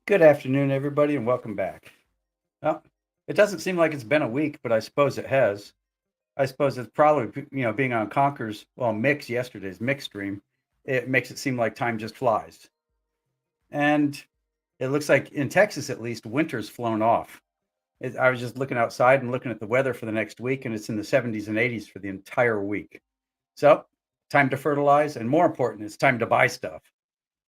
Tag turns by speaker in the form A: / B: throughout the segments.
A: Good afternoon, everybody, and welcome back. Well, it doesn't seem like it's been a week, but I suppose it has. I suppose it's probably, being on Conker's, yesterday's Mix stream, it makes it seem like time just flies. And it looks like in Texas, at least, winter's flown off. I was just looking outside and looking at the weather for the next week, and it's in the 70s and 80s for the entire week. So, time to fertilize, and more important, it's time to buy stuff.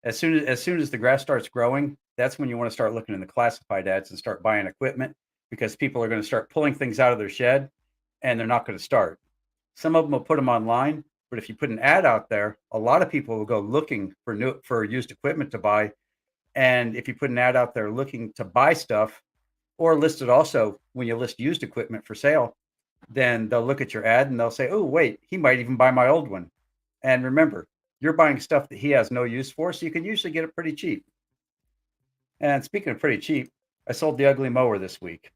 A: As soon as the grass starts growing, that's when you want to start looking in the classified ads and start buying equipment because people are going to start pulling things out of their shed and they're not going to start. Some of them will put them online, but if you put an ad out there, a lot of people will go looking for used equipment to buy. And if you put an ad out there looking to buy stuff or list it also when you list used equipment for sale, then they'll look at your ad and they'll say, "Oh, wait, he might even buy my old one." And remember, you're buying stuff that he has no use for, so you can usually get it pretty cheap. And speaking of pretty cheap, I sold the ugly mower this week.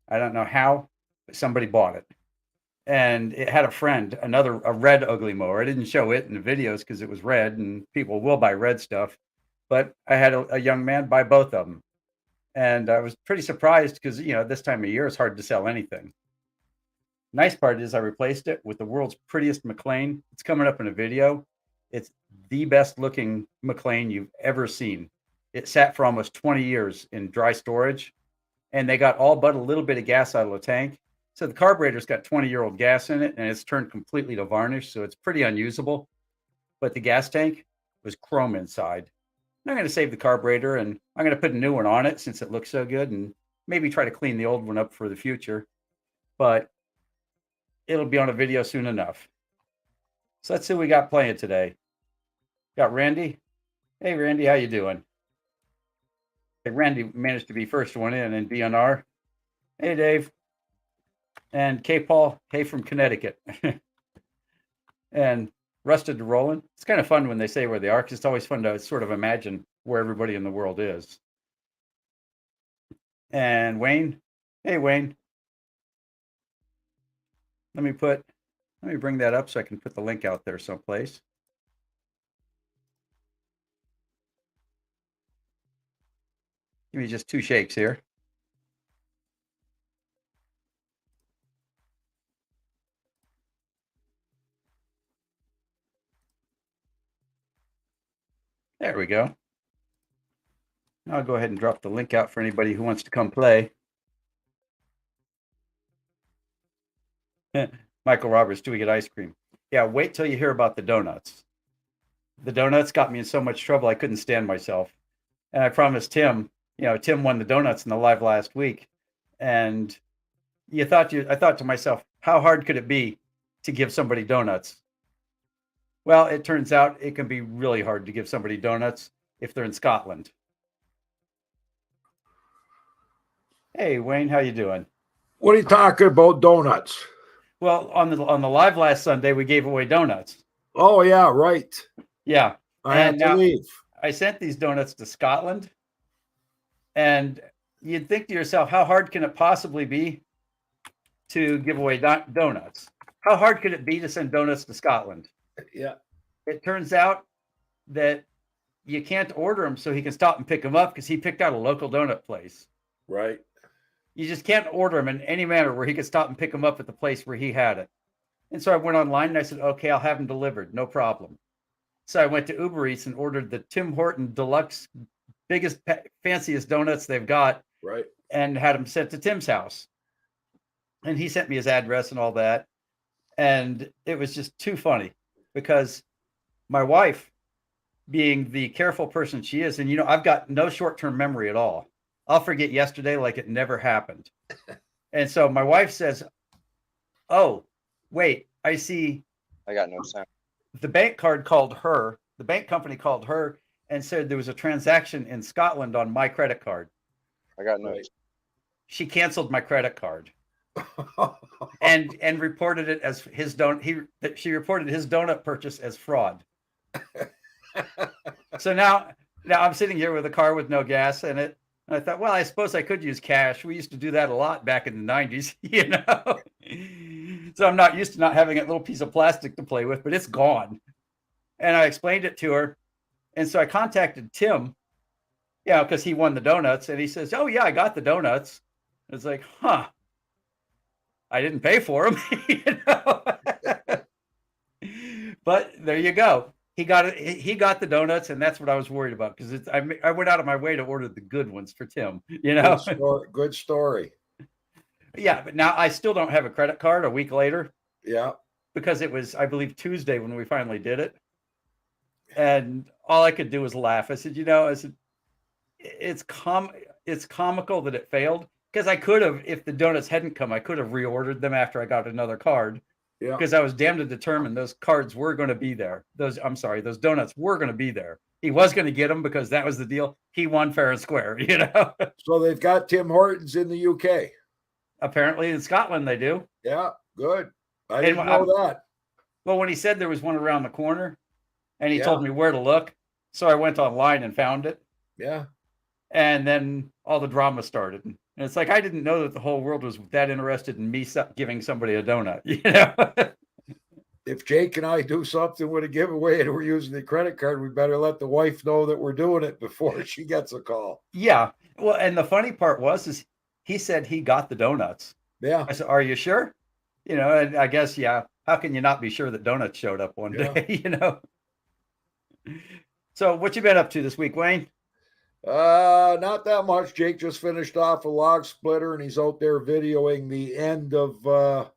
A: I don't know how, but somebody bought it. And it had a friend, a red ugly mower. I didn't show it in the videos because it was red and people will buy red stuff. But I had a young man buy both of them. And I was pretty surprised because, this time of year it's hard to sell anything. Nice part is I replaced it with the world's prettiest McLean. It's coming up in a video. It's the best looking McLean you've ever seen. It sat for almost 20 years in dry storage, and they got all but a little bit of gas out of the tank. So the carburetor's got 20-year-old gas in it, and it's turned completely to varnish, so it's pretty unusable. But the gas tank was chrome inside. And I'm going to save the carburetor, and I'm going to put a new one on it since it looks so good, and maybe try to clean the old one up for the future. But it'll be on a video soon enough. So let's see what we got playing today. Got Randy. Hey, Randy, how you doing? Hey, Randy managed to be first one in DNR. Hey, Dave. And K. Paul, hey from Connecticut. And Rusted to Roland. It's kind of fun when they say where they are because it's always fun to sort of imagine where everybody in the world is. And Wayne. Hey, Wayne. Let me bring that up so I can put the link out there someplace. Give me just 2 shakes here. There we go. I'll go ahead and drop the link out for anybody who wants to come play. Michael Roberts, do we get ice cream? Yeah, wait till you hear about the donuts. The donuts got me in so much trouble I couldn't stand myself. And I promised Tim, Tim won the donuts in the live last week. And I thought to myself, how hard could it be to give somebody donuts? Well, it turns out it can be really hard to give somebody donuts if they're in Scotland. Hey, Wayne, how you doing?
B: What are you talking about, donuts?
A: Well, on the live last Sunday, we gave away donuts.
B: Oh, yeah, right.
A: Yeah.
B: I had to leave.
A: I sent these donuts to Scotland. And you'd think to yourself, how hard can it possibly be to give away donuts? How hard could it be to send donuts to Scotland?
B: Yeah.
A: It turns out that you can't order them so he can stop and pick them up because he picked out a local donut place.
B: Right.
A: You just can't order them in any manner where he could stop and pick them up at the place where he had it. And so I went online and I said, okay, I'll have them delivered. No problem. So I went to Uber Eats and ordered the Tim Horton Deluxe, biggest, fanciest donuts they've got.
B: Right.
A: And had them sent to Tim's house. And he sent me his address and all that. And it was just too funny because my wife, being the careful person she is, and I've got no short-term memory at all. I'll forget yesterday like it never happened. And so my wife says, "Oh, wait, I see."
C: I got no sound.
A: The bank company called her and said there was a transaction in Scotland on my credit card.
C: I got no.
B: Right.
A: She canceled my credit card and reported it as his she reported his donut purchase as fraud. So now I'm sitting here with a car with no gas in it. And I thought, well, I suppose I could use cash. We used to do that a lot back in the 90s, So I'm not used to not having a little piece of plastic to play with, but it's gone. And I explained it to her. And so I contacted Tim Yeah, because he won the donuts, and he says, "Oh yeah, I got the donuts." It's like, huh? I didn't pay for them, you know. But there you go. He got it. He got the donuts, and that's what I was worried about because I went out of my way to order the good ones for Tim. You know.
B: Good story. Good story.
A: Yeah, but now I still don't have a credit card a week later
B: Yeah.
A: because it was, I believe, Tuesday when we finally did it. And all I could do was laugh. I said, I said, it's comical that it failed because I could have, if the donuts hadn't come, I could have reordered them after I got another card
B: Yeah.
A: because I was damned to determine those cards were going to be there. Those donuts were going to be there. He was going to get them because that was the deal. He won fair and square,
B: So they've got Tim Hortons in the UK.
A: Apparently in Scotland they do.
B: Yeah. Good. I didn't know that.
A: Well, when he said there was one around the corner and he
B: Yeah.
A: told me where to look, so I went online and found it.
B: Yeah.
A: And then all the drama started. And it's like, I didn't know that the whole world was that interested in me giving somebody a donut,
B: If Jake and I do something with a giveaway and we're using the credit card, we better let the wife know that we're doing it before she gets a call.
A: Yeah. Well, and the funny part is he said he got the donuts.
B: Yeah.
A: I said, are you sure? And I guess, yeah. How can you not be sure that donuts showed up one day, So what you been up to this week, Wayne?
B: Not that much. Jake just finished off a log splitter and he's out there videoing the end of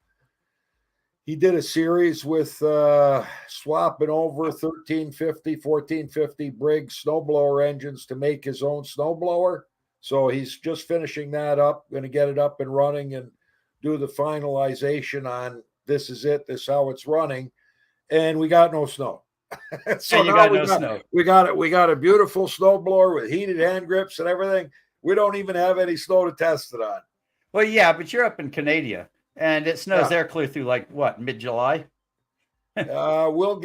B: he did a series with swapping over 1350, 1450 Briggs snowblower engines to make his own snowblower. So he's just finishing that up, going to get it up and running and do the finalization on this is it, this is how it's running. And we got no snow. So
A: and you got no snow.
B: We got a beautiful snowblower with heated hand grips and everything. We don't even have any snow to test it on.
A: Well, yeah, but you're up in Canada and it snows there clear through like what, mid-July?
B: We'll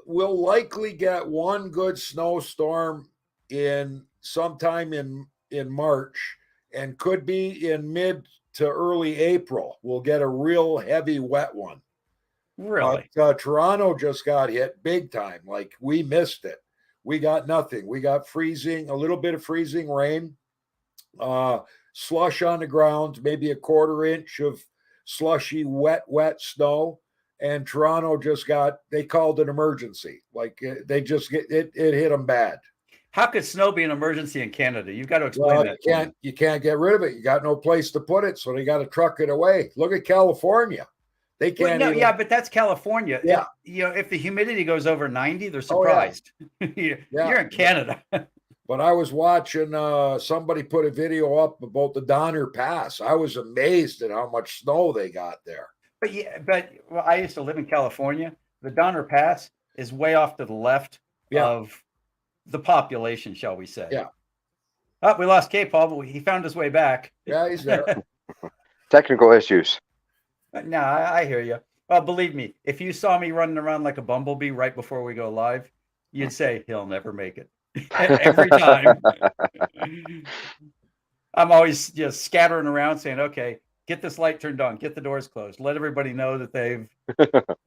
B: likely get one good snowstorm in sometime in March and could be in mid to early April. We'll get a real heavy wet one.
A: Really?
B: Toronto just got hit big time. Like we missed it. We got nothing. We got freezing, a little bit of freezing rain, slush on the ground, maybe a quarter inch of slushy, wet snow. And Toronto just they called an emergency. Like they just it hit them bad.
A: How could snow be an emergency in Canada? You've got to explain that.
B: You can't get rid of it. You got no place to put it. So they got to truck it away. Look at California. They can't.
A: Well, yeah, but that's California.
B: Yeah.
A: If the humidity goes over 90, they're surprised. You're in Canada.
B: But I was watching somebody put a video up about the Donner Pass. I was amazed at how much snow they got there.
A: But I used to live in California. The Donner Pass is way off to the left of the population, shall we say.
B: Yeah.
A: Oh, we lost K-Paul, but he found his way back.
B: Yeah, he's there.
C: Technical issues.
A: No, I hear you. Well, believe me, if you saw me running around like a bumblebee right before we go live, you'd say he'll never make it. Every time. I'm always just scattering around saying, okay, get this light turned on, get the doors closed, let everybody know that they've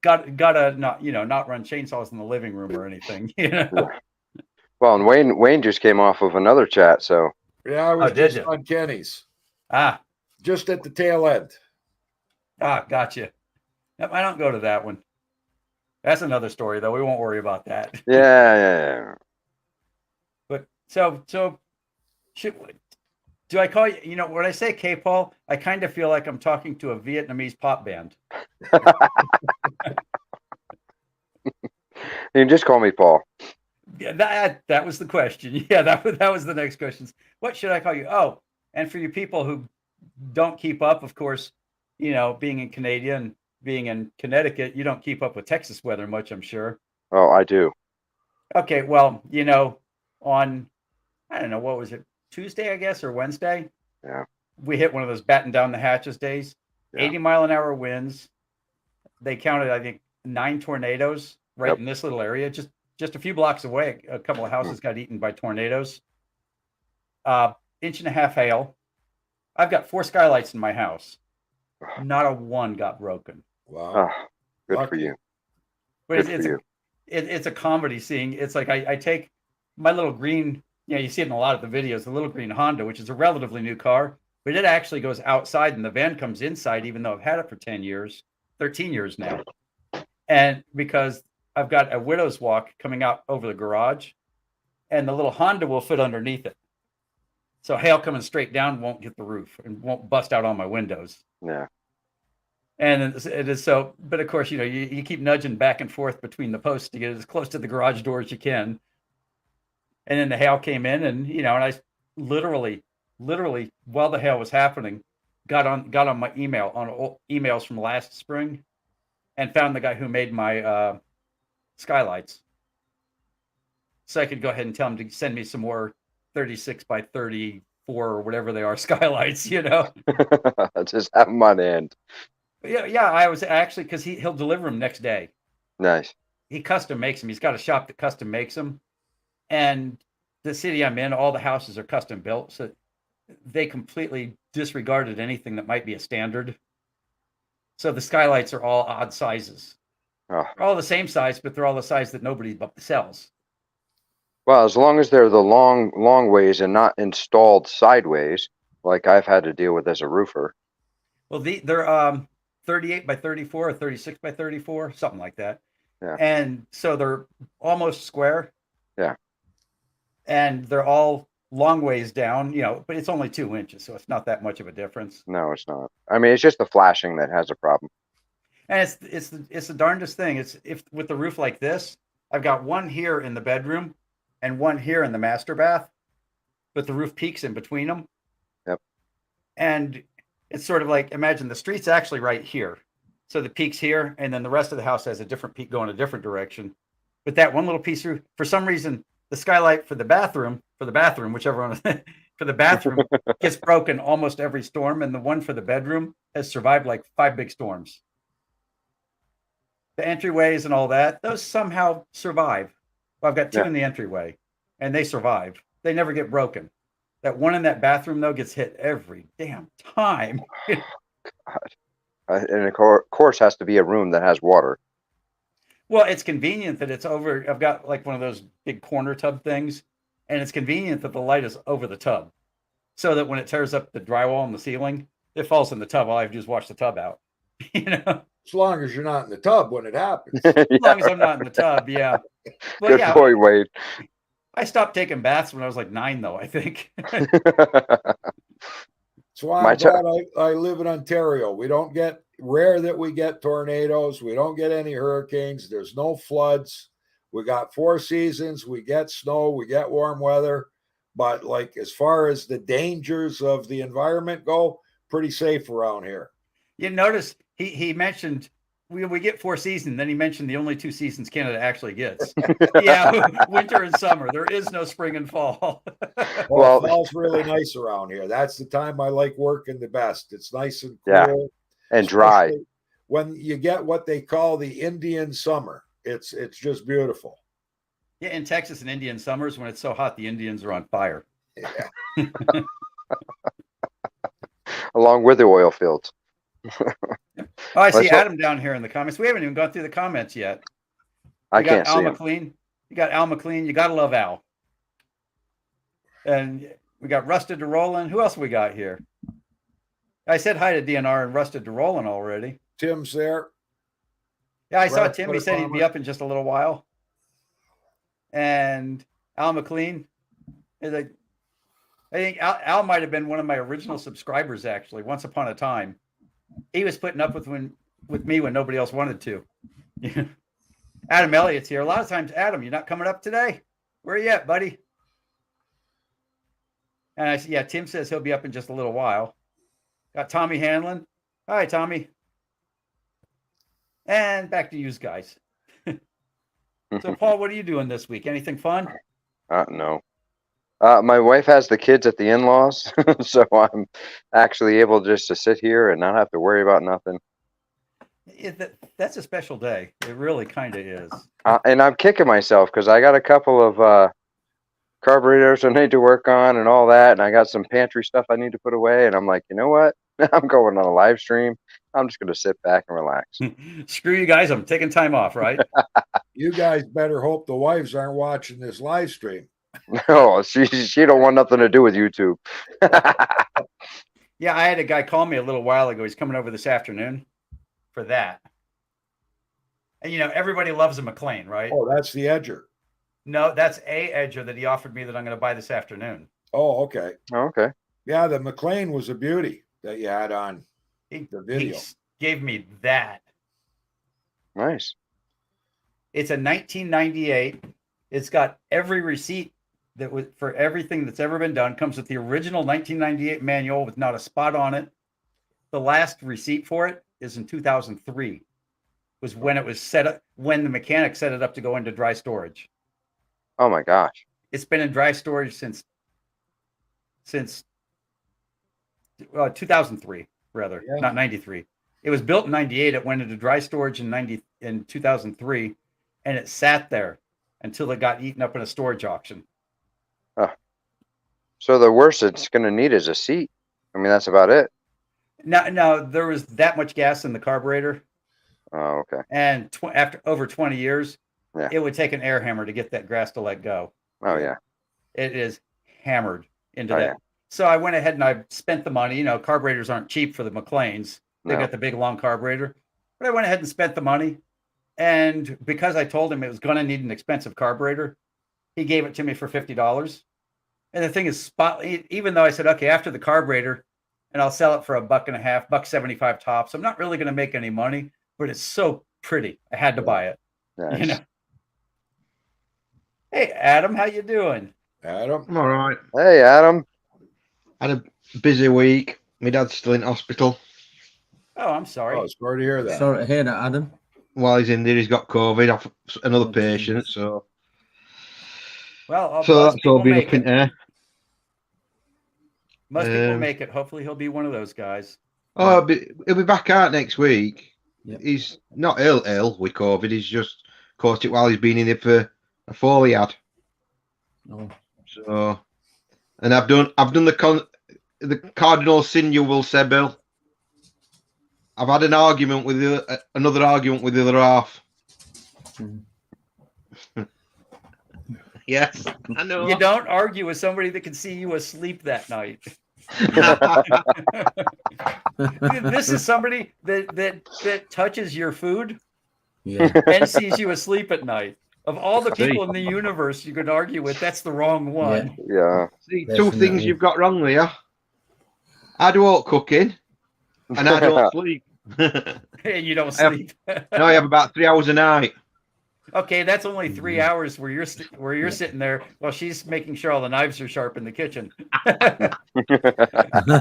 A: got to not run chainsaws in the living room or anything.
C: Well, and Wayne just came off of another chat, so
B: yeah, I was just on Kenny's. Just at the tail end.
A: Gotcha. Yep, I don't go to that one. That's another story, though. We won't worry about that.
C: Yeah.
A: But so do I call you? When I say K-Paul, I kind of feel like I'm talking to a Vietnamese pop band.
C: You can just call me Paul.
A: Yeah, that was the question. Yeah, that was the next question. What should I call you? Oh, and for you people who don't keep up, of course, being in Canada and being in Connecticut, you don't keep up with Texas weather much, I'm sure.
C: Oh, I do.
A: Okay, well, on, I don't know, what was it, Tuesday, I guess, or Wednesday?
C: Yeah.
A: We hit one of those batten down the hatches days. Yeah. 80-mile-an-hour winds. They counted, I think, 9 tornadoes in this little area. Just a few blocks away, a couple of houses got eaten by tornadoes. 1.5 inch hail. I've got 4 skylights in my house. Not a one got broken.
B: Wow.
C: Oh, good for you.
A: But it's a comedy seeing. It's like I take my little green Yeah, you see it in a lot of the videos, the little green Honda, which is a relatively new car, but it actually goes outside and the van comes inside, even though I've had it for 10 years, 13 years now. And because I've got a widow's walk coming out over the garage, and the little Honda will fit underneath it. So hail coming straight down won't hit the roof and won't bust out all my windows.
C: Yeah.
A: And it is so, but of course, you keep nudging back and forth between the posts to get as close to the garage door as you can. And then the hail came in, and and I literally while the hail was happening, got on my emails from last spring, and found the guy who made my skylights, so I could go ahead and tell him to send me some more 36 by 34 or whatever they are skylights.
C: Just have them on hand.
A: Yeah. I was actually, because he'll deliver them next day.
C: Nice.
A: He custom makes them. He's got a shop that custom makes them. And the city I'm in, all the houses are custom built. So they completely disregarded anything that might be a standard. So the skylights are all odd sizes.
C: Oh.
A: They're all the same size, but they're all the size that nobody sells.
C: Well, as long as they're the long ways and not installed sideways, like I've had to deal with as a roofer.
A: Well, they're 38 by 34 or 36 by 34, something like that.
C: Yeah.
A: And so they're almost square.
C: Yeah.
A: And they're all long ways down, but it's only 2 inches, so it's not that much of a difference.
C: No, it's not. I mean, it's just the flashing that has a problem.
A: And it's the darndest thing. It's if with the roof like this, I've got one here in the bedroom and one here in the master bath, but the roof peaks in between them.
C: Yep.
A: And it's sort of like, imagine the street's actually right here. So the peak's here, and then the rest of the house has a different peak going a different direction. But that one little piece through, for some reason, the skylight for the bathroom, whichever one, for the bathroom gets broken almost every storm. And the one for the bedroom has survived like 5 big storms. The entryways and all that, those somehow survive. Well, I've got 2 in the entryway, and they survive. They never get broken. That one in that bathroom, though, gets hit every damn time.
C: God. And of course has to be a room that has water.
A: Well, it's convenient that it's over. I've got like one of those big corner tub things, and it's convenient that the light is over the tub, so that when it tears up the drywall and the ceiling, it falls in the tub. All I have to do is wash the tub out.
B: As long as you're not in the tub when it happens.
A: As long as I'm not in the tub, yeah. But
C: Good boy, Wade.
A: I stopped taking baths when I was like 9, though, I think.
B: That's why I'm glad I live in Ontario. Rare that we get tornadoes. We don't get any hurricanes. There's no floods. We got 4 seasons. We get snow. We get warm weather. But like as far as the dangers of the environment go, pretty safe around here.
A: You notice he mentioned we get 4 seasons. Then he mentioned the only 2 seasons Canada actually gets. Yeah, winter and summer. There is no spring and fall.
B: Well, fall's really nice around here. That's the time I like working the best. It's nice and cool
C: and dry.
B: When you get what they call the Indian summer, it's just beautiful.
A: Yeah, in Texas and Indian summers, when it's so hot, the Indians are on fire.
B: Yeah.
C: Along with the oil fields.
A: Oh, I see Adam down here in the comments. We haven't even gone through the comments yet.
C: I can't see
A: Al
C: him.
A: McLean. You got Al McLean. You got to love Al. And we got Rusted to Roland. Who else we got here? I said hi to DNR and Rusted to Roland already.
B: Tim's there.
A: Yeah, I saw Tim. He said he'd be up in just a little while. And Al McLean is I think Al might have been one of my original subscribers, actually, once upon a time. He was putting up with me when nobody else wanted to. Adam Elliott's here. A lot of times, Adam, you're not coming up today? Where are you at, buddy? And I said, yeah, Tim says he'll be up in just a little while. Got Tommy Hanlon. Hi, Tommy. And back to you guys. So, Paul, what are you doing this week? Anything fun?
C: No. My wife has the kids at the in-laws, so I'm actually able just to sit here and not have to worry about nothing.
A: That's a special day. It really kind of is.
C: And I'm kicking myself because I got a couple of carburetors I need to work on and all that, and I got some pantry stuff I need to put away, and I'm like, you know what? I'm going on a live stream. I'm just going to sit back and relax.
A: Screw you guys. I'm taking time off, right?
B: You guys better hope the wives aren't watching this live stream.
C: No, she don't want nothing to do with YouTube.
A: Yeah, I had a guy call me a little while ago. He's coming over this afternoon for that. And everybody loves a McLean, right?
B: Oh, that's the Edger.
A: No, that's a Edger that he offered me that I'm going to buy this afternoon.
B: Oh, okay.
C: Okay.
B: Yeah, the McLean was a beauty that you had on
A: He,
B: the video.
A: he gave me that.
C: Nice.
A: It's a 1998. It's got every receipt that was for everything that's ever been done. Comes with the original 1998 manual with not a spot on it. The last receipt for it is in 2003. Was when it was set up, when the mechanic set it up to go into dry storage.
C: Oh my gosh.
A: It's been in dry storage since 2003, rather,
B: Yeah.
A: not 93. It was built in 98. It went into dry storage in 2003, and it sat there until it got eaten up in a storage auction.
C: So the worst it's gonna need is a seat. I mean, that's about it.
A: Now there was that much gas in the carburetor,
C: Oh, okay.
A: and after over 20 years,
C: Yeah.
A: it would take an air hammer to get that grass to let go.
C: Oh yeah.
A: It is hammered into
C: Oh,
A: that.
C: yeah.
A: So I went ahead and I spent the money. Carburetors aren't cheap for the McLeans. They
C: No.
A: got the big long carburetor. But I went ahead and spent the money. And because I told him it was going to need an expensive carburetor, he gave it to me for $50. And the thing is, even though I said, okay, after the carburetor, and I'll sell it for $1.50, $1.75 tops. I'm not really going to make any money, but it's so pretty. I had to buy it.
C: Nice.
A: Hey, Adam, how you doing?
B: Adam.
D: I'm all right.
C: Hey, Adam.
D: Had a busy week. My dad's still in hospital.
A: Oh, I'm sorry.
B: Oh, sorry to hear that.
E: Sorry to hear that, Adam.
D: While he's in there, he's got COVID off another patient. So
A: Well,
D: that's all
A: people
D: been
A: make
D: up in
A: it.
D: there.
A: Most people
D: Um,
A: make it. Hopefully, he'll be one of those guys.
D: Oh, he'll be back out next week.
E: Yep.
D: He's not ill with COVID. He's just caught it while he's been in there for a fall he had.
E: Oh,
D: So, and I've done the cardinal sin you will say, Bill. I've had an argument with another argument with the other half.
E: Mhm.
D: Yes, I know.
A: You don't argue with somebody that can see you asleep that night. This is somebody that touches your food
E: yeah.
A: and sees you asleep at night. Of all the people in the universe you could argue with, that's the wrong one.
C: Yeah.
D: See, two
E: Definitely.
D: things you've got wrong there. I do all cooking, and I don't sleep.
A: And you don't
D: I have-
A: sleep.
D: No, I have about 3 hours a night.
A: Okay, that's only 3 hours where you're sitting there while she's making sure all the knives are sharp in the kitchen.
E: yeah.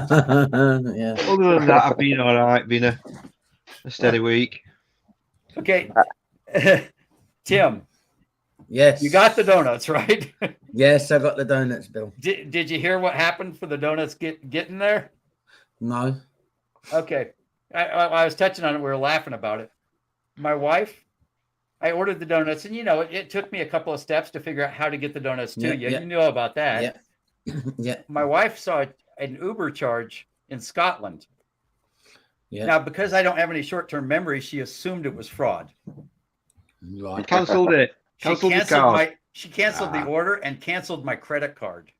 D: Other than that, I've been all right. Been a steady week.
A: Okay, Tim,
E: Yes.
A: you got the donuts, right?
E: Yes, I got the donuts, Bill.
A: Did you hear what happened for the donuts getting there?
E: No.
A: Okay. I was touching on it. We were laughing about it. My wife, I ordered the donuts, and it took me a couple of steps to figure out how to get the donuts to
E: Yeah,
A: you.
E: yeah.
A: You know about that.
E: Yeah. Yeah.
A: My wife saw an Uber charge in Scotland.
E: Yeah.
A: Now, because I don't have any short-term memory, she assumed it was fraud.
E: Right.
D: Cancelled it.
A: She
D: Cancelled the
A: canceled
D: card.
A: she canceled the order and canceled my credit card.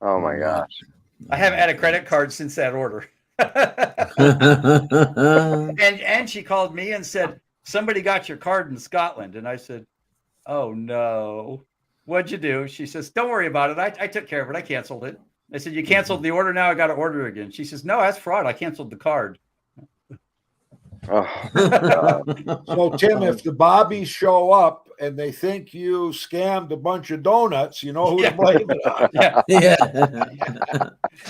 C: Oh my gosh.
A: I haven't had a credit card since that order. And she called me and said, somebody got your card in Scotland. And I said, oh no. What'd you do? She says, don't worry about it. I took care of it. I canceled it. I said, you canceled the order. Now I got to order again. She says, no, that's fraud. I canceled the card.
C: Oh, God.
B: So, Tim, if the Bobbies show up and they think you scammed a bunch of donuts, you know who
A: Yeah.
B: to blame it on.
A: Yeah.
E: Yeah.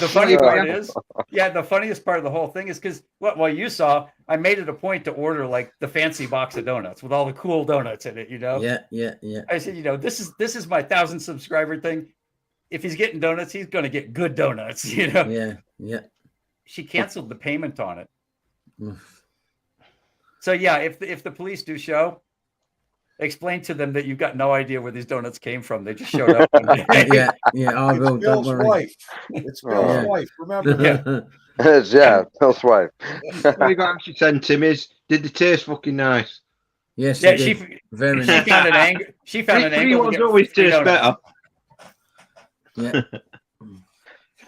A: The funny
D: Yeah.
A: part is, the funniest part of the whole thing is because well, you saw, I made it a point to order like the fancy box of donuts with all the cool donuts in it,
E: Yeah. Yeah. Yeah.
A: I said, this is my 1,000 subscriber thing. If he's getting donuts, he's going to get good donuts,
E: Yeah. Yeah.
A: She canceled the payment on it.
E: Mm.
A: So yeah, if the police do show, explain to them that you've got no idea where these donuts came from. They just showed up. one day.
E: Yeah. Yeah. I
B: It's
E: will. Don't
B: Bill's
E: worry.
B: wife. It's Bill's
E: Yeah.
B: wife. Remember?
A: Yeah.
C: It's, yeah, Bill's wife.
D: What you got actually sent him is, did they taste fucking nice?
E: Yes.
A: Yeah,
E: it
A: she
E: did. Very
A: she
E: nice.
A: found an angle. She found an
D: Free
A: angle. to
D: ones
A: get
D: always
A: free
D: taste
A: donuts.
D: better.
E: Yeah.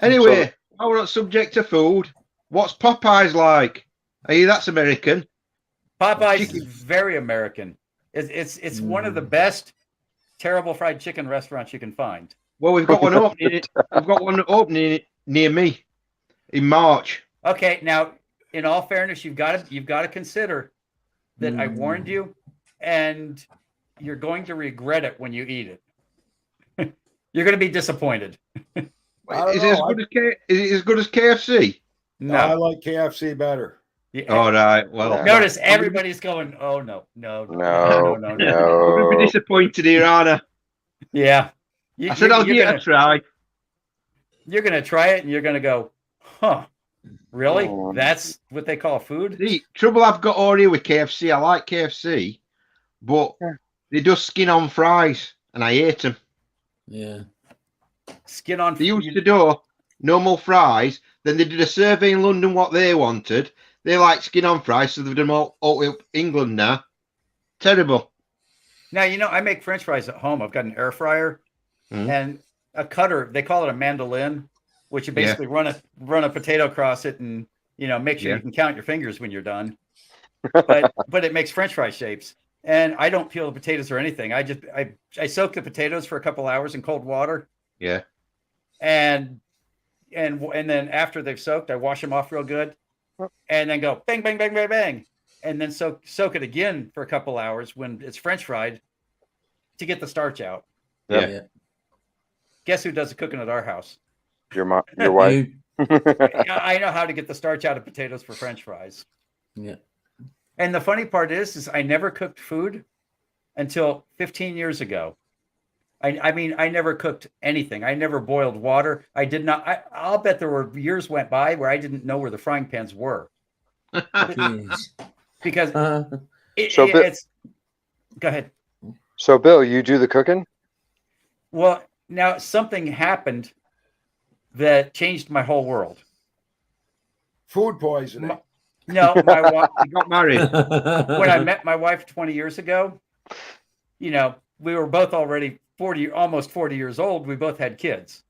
D: Anyway, while we're not subject to food, what's Popeyes like? That's American.
A: Popeyes is
D: Chicken.
A: very American. It's one of the best terrible fried chicken restaurants you can find.
D: Well, we've got one opening. We've got one opening near me in March.
A: Okay, now in all fairness, you've got to consider that I warned you, and you're going to regret it when you eat it. You're going to be disappointed.
B: I don't
D: Is it as
B: know.
D: good as is it as good as KFC?
A: No.
B: I like KFC better.
A: Yeah.
D: All right. Well,
A: Notice everybody's going, oh no.
C: No,
D: I'm gonna be disappointed here, aren't I?
A: Yeah.
D: I said I'll give it a try.
A: You're gonna try it and you're gonna go, huh? Really?
C: Oh.
A: That's what they call food?
D: The trouble I've got already with KFC, I like KFC, but they do skin on fries, and I hate them.
E: Yeah.
A: Skin on
D: They used to do normal fries. Then they did a survey in London what they wanted. They like skin on fries, so they've done all up England now. Terrible.
A: Now, I make French fries at home. I've got an air fryer and a cutter. They call it a mandolin, which you basically run a potato across it and, make sure you can count your fingers when you're done. But it makes French fry shapes. And I don't peel the potatoes or anything. I soak the potatoes for a couple hours in cold water.
D: Yeah.
A: And then after they've soaked, I wash them off real good and then go bang, bang, bang, bang, bang. And then soak it again for a couple hours when it's French fried to get the starch out.
C: Yeah.
A: Guess who does the cooking at our house?
C: Your wife.
A: I know how to get the starch out of potatoes for French fries.
E: Yeah.
A: And the funny part is I never cooked food until 15 years ago. I mean, I never cooked anything. I never boiled water. I did not. I'll bet there were years went by where I didn't know where the frying pans were. Because it's. Go ahead.
C: So, Bill, you do the cooking?
A: Well, now something happened that changed my whole world.
B: Food poisoning.
A: No, my wife
D: got married.
A: When I met my wife 20 years ago, we were both already almost 40 years old. We both had kids.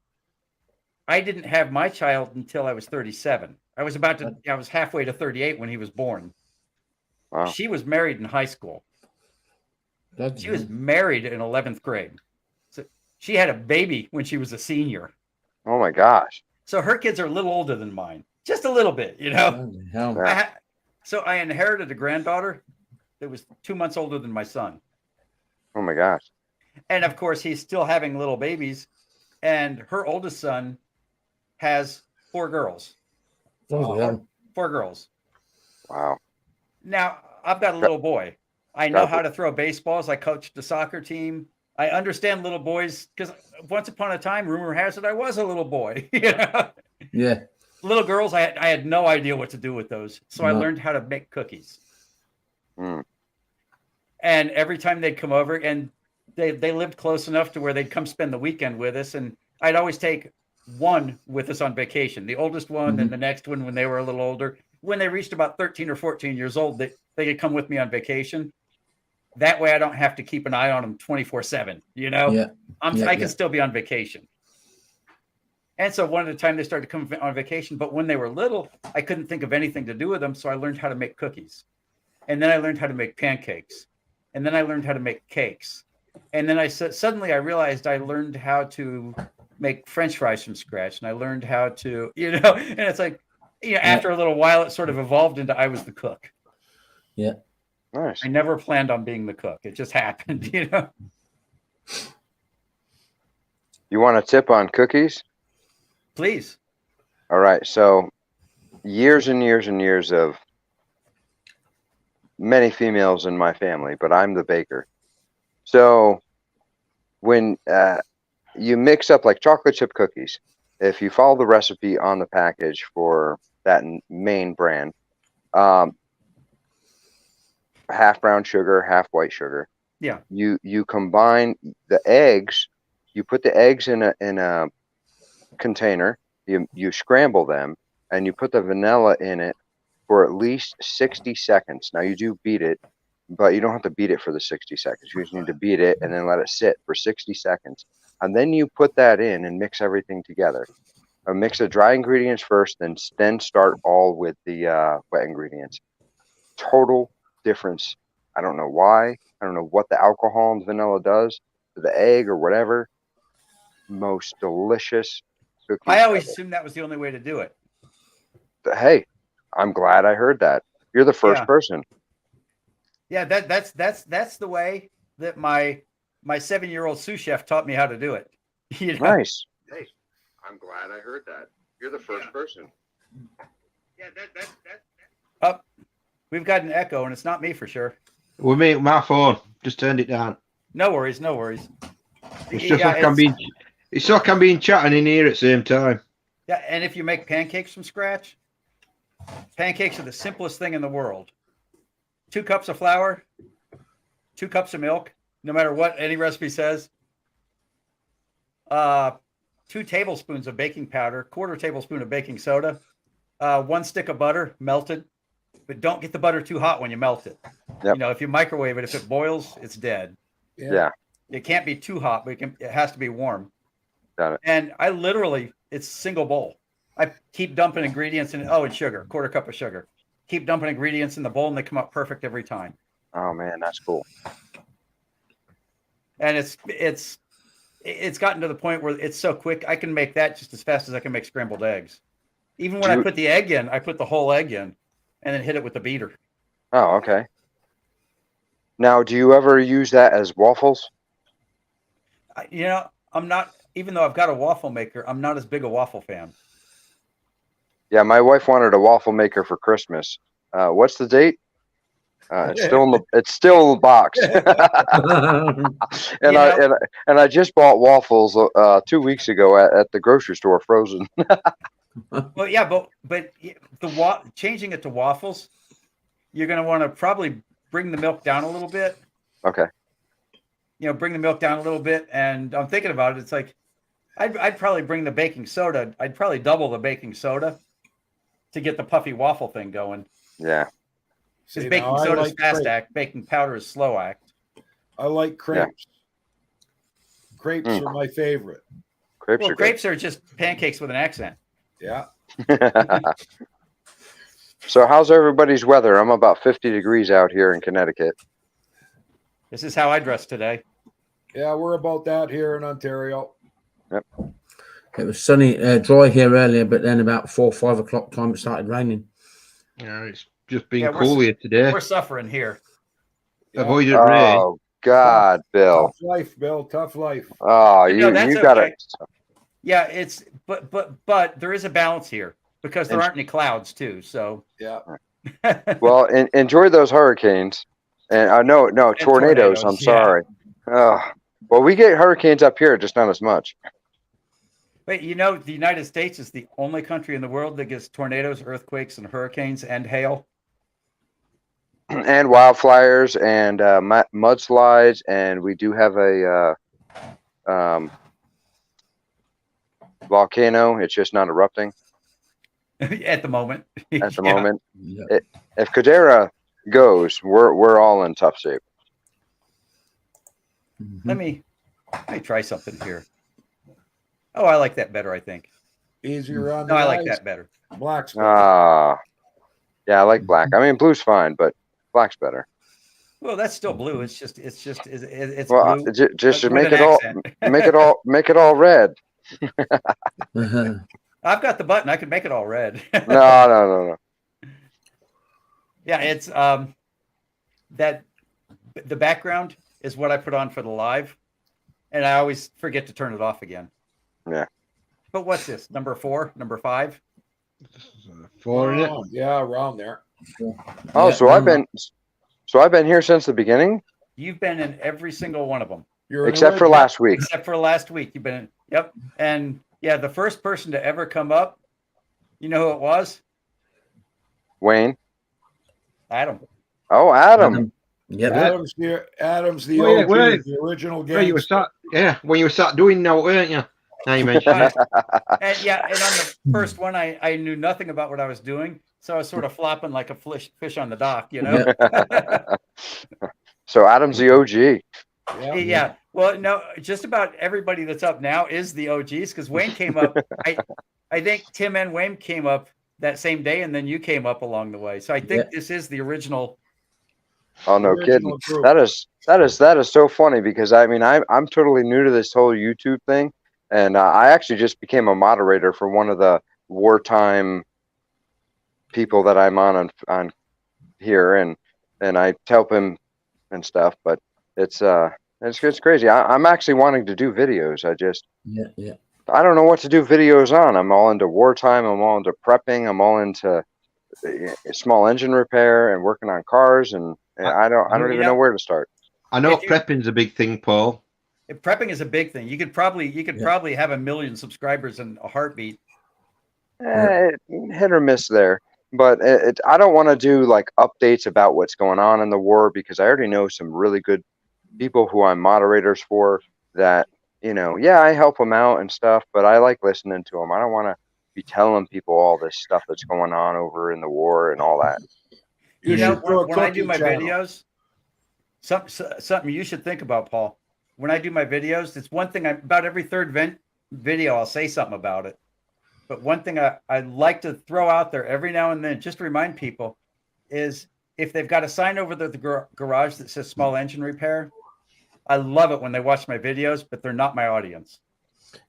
A: I didn't have my child until I was 37. I was halfway to 38 when he was born.
C: Wow.
A: She was married in high school. She was married in 11th grade. So she had a baby when she was a senior.
C: Oh my gosh.
A: So her kids are a little older than mine, just a little bit, So I inherited a granddaughter that was 2 months older than my son.
C: Oh my gosh.
A: And of course, he's still having little babies. And her oldest son has 4 girls.
E: Oh,
A: 4 girls.
C: Wow.
A: Now, I've got a little boy. I know how to throw baseballs. I coached the soccer team. I understand little boys because once upon a time, rumor has it I was a little boy.
E: Yeah.
A: Little girls, I had no idea what to do with those. So I learned how to make cookies.
C: Mm.
A: And every time they'd come over, and they lived close enough to where they'd come spend the weekend with us. And I'd always take one with us on vacation, the oldest one, then the next one when they were a little older. When they reached about 13 or 14 years old, they could come with me on vacation. That way I don't have to keep an eye on them 24/7, I can still be on vacation. And so one at a time they started to come on vacation, but when they were little, I couldn't think of anything to do with them. So I learned how to make cookies. And then I learned how to make pancakes. And then I learned how to make cakes. And then suddenly I realized I learned how to make French fries from scratch. And I learned how to, and it's like, after a little while, it sort of evolved into I was the cook.
E: Yeah.
C: Nice.
A: I never planned on being the cook. It just happened,
C: You want a tip on cookies?
A: Please.
C: All right. So years and years and years of many females in my family, but I'm the baker. So when you mix up like chocolate chip cookies, if you follow the recipe on the package for that main brand, half brown sugar, half white sugar.
A: Yeah.
C: You combine the eggs. You put the eggs in a container. You scramble them, and you put the vanilla in it for at least 60 seconds. Now you do beat it, but you don't have to beat it for the 60 seconds. You just need to beat it and then let it sit for 60 seconds. and then you put that in and mix everything together. Or mix the dry ingredients first, then start all with the wet ingredients. Total difference. I don't know why. I don't know what the alcohol and vanilla does to the egg or whatever. Most delicious cookies.
A: I always
C: ever.
A: assumed that was the only way to do it.
C: Hey, I'm glad I heard that. You're the first
A: Yeah.
C: person.
A: Yeah, that's the way that my 7-year-old sous chef taught me how to do it. You know?
C: Nice. Hey, I'm glad I heard that. You're the first person.
A: Yeah, that's up. We've got an echo, and it's not me for sure.
D: With me, my phone. Just turned it down.
A: No worries, no worries.
D: It's just
A: Yeah,
D: like I'm being. It's like I'm being chatting in here at the same time.
A: Yeah, and if you make pancakes from scratch, pancakes are the simplest thing in the world. 2 cups of flour, 2 cups of milk, no matter what any recipe says. 2 tablespoons of baking powder, 1/4 tablespoon of baking soda, 1 stick of butter melted, but don't get the butter too hot when you melt it.
C: Yep.
A: You know, if you microwave it, if it boils, it's dead.
C: Yeah.
A: It can't be too hot, but it has to be warm.
C: Got it.
A: And I literally, it's single bowl. I keep dumping ingredients in, and sugar, 1/4 cup of sugar. Keep dumping ingredients in the bowl, and they come up perfect every time.
C: Oh man, that's cool.
A: And it's gotten to the point where it's so quick. I can make that just as fast as I can make scrambled eggs. Even when I put the egg in, I put the whole egg in, and then hit it with the beater.
C: Oh, okay. Now, do you ever use that as waffles?
A: I'm not. Even though I've got a waffle maker, I'm not as big a waffle fan.
C: Yeah, my wife wanted a waffle maker for Christmas. What's the date? It's still in the box. And I just bought waffles 2 weeks ago at the grocery store, frozen.
A: Well, yeah, but changing it to waffles, you're going to want to probably bring the milk down a little bit.
C: Okay.
A: Bring the milk down a little bit, and I'm thinking about it. It's like I'd probably bring the baking soda. I'd probably double the baking soda to get the puffy waffle thing going.
C: Yeah.
A: Because
B: See,
A: baking
B: now I
A: soda is
B: like
A: fast
B: crepes.
A: act, baking powder is slow act.
B: I like crepes. Crepes are my favorite.
C: Crepes
A: Well,
C: are
A: crepes are just pancakes with an accent.
B: Yeah.
C: good. So how's everybody's weather? I'm about 50 degrees out here in Connecticut.
A: This is how I dress today.
B: Yeah, we're about that here in Ontario.
E: It was sunny, dry here earlier, but then about 4 or 5 o'clock time it started raining.
D: Yeah, it's just been
A: Yeah, we're-
D: cool here today.
A: We're suffering here.
D: Avoided rain.
C: Oh God, Bill.
B: Tough life, Bill. Tough life.
C: Oh,
A: No,
C: you
A: that's
C: got
A: okay.
C: it.
A: Yeah, but there is a balance here because there aren't any clouds too. So
B: Yeah.
C: Well, enjoy those hurricanes. And no, tornadoes.
A: tornadoes,
C: I'm
A: yeah.
C: sorry. Oh, well, we get hurricanes up here, just not as much.
A: But the United States is the only country in the world that gets tornadoes, earthquakes, and hurricanes and hail.
C: And wildfires and mudslides, and we do have a volcano. It's just not erupting
A: At the moment.
C: at the
A: Yeah.
C: moment.
E: Yeah.
C: If Caldera goes, we're all in tough shape.
E: Mhm.
A: Let me try something here. Oh, I like that better, I think.
B: Easier on
A: No,
B: the
A: I like
B: eyes.
A: that better.
B: Black's better.
C: Ah, yeah, I like black. I mean, blue's fine, but black's better.
A: Well, that's still blue. It's
C: Well,
A: blue.
C: just
A: but
C: make
A: with
C: it
A: an
C: all,
A: accent.
C: make it all red.
E: Uh-huh.
A: I've got the button. I can make it all red.
C: No.
A: Yeah, it's that the background is what I put on for the live, and I always forget to turn it off again.
C: Yeah.
A: But what's this? Number 4? Number 5?
D: 4 in it.
B: Yeah, around there.
C: Oh,
E: Yeah,
C: so I've been here since the beginning,
A: You've been in every single one of them,
B: You're an
C: except for
B: original.
C: last week.
A: except for last week. You've been in. Yep. And yeah, the first person to ever come up, you know who it was?
C: Wayne.
A: Adam.
C: Oh, Adam.
E: Yep.
B: Adam's the
D: Oh, yeah,
B: OG,
D: wait.
B: the original
D: Well, you were
B: gangster.
D: when you were sat doing now, weren't you? Now you mentioned it.
A: And yeah, and on the first one, I knew nothing about what I was doing, so I was sort of flopping like a fish on the dock, you know.
C: So Adam's the OG.
B: Yeah.
A: Yeah. Well, no, just about everybody that's up now is the OGs because Wayne came up. I think Tim and Wayne came up that same day, and then you came up along the way. So I think this is the original.
C: Oh, no kidding. That is so funny because I mean, I'm totally new to this whole YouTube thing. And I actually just became a moderator for one of the wartime people that I'm on here, and I help him and stuff. But it's crazy. I'm actually wanting to do videos. I don't know what to do videos on. I'm all into wartime. I'm all into prepping. I'm all into small engine repair and working on cars, and I don't even know where to start.
D: I know prepping's a big thing, Paul.
A: Prepping is a big thing. You could probably have 1 million subscribers in a heartbeat.
C: Hit or miss there, but I don't want to do like updates about what's going on in the war because I already know some really good people who I'm moderators for that, I help them out and stuff, but I like listening to them. I don't want to be telling people all this stuff that's going on over in the war and all that.
A: When I do my videos, something you should think about, Paul. When I do my videos, it's one thing about every third video, I'll say something about it. But one thing I like to throw out there every now and then, just to remind people, is if they've got a sign over the garage that says small engine repair, I love it when they watch my videos, but they're not my audience.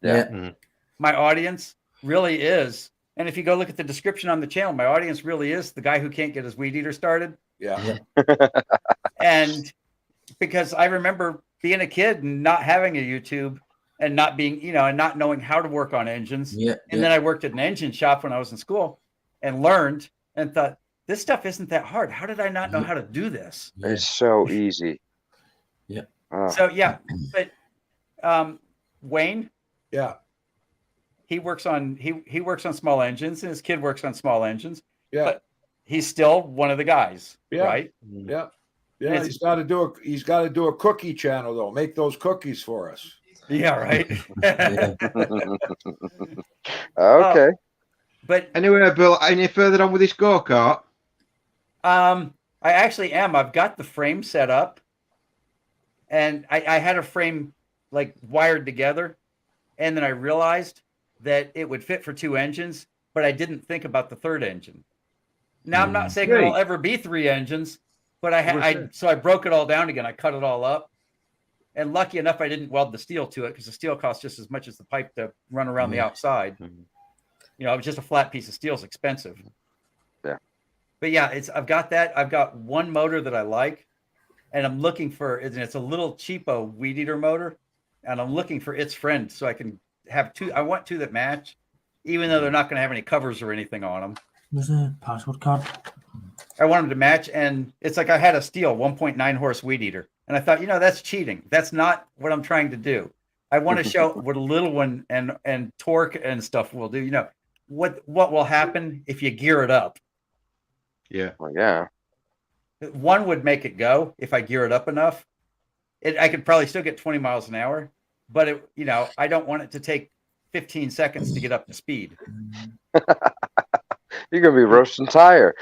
C: Yeah.
D: Mm.
A: My audience really is. And if you go look at the description on the channel, my audience really is the guy who can't get his weed eater started.
B: Yeah.
A: And because I remember being a kid and not having a YouTube and not being, and not knowing how to work on engines. And then I worked at an engine shop when I was in school and learned and thought, this stuff isn't that hard. How did I not know how to do this?
C: It's so easy.
E: Yeah.
A: So, but Wayne.
B: Yeah.
A: He works on small engines, and his kid works on small engines.
B: Yeah.
A: But he's still one of the guys, right?
B: Yeah. Yeah. He's got to do a cookie channel though. Make those cookies for us.
A: Yeah, right.
C: Okay.
A: But
D: anyway, Bill, any further on with this go-kart?
A: I actually am. I've got the frame set up, and I had a frame like wired together, and then I realized that it would fit for 2 engines, but I didn't think about the third engine. Now I'm not saying there'll ever be 3 engines, but so I broke it all down again. I cut it all up, and lucky enough, I didn't weld the steel to it because the steel costs just as much as the pipe to run around the outside. It was just a flat piece of steel is expensive.
C: Yeah.
A: But yeah, I've got that. I've got one motor that I like, and I'm looking for, and it's a little cheapo weed eater motor, and I'm looking for its friend so I can have 2. I want 2 that match, even though they're not going to have any covers or anything on them.
E: Where's the password card?
A: I want them to match, and it's like I had a steel 1.9 horse weed eater, and I thought, that's cheating. That's not what I'm trying to do. I want to show what a little one and torque and stuff will do. What will happen if you gear it up?
D: Yeah.
C: Well, yeah.
A: One would make it go if I gear it up enough. I could probably still get 20 miles an hour, but I don't want it to take 15 seconds to get up to speed.
C: You're gonna be roasting tire.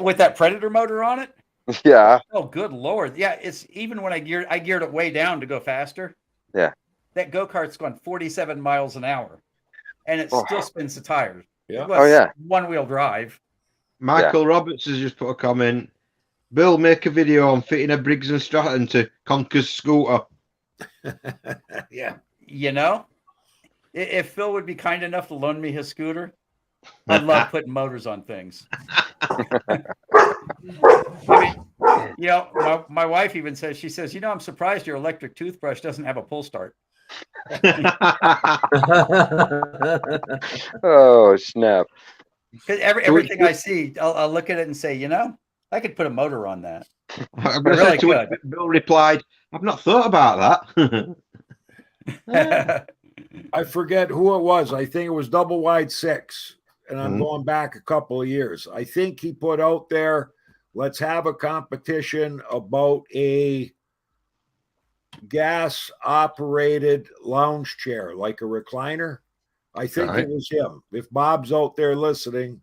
A: With that Predator motor on it?
C: Yeah.
A: Oh, good Lord. Yeah, it's even when I geared it way down to go faster.
C: Yeah.
A: That go-kart's gone 47 miles an hour, and it still spins the tires.
B: Yeah.
C: Oh, yeah.
A: One-wheel drive.
D: Michael Roberts has just put a comment. Bill, make a video on fitting a Briggs and Stratton to Conker's scooter.
B: Yeah.
A: If Phil would be kind enough to loan me his scooter, I love putting motors on things. My wife even says, she says, I'm surprised your electric toothbrush doesn't have a pull start.
C: Oh, snap.
A: Because everything I see, I'll look at it and say, I could put a motor on that.
D: I'm going to say to it, Bill replied, I've not thought about that.
B: I forget who it was. I think it was Double Wide 6. And I'm going back a couple of years. I think he put out there, let's have a competition about a gas operated lounge chair, like a recliner. I think it was him. If Bob's out there listening,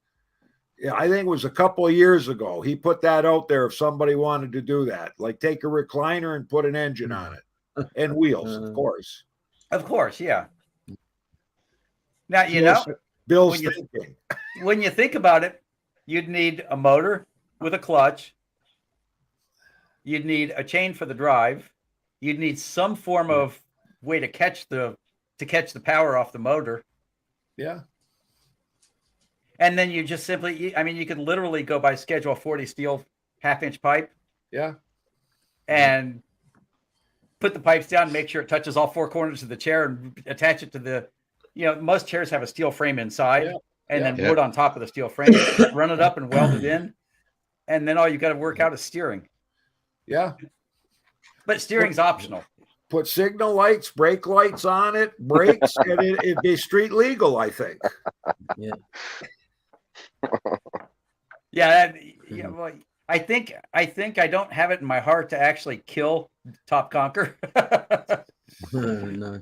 B: I think it was a couple of years ago. He put that out there if somebody wanted to do that, like take a recliner and put an engine on it. and wheels, of course.
A: Of course, yeah. Now, you know,
B: Bill's
A: when you-
B: thinking.
A: when you think about it, you'd need a motor with a clutch. You'd need a chain for the drive. You'd need some form of way to catch the power off the motor.
B: Yeah.
A: And then you just simply, I mean, you could literally go by Schedule 40 steel 1/2-inch pipe
B: Yeah.
A: and put the pipes down, make sure it touches all four corners of the chair and attach it to the, you know, most chairs have a steel frame inside
B: Yeah.
A: and
B: Yeah.
A: then wood on top of the steel frame. Run it up and weld it in. And then all you got to work out is steering.
B: Yeah.
A: But steering's optional.
B: Put signal lights, brake lights on it, brakes, and it'd be street legal, I think.
E: Yeah.
A: Yeah, yeah. Well, I think I don't have it in my heart to actually kill Top Conquer
E: No.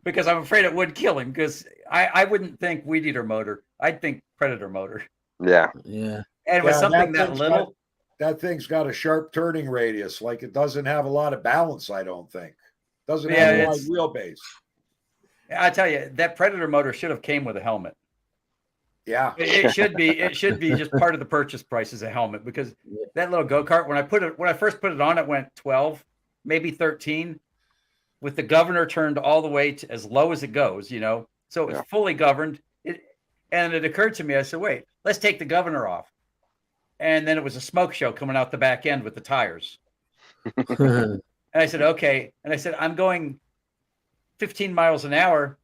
A: because I'm afraid it would kill him. Because I wouldn't think Weed Eater motor. I'd think Predator motor.
C: Yeah.
E: Yeah.
A: And with
B: Yeah,
A: something that
B: thing's
A: little,
B: that thing's got a sharp turning radius. Like it doesn't have a lot of balance, I don't think. Doesn't
A: Yeah,
B: have a wide
A: it's-
B: wheelbase.
A: I tell you, that Predator motor should have came with a helmet.
B: Yeah.
A: It should be. It should be just part of the purchase price as a helmet because that little go kart. When I first put it on, it went 12, maybe 13, with the governor turned all the way to as low as it goes. You know, so it was
C: Yeah.
A: fully governed. And it occurred to me. I said, "Wait, let's take the governor off." And then it was a smoke show coming out the back end with the tires. And I said, "Okay." And I said, "I'm going 15 miles an hour."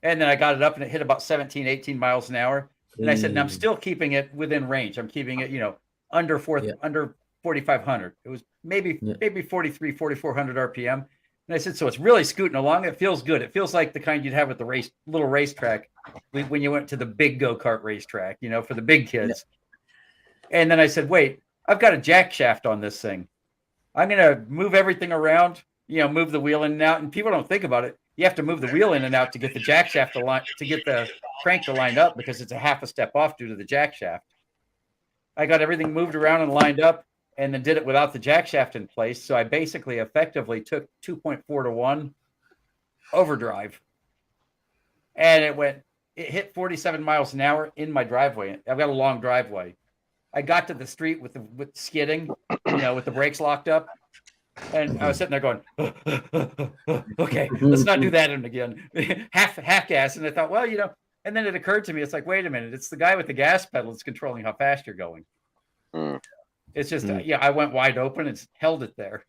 A: And then I got it up and it hit about 17, 18 miles an hour. And I said, and I'm still keeping it within range. I'm keeping it, you know, under 4,500. It was maybe 43, 4,400 RPM. And I said, so it's really scooting along. It feels good. It feels like the kind you'd have at the little racetrack when you went to the big go-kart racetrack, you know, for the big kids. And then I said, wait, I've got a jack shaft on this thing. I'm going to move everything around, you know, move the wheel in and out. And people don't think about it. You have to move the wheel in and out to get the jack shaft to line, to get the crank to line up because it's a half a step off due to the jack shaft. I got everything moved around and lined up and then did it without the jack shaft in place. So I basically effectively took 2.4 to 1 overdrive. And it hit 47 miles an hour in my driveway. I've got a long driveway. I got to the street with skidding, you know, with the brakes locked up. And I was sitting there going, okay, let's not do that again. half gas. And I thought, well, you know, and then it occurred to me, it's like, wait a minute, it's the guy with the gas pedal that's controlling how fast you're going. It's just, I went wide open and held it there.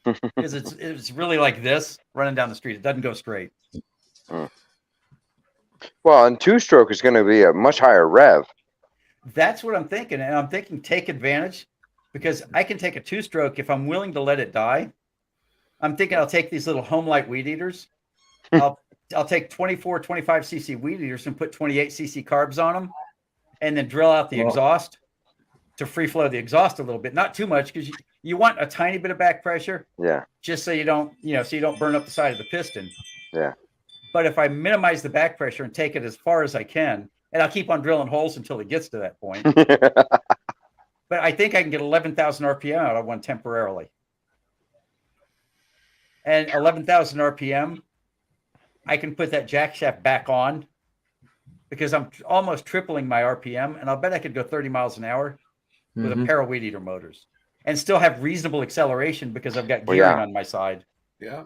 A: Because it's really like this running down the street. It doesn't go straight.
C: Well, and two-stroke is going to be a much higher rev.
A: That's what I'm thinking. And I'm thinking take advantage because I can take a two-stroke if I'm willing to let it die. I'm thinking I'll take these little home light weed eaters. I'll take 24, 25 cc weed eaters and put 28 cc carbs on them and then drill out the exhaust to free flow the exhaust a little bit. Not too much because you want a tiny bit of back pressure.
C: Yeah.
A: Just so you don't, so you don't burn up the side of the piston.
C: Yeah.
A: But if I minimize the back pressure and take it as far as I can, and I'll keep on drilling holes until it gets to that point. But I think I can get 11,000 RPM out of one temporarily. And 11,000 RPM, I can put that jack shaft back on because I'm almost tripling my RPM. And I'll bet I could go 30 miles an hour with a pair of weed eater motors and still have reasonable acceleration because I've got gearing on my side.
B: Yeah.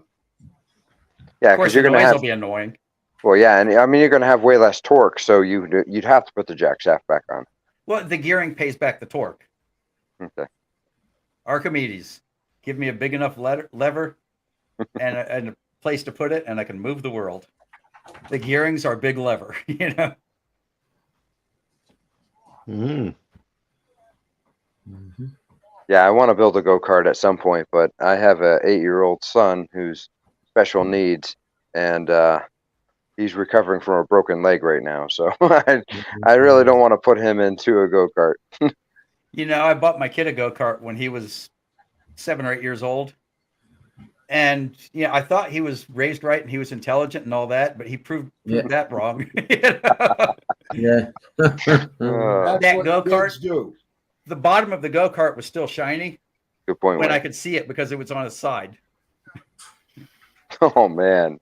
C: Yeah,
A: Of course,
C: because you're
A: the
C: going to
A: noise
C: have.
A: will be annoying.
C: Well, yeah, and I mean you're going to have way less torque, so you'd have to put the jack shaft back on.
A: Well, the gearing pays back the torque.
C: Okay.
A: Archimedes, give me a big enough lever and a place to put it, and I can move the world. The gearings are a big lever, you know.
C: Yeah, I want to build a go-kart at some point, but I have a 8-year-old son who's special needs, and he's recovering from a broken leg right now. So I really don't want to put him into a go-kart.
A: You know, I bought my kid a go-kart when he was 7 or 8 years old. And, I thought he was raised right and he was intelligent and all that, but he proved that wrong.
E: Yeah.
B: That's
A: That
B: what
A: go-kart,
B: kids do.
A: the bottom of the go-kart was still shiny
C: Good point.
A: when
C: Wayne.
A: I could see it because it was on its side.
C: Oh man.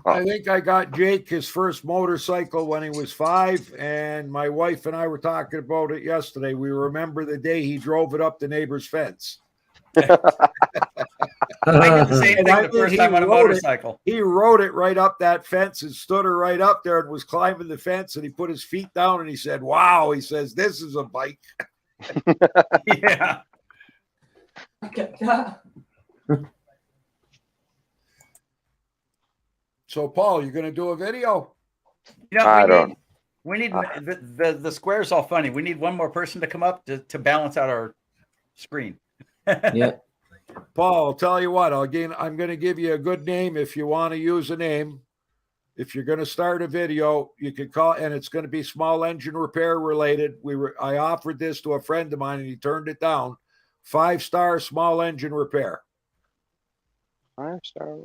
B: I think I got Jake his first motorcycle when he was 5, and my wife and I were talking about it yesterday. We remember the day he drove it up the neighbor's fence.
A: I did the same
B: And
A: thing
B: I
A: the
B: mean,
A: first
B: he
A: time on a
B: rode it.
A: motorcycle.
B: He rode it right up that fence and stood her right up there and was climbing the fence, and he put his feet down and he said, "Wow," he says, "this is a bike."
A: Yeah.
B: So, Paul, you're going to do a video?
A: You know,
C: I don't-
A: we need the square's all funny. We need one more person to come up to balance out our screen.
E: Yeah.
B: Paul, I'll tell you what, I'm going to give you a good name if you want to use a name. If you're going to start a video, you can call, and it's going to be small engine repair related. I offered this to a friend of mine and he turned it down. 5-star small engine repair.
C: 5-star.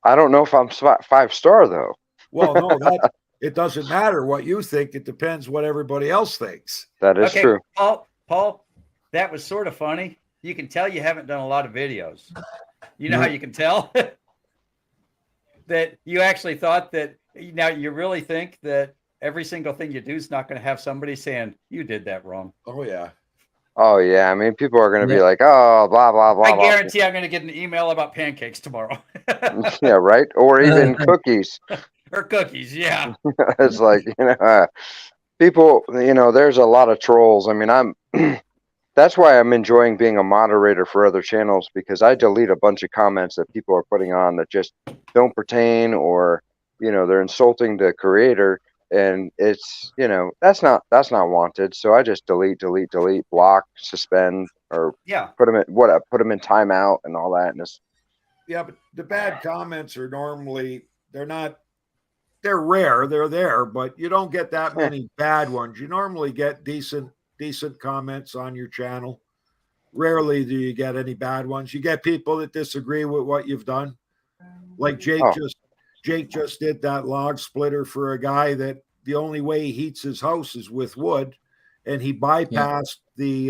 C: I don't know if I'm 5-star though.
B: Well, no, it doesn't matter what you think. It depends what everybody else thinks.
C: That is true.
A: Paul, that was sort of funny. You can tell you haven't done a lot of videos. You know how you can tell that you actually thought that. Now you really think that every single thing you do is not going to have somebody saying you did that wrong.
B: Oh yeah.
C: Oh yeah, I mean, people are going to be
E: Yeah.
C: like, "Oh, blah blah blah."
A: I
C: blah.
A: guarantee I'm going to get an email about pancakes tomorrow.
C: Yeah, right. Or even cookies.
A: Or cookies. Yeah.
C: It's like, people. There's a lot of trolls. I mean, that's why I'm enjoying being a moderator for other channels, because I delete a bunch of comments that people are putting on that just don't pertain, or they're insulting the creator. And it's, that's not wanted. So I just delete, block, suspend, or
A: Yeah.
C: put them in timeout and all that. And
B: Yeah, but the bad comments are normally, they're rare, they're there, but you don't get that many bad ones. You normally get decent comments on your channel. Rarely do you get any bad ones. You get people that disagree with what you've done. Like Jake just did that log splitter for a guy that the only way he heats his house is with wood, and he bypassed the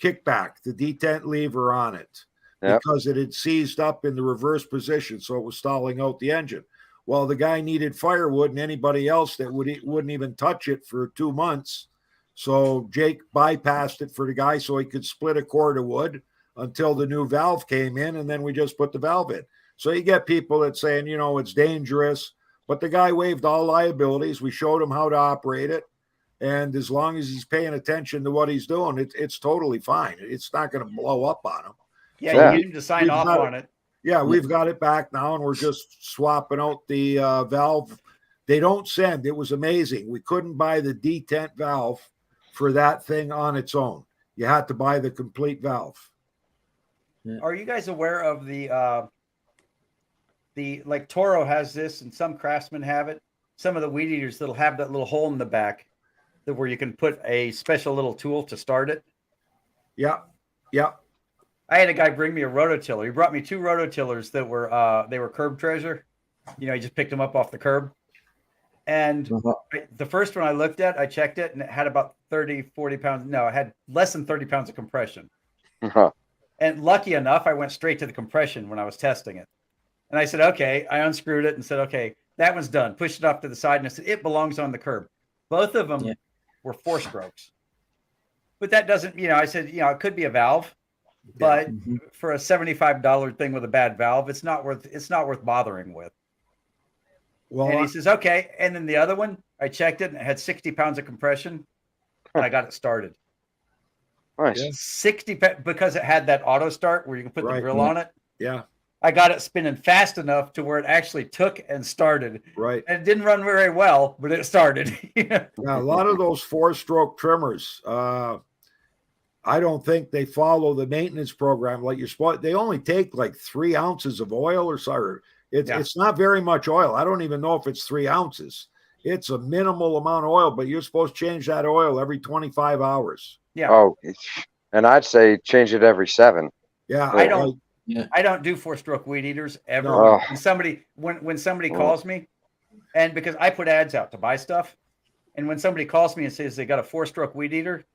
B: kickback, the detent lever on it, because it had seized up in the reverse position, so it was stalling out the engine. Well, the guy needed firewood, and anybody else that wouldn't even touch it for 2 months. So Jake bypassed it for the guy so he could split a cord of wood until the new valve came in, and then we just put the valve in. So you get people that saying, it's dangerous, but the guy waived all liabilities. We showed him how to operate it. And as long as he's paying attention to what he's doing, it's totally fine. It's not going to blow up on him.
A: Yeah.
B: So
A: You need him to sign off on it.
B: Yeah, we've got it back now, and we're just swapping out the valve. They don't send. It was amazing. We couldn't buy the detent valve for that thing on its own. You had to buy the complete valve.
A: Are you guys aware of the like Toro has this, and some Craftsman have it. Some of the weed eaters that'll have that little hole in the back where you can put a special little tool to start it.
B: Yeah.
A: I had a guy bring me a rototiller. He brought me 2 rototillers that were they were curb treasure. He just picked them up off the curb. And the first one I looked at, I checked it, and it had about 30, 40 pounds. No, it had less than 30 pounds of compression. And lucky enough, I went straight to the compression when I was testing it. And I said, okay, I unscrewed it and said, okay, that one's done. Pushed it off to the side, and I said, it belongs on the curb. Both of them were 4 strokes. But that doesn't, I said, it could be a valve, but for a $75 thing with a bad valve, it's not worth bothering with.
B: Well,
A: And he says, okay. And then the other one, I checked it, and it had 60 pounds of compression, and I got it started.
C: nice.
A: 60 because it had that auto start where you can put the grill on it.
B: yeah,
A: I got it spinning fast enough to where it actually took and started.
B: right.
A: And it didn't run very well, but it started.
B: Yeah, a lot of those 4-stroke trimmers, I don't think they follow the maintenance program like you're supposed. They only take like 3 ounces of oil or something. It's not very much oil. I don't even know if it's 3 ounces. It's a minimal amount of oil, but you're supposed to change that oil every 25 hours.
A: Yeah.
C: Oh, and I'd say change it every 7.
B: Yeah,
A: I don't do 4-stroke weed eaters ever.
C: No.
A: When somebody calls me, and because I put ads out to buy stuff, and when somebody calls me and says they got a 4-stroke weed eater,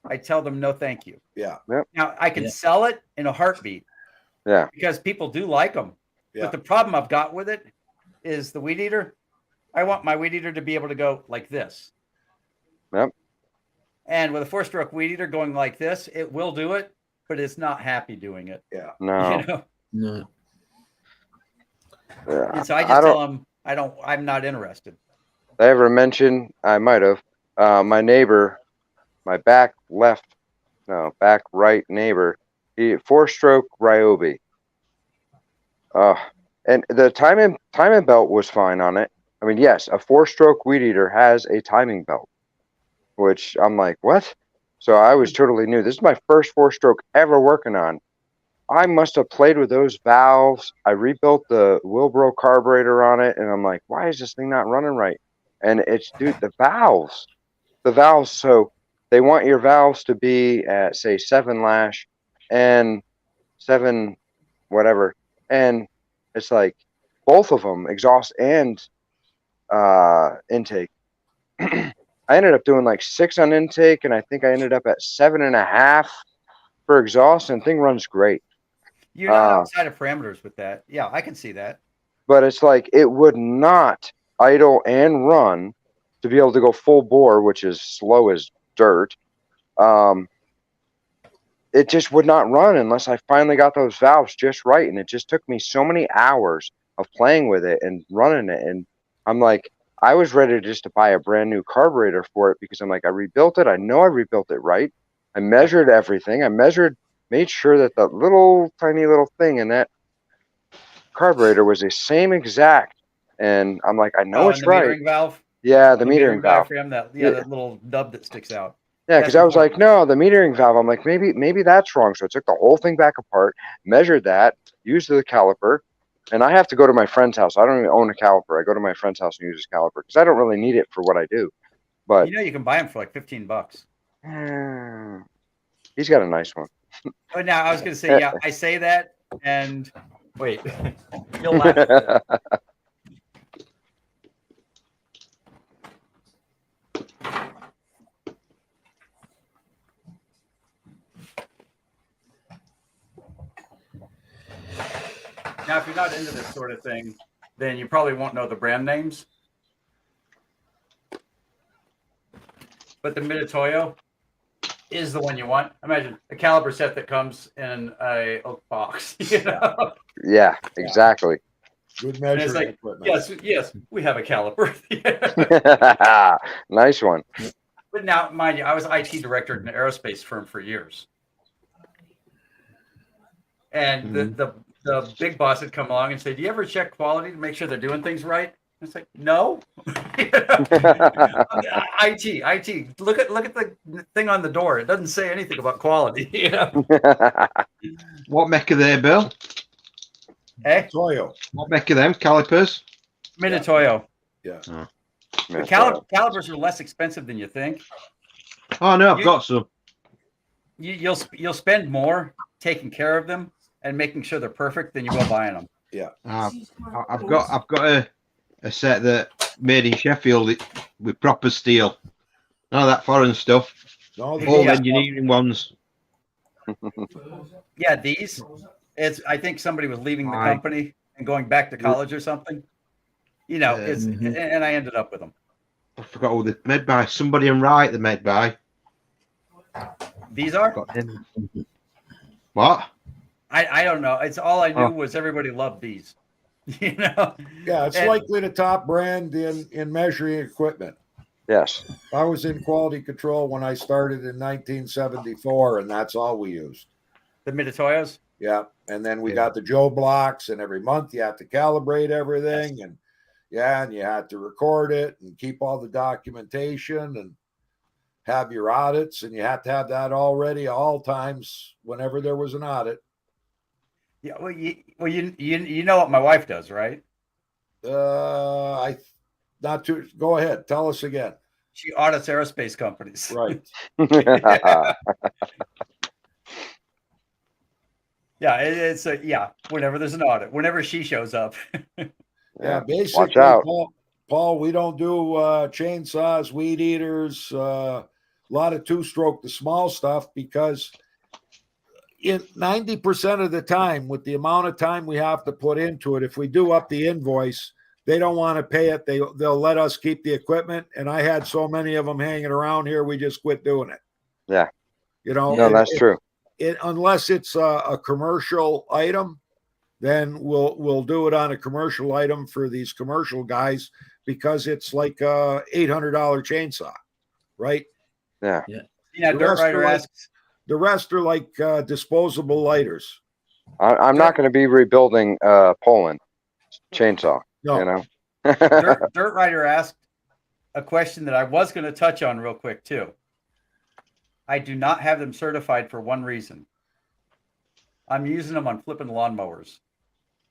A: I tell them no, thank you.
B: Yeah.
A: Now I can sell it in a heartbeat.
C: Yeah.
A: Because people do like them,
B: Yeah.
A: But the problem I've got with it is the weed eater. I want my weed eater to be able to go like this.
C: Yep.
A: And with a 4-stroke weed eater going like this, it will do it, but it's not happy doing it.
B: Yeah.
C: No.
A: You know?
E: No.
C: Yeah.
A: And so I just tell them I'm not interested.
C: Did I ever mention, I might have, my neighbor, my back right neighbor, he 4-stroke Ryobi. And the timing belt was fine on it. I mean, yes, a 4-stroke weed eater has a timing belt, which I'm like, what? So I was totally new. This is my first 4-stroke ever working on. I must have played with those valves. I rebuilt the Wilbro carburetor on it, and I'm like, why is this thing not running right? And it's, dude, the valves. So they want your valves to be at, say, 7 lash and 7 whatever. And it's like both of them, exhaust and intake. I ended up doing like 6 on intake, and I think I ended up at 7.5 for exhaust, and the thing runs great.
A: You're not outside of parameters with that. Yeah, I can see that.
C: But it's like it would not idle and run to be able to go full bore, which is slow as dirt. It just would not run unless I finally got those valves just right. And it just took me so many hours of playing with it and running it. And I'm like, I was ready just to buy a brand new carburetor for it, because I'm like, I rebuilt it. I know I rebuilt it right. I measured everything. Made sure that the little tiny little thing in that carburetor was the same exact. And I'm like, I know it's
A: the
C: right.
A: metering valve.
C: Yeah, the metering valve.
A: Diaphragm, that little nub that sticks out.
C: Yeah, because I was like, no, the metering valve. I'm like, maybe that's wrong. So I took the whole thing back apart, measured that, used the caliper, and I have to go to my friend's house. I don't even own a caliper. I go to my friend's house and use his caliper because I don't really need it for what I do. But
A: you can buy them for like $15.
C: He's got a nice one.
A: But now I was going to say, yeah, I say that, and wait, you'll laugh at this. Now, if you're not into this sort of thing, then you probably won't know the brand names. But the Mitutoyo is the one you want. Imagine a caliper set that comes in a oak box. You know?
C: Yeah, exactly.
B: Good measuring
A: like,
B: equipment.
A: Yes, we have a caliper.
C: Nice one.
A: But now, mind you, I was IT director at an aerospace firm for years. And the big boss had come along and said, do you ever check quality to make sure they're doing things right? And it's like, no. IT. Look at the thing on the door. It doesn't say anything about quality. You know?
D: What make are they, Bill?
A: Hey?
B: Toyo.
D: What make are them calipers?
A: Mitutoyo.
B: Yeah.
D: Oh.
A: The calipers are less expensive than you think.
D: Oh no, I've got some.
A: You'll spend more taking care of them and making sure they're perfect than you will buying them.
B: Yeah.
D: I've got a set that made in Sheffield with proper steel. None of that foreign stuff.
B: No,
D: All engineering ones.
A: Yeah, I think somebody was leaving the company and going back to college or something. You know, and I ended up with them.
D: I forgot who they're made by. Somebody in Wright they're made by.
A: These are?
D: What?
A: I don't know. It's all I knew was everybody loved these. You know?
B: Yeah, it's likely the top brand in measuring equipment.
C: Yes.
B: I was in quality control when I started in 1974, and that's all we used.
A: The Mitutoyos?
B: Yeah. And then we got the Joe blocks, and every month you have to calibrate everything. And you had to record it and keep all the documentation and have your audits. And you have to have that all ready all times whenever there was an audit.
A: Yeah, well, you know what my wife does, right?
B: Go ahead. Tell us again.
A: She audits aerospace companies.
B: Right.
A: Yeah, whenever there's an audit, whenever she shows up.
B: Yeah, basically,
C: watch out.
B: Paul, we don't do chainsaws, weed eaters, a lot of two-stroke, the small stuff, because in 90% of the time, with the amount of time we have to put into it, if we do up the invoice, they don't want to pay it. They'll let us keep the equipment. And I had so many of them hanging around here, we just quit doing it.
C: Yeah.
B: You know,
C: No, that's true.
B: Unless it's a commercial item, then we'll do it on a commercial item for these commercial guys because it's like a $800 chainsaw, right?
C: Yeah.
A: Yeah,
B: The
A: Dirt
B: rest
A: Rider
B: are like-
A: asks.
B: The rest are like disposable lighters.
C: I'm not going to be rebuilding Poland chainsaw.
B: No,
C: You know.
A: Dirt Rider asked a question that I was going to touch on real quick too. I do not have them certified for one reason. I'm using them on flipping lawnmowers.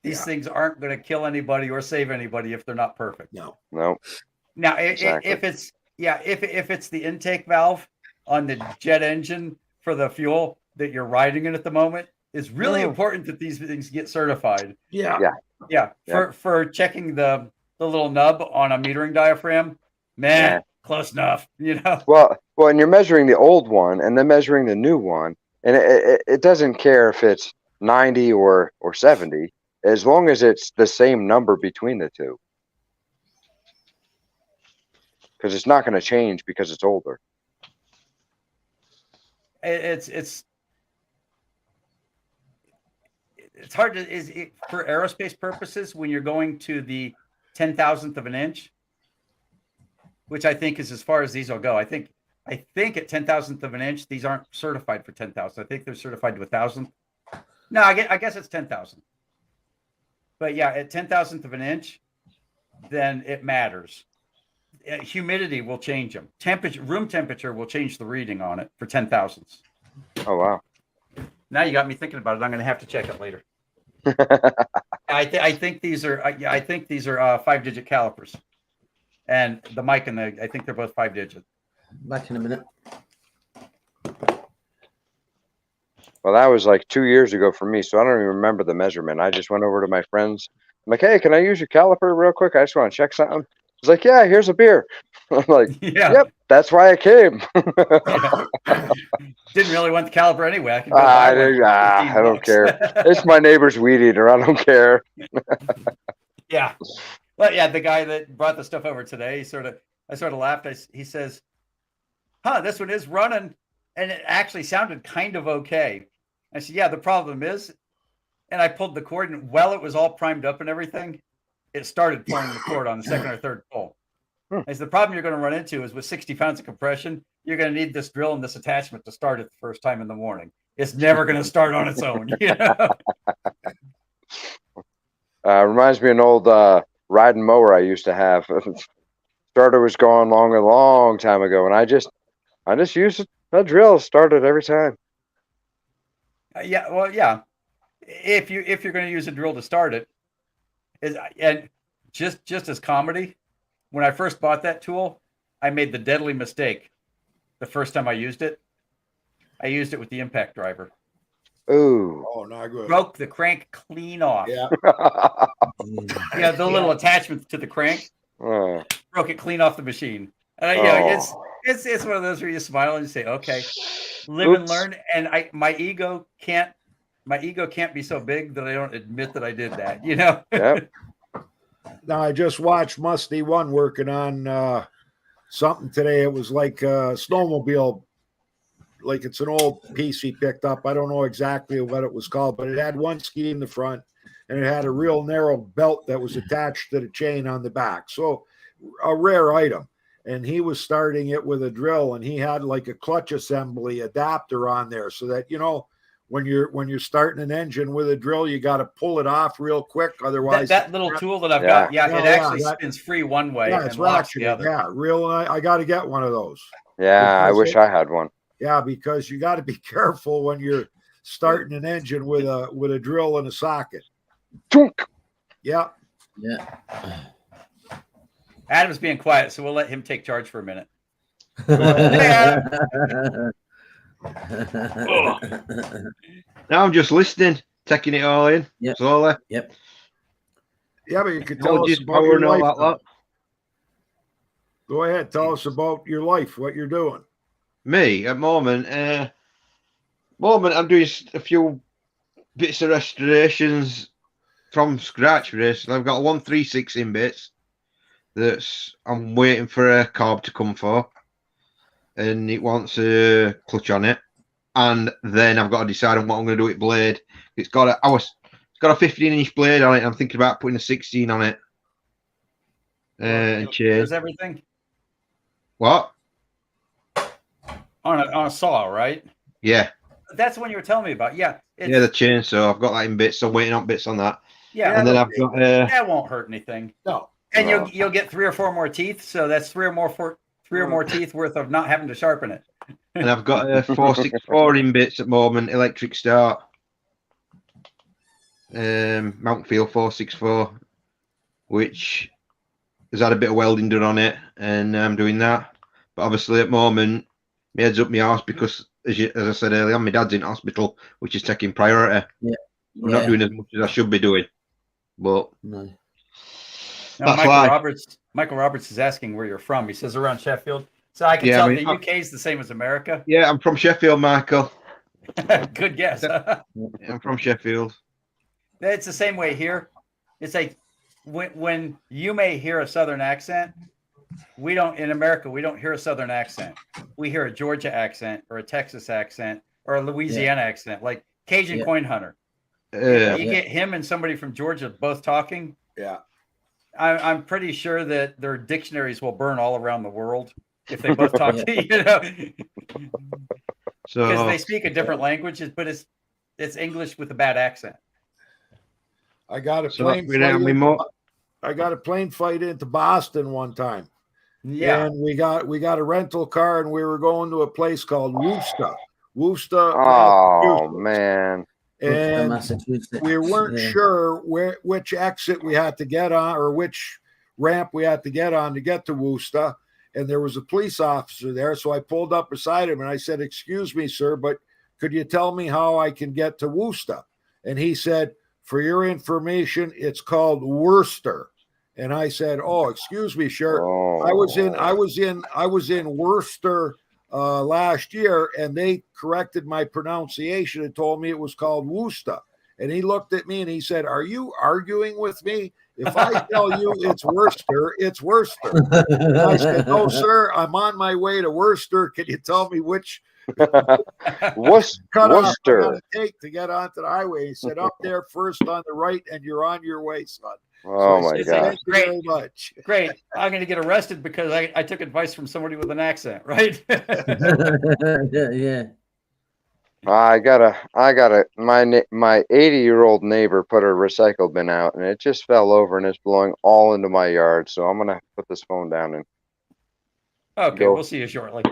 A: These
B: Yeah.
A: things aren't going to kill anybody or save anybody if they're not perfect.
B: no.
C: No.
A: Now,
C: Exactly.
A: if it's the intake valve on the jet engine for the fuel that you're riding in at the moment, it's really important that these things get certified.
B: Yeah.
C: Yeah.
A: Yeah, for checking the little nub on a metering diaphragm,
C: Yeah.
A: close enough. You know.
C: Well, and you're measuring the old one and then measuring the new one, and it doesn't care if it's 90 or 70, as long as it's the same number between the two, because it's not going to change because it's older.
A: It's hard to for aerospace purposes when you're going to the 10,000th of an inch, which I think is as far as these will go. I think at 10,000th of an inch, these aren't certified for 10,000. I think they're certified to 1,000. No, I guess it's 10,000. But yeah, at 10,000th of an inch, then it matters. Humidity will change them. Room temperature will change the reading on it for 10,000ths.
C: Oh wow.
A: Now you got me thinking about it. I'm going to have to check it later. I think these are 5-digit calipers, and the mic and I think they're both 5-digit.
E: Back in a minute.
C: Well, that was like 2 years ago for me, so I don't even remember the measurement. I just went over to my friends. I'm like, hey, can I use your caliper real quick? I just want to check something. He's like, yeah, here's a beer. I'm like,
A: Yeah.
C: yep, that's why I came.
A: Didn't really want the caliper anyway. I can go buy one for
C: I don't
A: $15.
C: care. It's my neighbor's weed eater. I don't care.
A: Yeah. Well, yeah, the guy that brought the stuff over today, I sort of laughed. He says, this one is running. And it actually sounded kind of okay. I said, yeah, the problem is, and I pulled the cord, and while it was all primed up and everything, it started pulling the cord on the second or third pull. As the problem you're going to run into is with 60 pounds of compression, you're going to need this drill and this attachment to start it the first time in the morning. It's never going to start on its own. You know?
C: Reminds me of an old riding mower I used to have. Starter was gone a long time ago, and I just used a drill, started every time.
A: Yeah, well, yeah. If you're going to use a drill to start it, and just as comedy, when I first bought that tool, I made the deadly mistake. The first time I used it with the impact driver.
C: Ooh.
B: Oh, not good.
A: Broke the crank clean off.
B: Yeah.
A: Yeah, the little attachment to the crank.
C: Oh.
A: Broke it clean off the machine. And it's one of those where you smile and you say, okay, live and learn. And my ego can't be so big that I don't admit that I did that, you know?
C: Yep.
B: Now I just watched Musty One working on something today. It was like a snowmobile, like it's an old piece he picked up. I don't know exactly what it was called, but it had one ski in the front and it had a real narrow belt that was attached to the chain on the back. So a rare item. And he was starting it with a drill, and he had like a clutch assembly adapter on there so that, you know, when you're starting an engine with a drill, you got to pull it off real quick. Otherwise,
A: that little tool that I've got, it actually spins free one way
B: yeah,
A: and
B: it's
A: locks the
B: ratcheted.
A: other.
B: Yeah, real. I got to get one of those.
C: Yeah, I
B: Because
C: wish I had one.
B: Yeah, because you got to be careful when you're starting an engine with a drill and a socket.
C: Tunk.
B: Yeah.
E: Yeah.
A: Adam's being quiet, so we'll let him take charge for a minute.
D: Now I'm just listening, taking it all in.
E: Yep.
D: Slowly.
E: Yep.
B: Yeah, but you could tell us
D: Apologies,
B: about
D: power
B: your
D: and all
B: life.
D: that lot.
B: Go ahead, tell us about your life, what you're doing.
D: Me at the moment, Moment, I'm doing a few bits of restorations from scratch. This I've got a 136 in bits. I'm waiting for a carb to come for, and it wants a clutch on it, and then I've got to decide on what I'm going to do with blade. It's got a 15-inch blade on it. I'm thinking about putting a 16 on it. And chain.
A: Here's everything
D: What?
A: on a saw, right?
D: Yeah.
A: That's the one you were telling me about. Yeah.
D: Yeah, the chainsaw. I've got that in bits. So I'm waiting on bits on that.
A: Yeah.
D: And then I've got
A: That won't hurt anything.
B: No.
A: And
C: No.
A: you'll get 3 or 4 more teeth. So that's 3 or more teeth worth of not having to sharpen it.
D: and I've got a 464 in bits at the moment, electric start. Mountain Field 464, which has had a bit of welding done on it, and I'm doing that. But obviously, at the moment, my head's up my arse because, as I said earlier, my dad's in hospital, which is taking priority.
E: Yeah.
D: I'm not doing as much as I should be doing. But
E: No.
A: Now,
D: that's why.
A: Michael Roberts is asking where you're from. He says around Sheffield. So I can
D: Yeah,
A: tell
D: I mean,
A: the UK is the same as America.
D: Yeah, I'm from Sheffield, Michael.
A: Good guess.
D: I'm from Sheffield.
A: It's the same way here. It's like when you may hear a Southern accent, we don't in America. We don't hear a Southern accent. We hear a Georgia accent or a Texas accent or a Louisiana accent, like Cajun Coin Hunter. You get him and somebody from Georgia both talking.
B: Yeah.
A: I'm pretty sure that their dictionaries will burn all around the world if they both talk. You know,
D: So
A: because they speak a different language, but it's English with a bad accent.
B: I got a
D: So
B: plane.
D: we're down with more.
B: I got a plane flight into Boston one time.
A: Yeah.
B: And we got a rental car and we were going to a place called Worcester,
C: Oh
B: Massachusetts.
C: man.
B: And
E: Massachusetts.
B: we weren't sure which exit we had to get on or which ramp we had to get on to get to Worcester. And there was a police officer there. So I pulled up beside him and I said, "Excuse me, sir, but could you tell me how I can get to Worcester?" And he said, "For your information, it's called Worcester." And I said, "Oh, excuse me, sir.
C: Oh.
B: I was in Worcester last year, and they corrected my pronunciation and told me it was called Worcester." And he looked at me and he said, "Are you arguing with me? If I tell you it's Worcester, it's Worcester." And I said, "No, sir. I'm on my way to Worcester. Can you tell me which cut off I gotta take to get onto the highway?" He said, "Up there first on the right, and you're on your way, son."
C: Oh
B: So I
C: my
B: said,
C: gosh.
B: "Thank you very much."
A: Great. I'm going to get arrested because I took advice from somebody with an accent, right?
E: Yeah.
C: I gotta. My 80-year-old neighbor put a recycle bin out, and it just fell over, and it's blowing all into my yard. So I'm gonna put this phone down and.
A: Okay,
C: Go.
A: we'll see you shortly.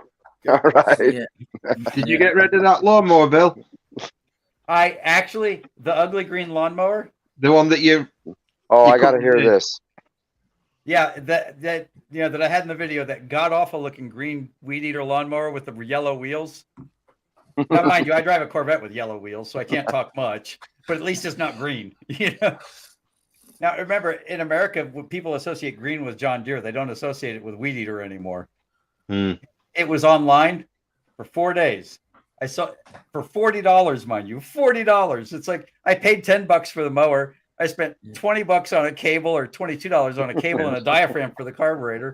C: All right.
E: Yeah.
D: Did you get rid of that lawnmower, Bill?
A: The ugly green lawnmower.
D: The one that you.
C: Oh,
D: You
C: I gotta
D: couldn't
C: hear
D: do-
C: this.
A: Yeah, that I had in the video, that god awful looking green weed eater lawnmower with the yellow wheels. Now, mind you, I drive a Corvette with yellow wheels, so I can't talk much. But at least it's not green. You know. Now remember, in America, when people associate green with John Deere, they don't associate it with weed eater anymore. It was online for 4 days. I saw for $40, mind you, $40. It's like I paid $10 for the mower. I spent $20 on a cable or $22 on a cable and a diaphragm for the carburetor.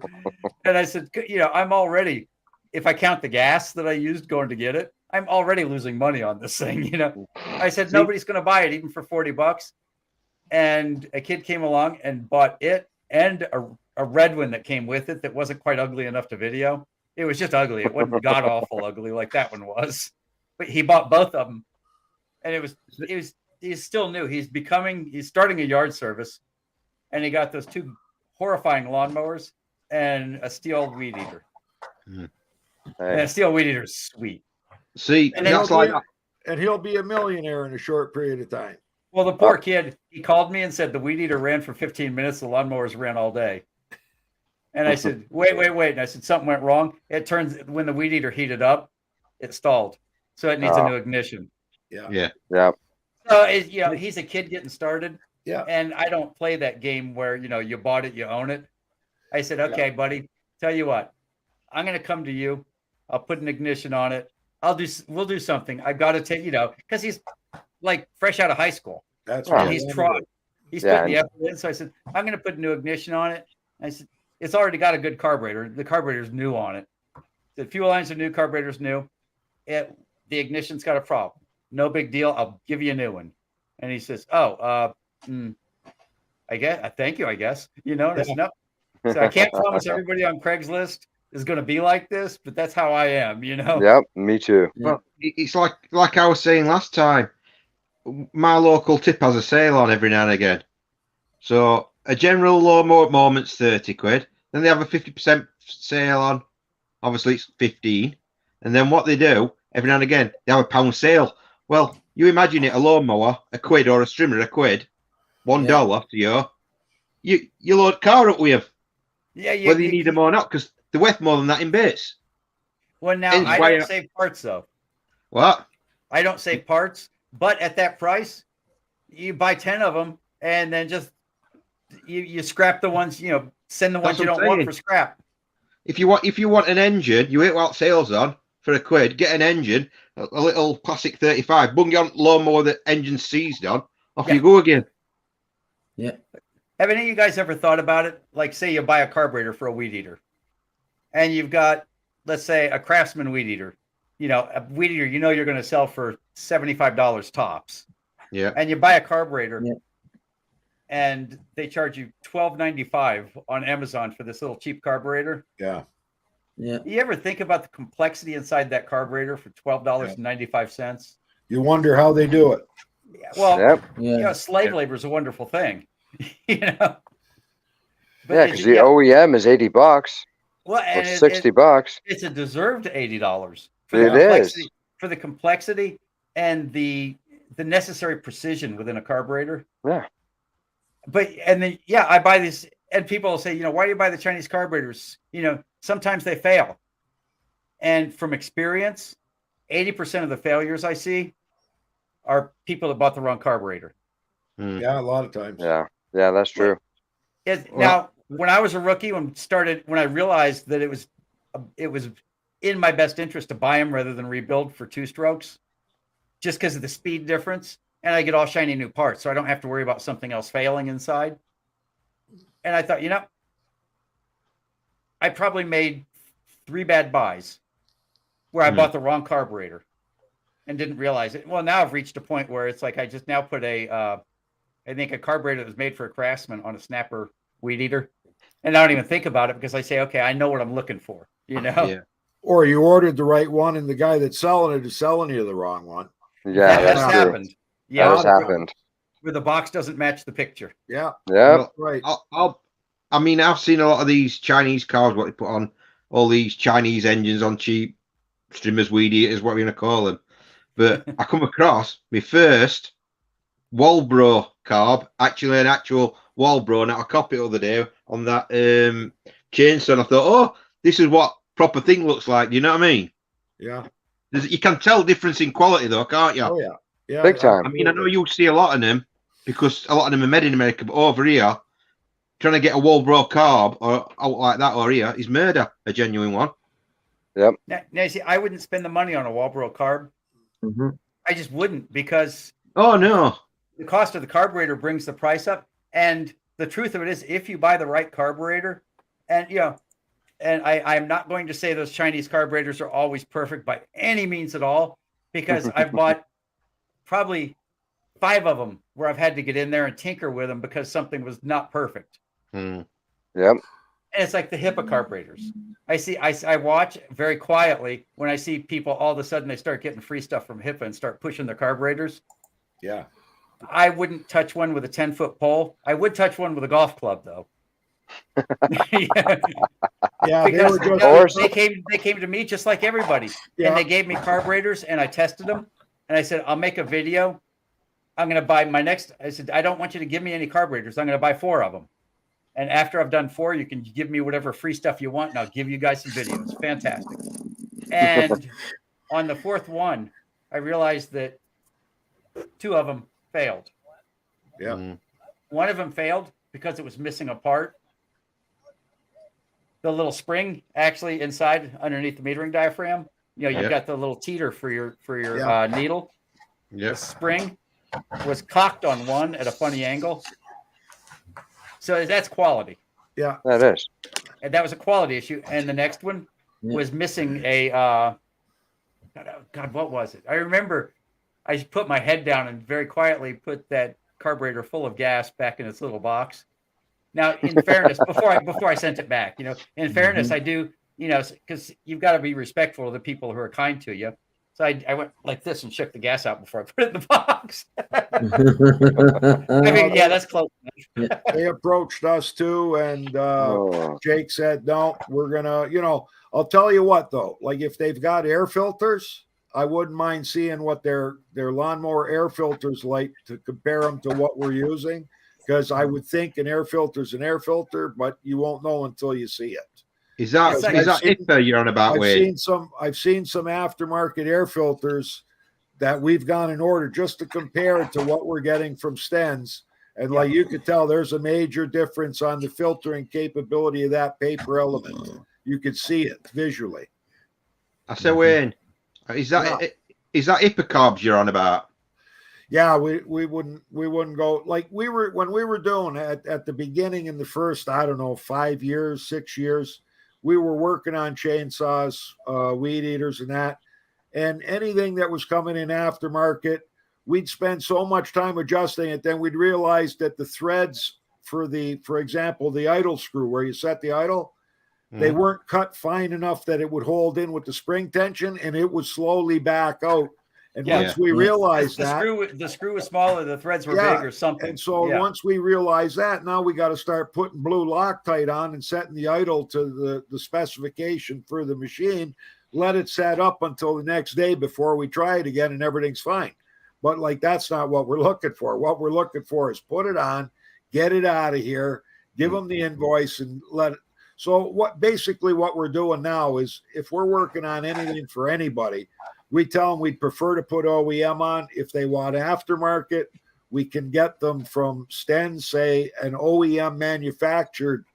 A: And I said, I'm already, if I count the gas that I used going to get it, I'm already losing money on this thing. I said, nobody's going to buy it even for $40. And a kid came along and bought it and a red one that came with it that wasn't quite ugly enough to video. It was just ugly. It wasn't god awful ugly like that one was. But he bought both of them. And he's still new. He's starting a yard service, and he got those 2 horrifying lawnmowers and a steel weed eater. And a steel weed eater is sweet.
D: See,
B: And
D: that's
B: he'll be a millionaire in a short period of time.
A: Well, the poor kid, he called me and said the weed eater ran for 15 minutes. The lawnmowers ran all day. And I said, wait. And I said, something went wrong. It turns when the weed eater heated up, it stalled. So it needs a new ignition.
D: Yeah.
A: So he's a kid getting started.
B: Yeah.
A: And I don't play that game where, you bought it, you own it. I said, okay, buddy, tell you what, I'm going to come to you. I'll put an ignition on it. we'll do something. I got to take, because he's like fresh out of high school.
B: That's
C: Oh.
B: what
A: And
B: I
A: he's
B: wanted
A: trying.
B: to-
A: He's
C: Yeah,
A: putting the effort in. So I said, I'm going to put a new ignition on it. I said, it's already got a good carburetor. The carburetor's new on it. The fuel lines are new, carburetor's new. The ignition's got a problem. No big deal. I'll give you a new one. And he says, I guess. Thank you, I guess. And I said, no. So I can't promise everybody on Craigslist is going to be like this, but that's how I am,
C: Yep, me too.
D: Well, it's like I was saying last time. My local tip has a sale on every now and again. So a general lawnmower at moment's 30 quid. Then they have a 50% sale on. Obviously, it's 15. And then what they do, every now and again, they have a pound sale. Well, you imagine it, a lawnmower, a quid, or a strimmer, a quid, $1 to you. You load car up with them,
A: Yeah,
D: whether you need them or not, because they're worth more than that in bits.
A: Well, now
D: Hence
A: I
D: why
A: don't save parts, though.
D: What?
A: I don't save parts, but at that price, you buy 10 of them and then just you scrap the ones, send the ones
D: That's
A: you
D: what
A: don't
D: I'm
A: want
D: saying.
A: for scrap.
D: If you want an engine, you hit what sales on for a quid. Get an engine, a little classic 35. Bung your lawnmower the engine's seized on. Off
A: Yeah.
D: you go again.
E: Yeah.
A: Have any of you guys ever thought about it? Like, say you buy a carburetor for a weed eater, and you've got, let's say, a Craftsman weed eater. A weed eater, you're going to sell for $75 tops.
D: Yeah.
A: And you buy a carburetor,
E: Yeah.
A: and they charge you $12.95 on Amazon for this little cheap carburetor.
B: Yeah.
E: Yeah.
A: You ever think about the complexity inside that carburetor for $12.95?
B: You wonder how they do it.
A: Yeah, well,
C: Yep.
E: Yeah.
A: slave labor is a wonderful thing, But
C: Yeah,
A: it-
C: because the OEM is $80
A: well,
C: or
A: and
C: $60.
A: it's a deserved $80
C: It is.
A: for the complexity and the necessary precision within a carburetor.
C: Yeah.
A: And then I buy this, and people will say, why do you buy the Chinese carburetors? Sometimes they fail, and from experience, 80% of the failures I see are people that bought the wrong carburetor.
B: Yeah, a lot of times.
C: Yeah. Yeah, that's true.
A: Now, when I was a rookie, when I realized that it was in my best interest to buy them rather than rebuild for two strokes, just because of the speed difference, and I get all shiny new parts, so I don't have to worry about something else failing inside. And I thought, I probably made 3 bad buys where I bought the wrong carburetor and didn't realize it. Well, now I've reached a point where it's like I just now put I think a carburetor that was made for a Craftsman on a Snapper weed eater, and I don't even think about it because I say, okay, I know what I'm looking for.
D: Yeah.
B: Or you ordered the right one, and the guy that's selling it is selling you the wrong one.
C: Yeah,
A: that
C: that's
A: has
C: true.
A: happened.
C: That
A: Yeah,
C: has happened.
A: where the box doesn't match the picture.
B: Yeah,
C: Yep.
B: right.
D: I've seen a lot of these Chinese cars, what they put on all these Chinese engines on cheap streamers, weed eaters, what we're going to call them. But I come across my first Walbro carb, actually an actual Walbro, and I copied it the other day on that chainsaw. And I thought, oh, this is what proper thing looks like. Do you know what I mean?
B: Yeah.
D: You can tell difference in quality though, can't you?
B: Oh yeah. Yeah.
C: Big time.
D: I mean, I know you see a lot of them because a lot of them are made in America, but over here, trying to get a Walbro carb or out like that or here is murder, a genuine one.
A: Now you see, I wouldn't spend the money on a Walbro carb.
E: Mm-hmm.
A: I just wouldn't, because
D: Oh no.
A: the cost of the carburetor brings the price up. And the truth of it is, if you buy the right carburetor, and and I'm not going to say those Chinese carburetors are always perfect by any means at all, because I've bought probably 5 of them where I've had to get in there and tinker with them because something was not perfect.
C: Yep.
A: And it's like the HIPAA carburetors. I watch very quietly when I see people all of a sudden they start getting free stuff from HIPAA and start pushing their carburetors.
B: Yeah.
A: I wouldn't touch one with a 10-foot pole. I would touch one with a golf club, though.
B: Yeah. They
A: Because
B: were just,
A: they came to me just like everybody,
B: Yeah.
A: and they gave me carburetors, and I tested them, and I said, I'll make a video. I'm going to buy my next. I said, I don't want you to give me any carburetors. I'm going to buy 4 of them. And after I've done 4, you can give me whatever free stuff you want, and I'll give you guys some videos. Fantastic. And on the 4th one, I realized that 2 of them failed.
B: yeah.
A: One of them failed because it was missing a part. The little spring actually inside underneath the metering diaphragm You know, you've
D: Yeah.
A: got the little teeter for your
B: Yeah.
A: needle. The
D: Yep.
A: spring was cocked on one at a funny angle. So that's quality.
B: Yeah.
C: That is.
A: And that was a quality issue. And the next one
E: Yeah.
A: was missing a God, what was it? I remember I put my head down and very quietly put that carburetor full of gas back in its little box. Now, in fairness, before I sent it back, you know, in fairness, I do, you know, because you've got to be respectful of the people who are kind to you. So I went like this and shook the gas out before I put it in the box. I mean, yeah, that's close enough.
B: They approached us too, and
C: Oh,
B: Jake said, "No, we're gonna." You know, I'll tell you what though. Like if they've got air filters, I wouldn't mind seeing what their lawnmower air filters like to compare them to what we're using, because I would think an air filter's an air filter, but you won't know until you see it.
D: Is that
A: It's like-
D: is that IPA you're on about,
B: I've
D: Wade?
B: seen some aftermarket air filters that we've gone and ordered just to compare to what we're getting from Stens. And like you could tell, there's a major difference on the filtering capability of that paper element. You could see it visually.
D: I say, Wayne, is that IPA carbs you're on about?
B: Yeah, we wouldn't go like we were when we were doing at the beginning in the first, I don't know, 5 years, 6 years, we were working on chainsaws, weed eaters and that. And anything that was coming in aftermarket, we'd spend so much time adjusting it. Then we'd realize that the threads for example, the idle screw where you set the idle, they weren't cut fine enough that it would hold in with the spring tension, and it would slowly back out. And
A: Yeah.
B: once we realized
A: The
B: that,
A: screw was smaller, the threads were
B: Yeah,
A: big or something.
B: and so
A: Yeah.
B: once we realized that, now we got to start putting blue Loctite on and setting the idle to the specification for the machine. Let it set up until the next day before we try it again, and everything's fine. But like that's not what we're looking for. What we're looking for is put it on, get it out of here, give them the invoice, and let it. So what we're doing now is if we're working on anything for anybody, we tell them we'd prefer to put OEM on. If they want aftermarket, we can get them from Stens, say an OEM manufactured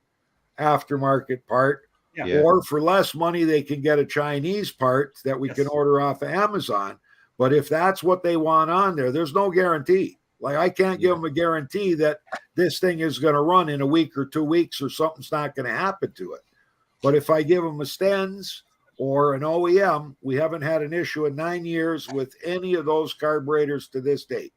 B: aftermarket part.
A: Yeah.
B: Or for less money, they can get a Chinese part that we can
A: Yes.
B: order off of Amazon. But if that's what they want on there, there's no guarantee. Like I can't give them a guarantee that this thing is going to run in a week or 2 weeks or something's not going to happen to it. But if I give them a Stens or an OEM, we haven't had an issue in 9 years with any of those carburetors to this date.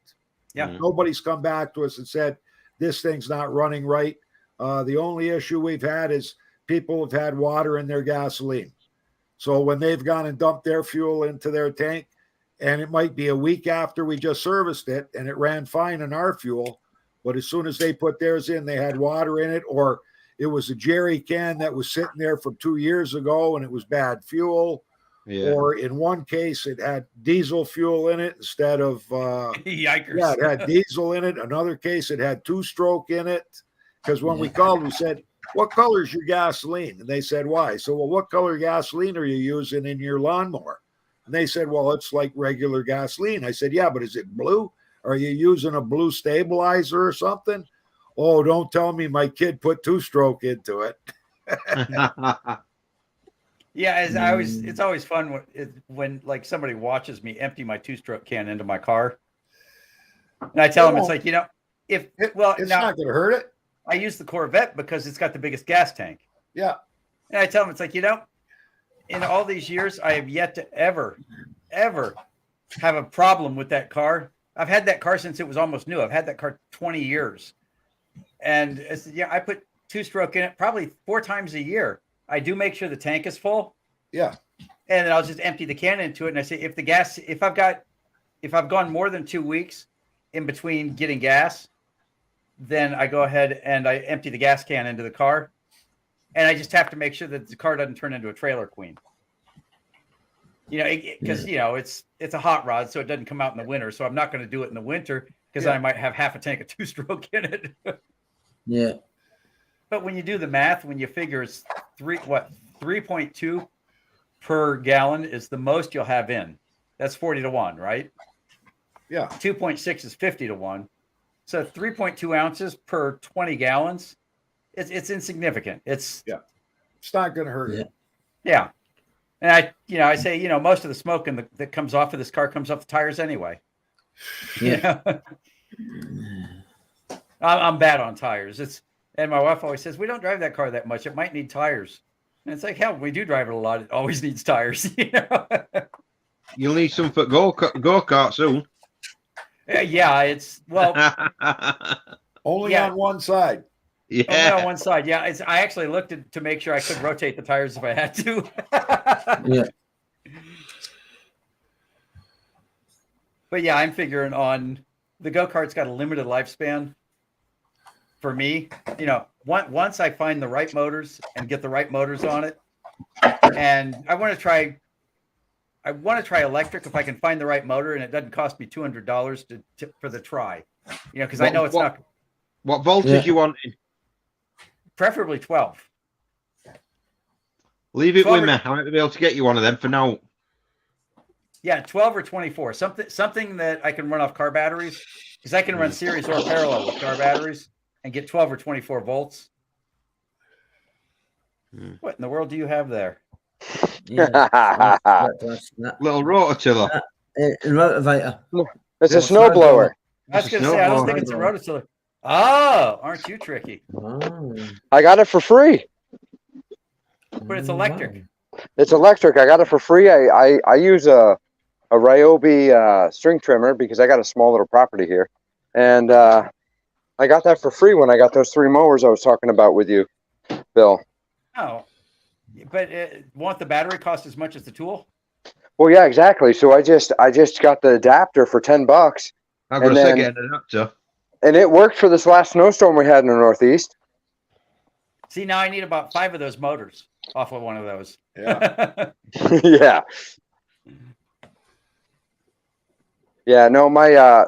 A: Yeah.
B: Nobody's come back to us and said this thing's not running right. The only issue we've had is people have had water in their gasoline. So when they've gone and dumped their fuel into their tank, and it might be a week after we just serviced it and it ran fine in our fuel, but as soon as they put theirs in, they had water in it, or it was a jerry can that was sitting there from 2 years ago and it was bad fuel.
D: Yeah.
B: Or in one case, it had diesel fuel in it instead of,
A: Yikers.
B: yeah, it had diesel in it. Another case, it had 2-stroke in it. Because when we called, we said, what color is your gasoline? And they said, why? So, well, what color gasoline are you using in your lawnmower? And they said, well, it's like regular gasoline. I said, yeah, but is it blue? Are you using a blue stabilizer or something? Oh, don't tell me my kid put 2-stroke into it.
A: Yeah, it's always fun when like somebody watches me empty my 2-stroke can into my car, and I tell them it's like, you know,
B: It's
A: now
B: not going to hurt it.
A: I use the Corvette because it's got the biggest gas tank,
B: Yeah.
A: and I tell them it's like, you know, in all these years I have yet to ever have a problem with that car. I've had that car since it was almost new. I've had that car 20 years, and yeah, I put 2-stroke in it probably 4 times a year. I do make sure the tank is full.
B: Yeah.
A: And then I'll just empty the can into it. And I say, if I've gone more than 2 weeks in between getting gas, then I go ahead and I empty the gas can into the car. And I just have to make sure that the car doesn't turn into a trailer queen. You know, because, you know, it's a hot rod, so it doesn't come out in the winter. So I'm not going to do it in the winter because I might have half a tank of 2-stroke in it.
E: Yeah.
A: But when you do the math, when you figure it's 3.2 per gallon is the most you'll have in. That's 40 to 1, right?
B: Yeah.
A: 2.6 is 50 to 1. So 3.2 ounces per 20 gallons. It's insignificant. It's
B: not going to hurt you.
A: yeah. And I say, most of the smoke that comes off of this car comes off the tires anyway.
E: Yeah.
A: I'm bad on tires. And my wife always says, we don't drive that car that much. It might need tires. And it's like, hell, we do drive it a lot. It always needs tires.
D: You'll need some for go-kart soon.
A: Yeah, it's
B: Only
A: Yeah.
B: on one side.
A: only on
D: Yeah.
A: one side. Yeah, I actually looked to make sure I could rotate the tires if I had to.
E: Yeah.
A: But yeah, I'm figuring on the go-kart's got a limited lifespan. For me, once I find the right motors and get the right motors on it, and I want to try electric if I can find the right motor and it doesn't cost me $200 for the try, because I know it's not
D: What voltage you wanting?
A: preferably 12.
D: Leave it
A: 12
D: with me. I might be able to get you one of them for now.
A: Yeah, 12 or 24, something that I can run off car batteries, because I can run series or parallel with car batteries and get 12 or 24 volts. What in the world do you have there?
E: Yeah.
D: Little rototiller.
E: Motivator.
C: It's a
E: Well,
C: snowblower.
A: I was
D: It's a
A: going to say, I don't
D: snowball.
A: think it's a rototiller. Oh, aren't you tricky?
E: Oh.
C: I got it for free.
A: But it's electric.
C: It's electric. I got it for free. I use a Ryobi string trimmer because I got a small little property here, and I got that for free when I got those 3 mowers I was talking about with you, Bill.
A: Oh, but won't the battery cost as much as the tool?
C: Well, yeah, exactly. So I just got the adapter for $10,
D: I'm
C: And
D: going to say
C: then-
D: get an adapter.
C: and it worked for this last snowstorm we had in the Northeast.
A: See, now I need about 5 of those motors off of one of those.
B: Yeah.
C: Yeah. Yeah, no, my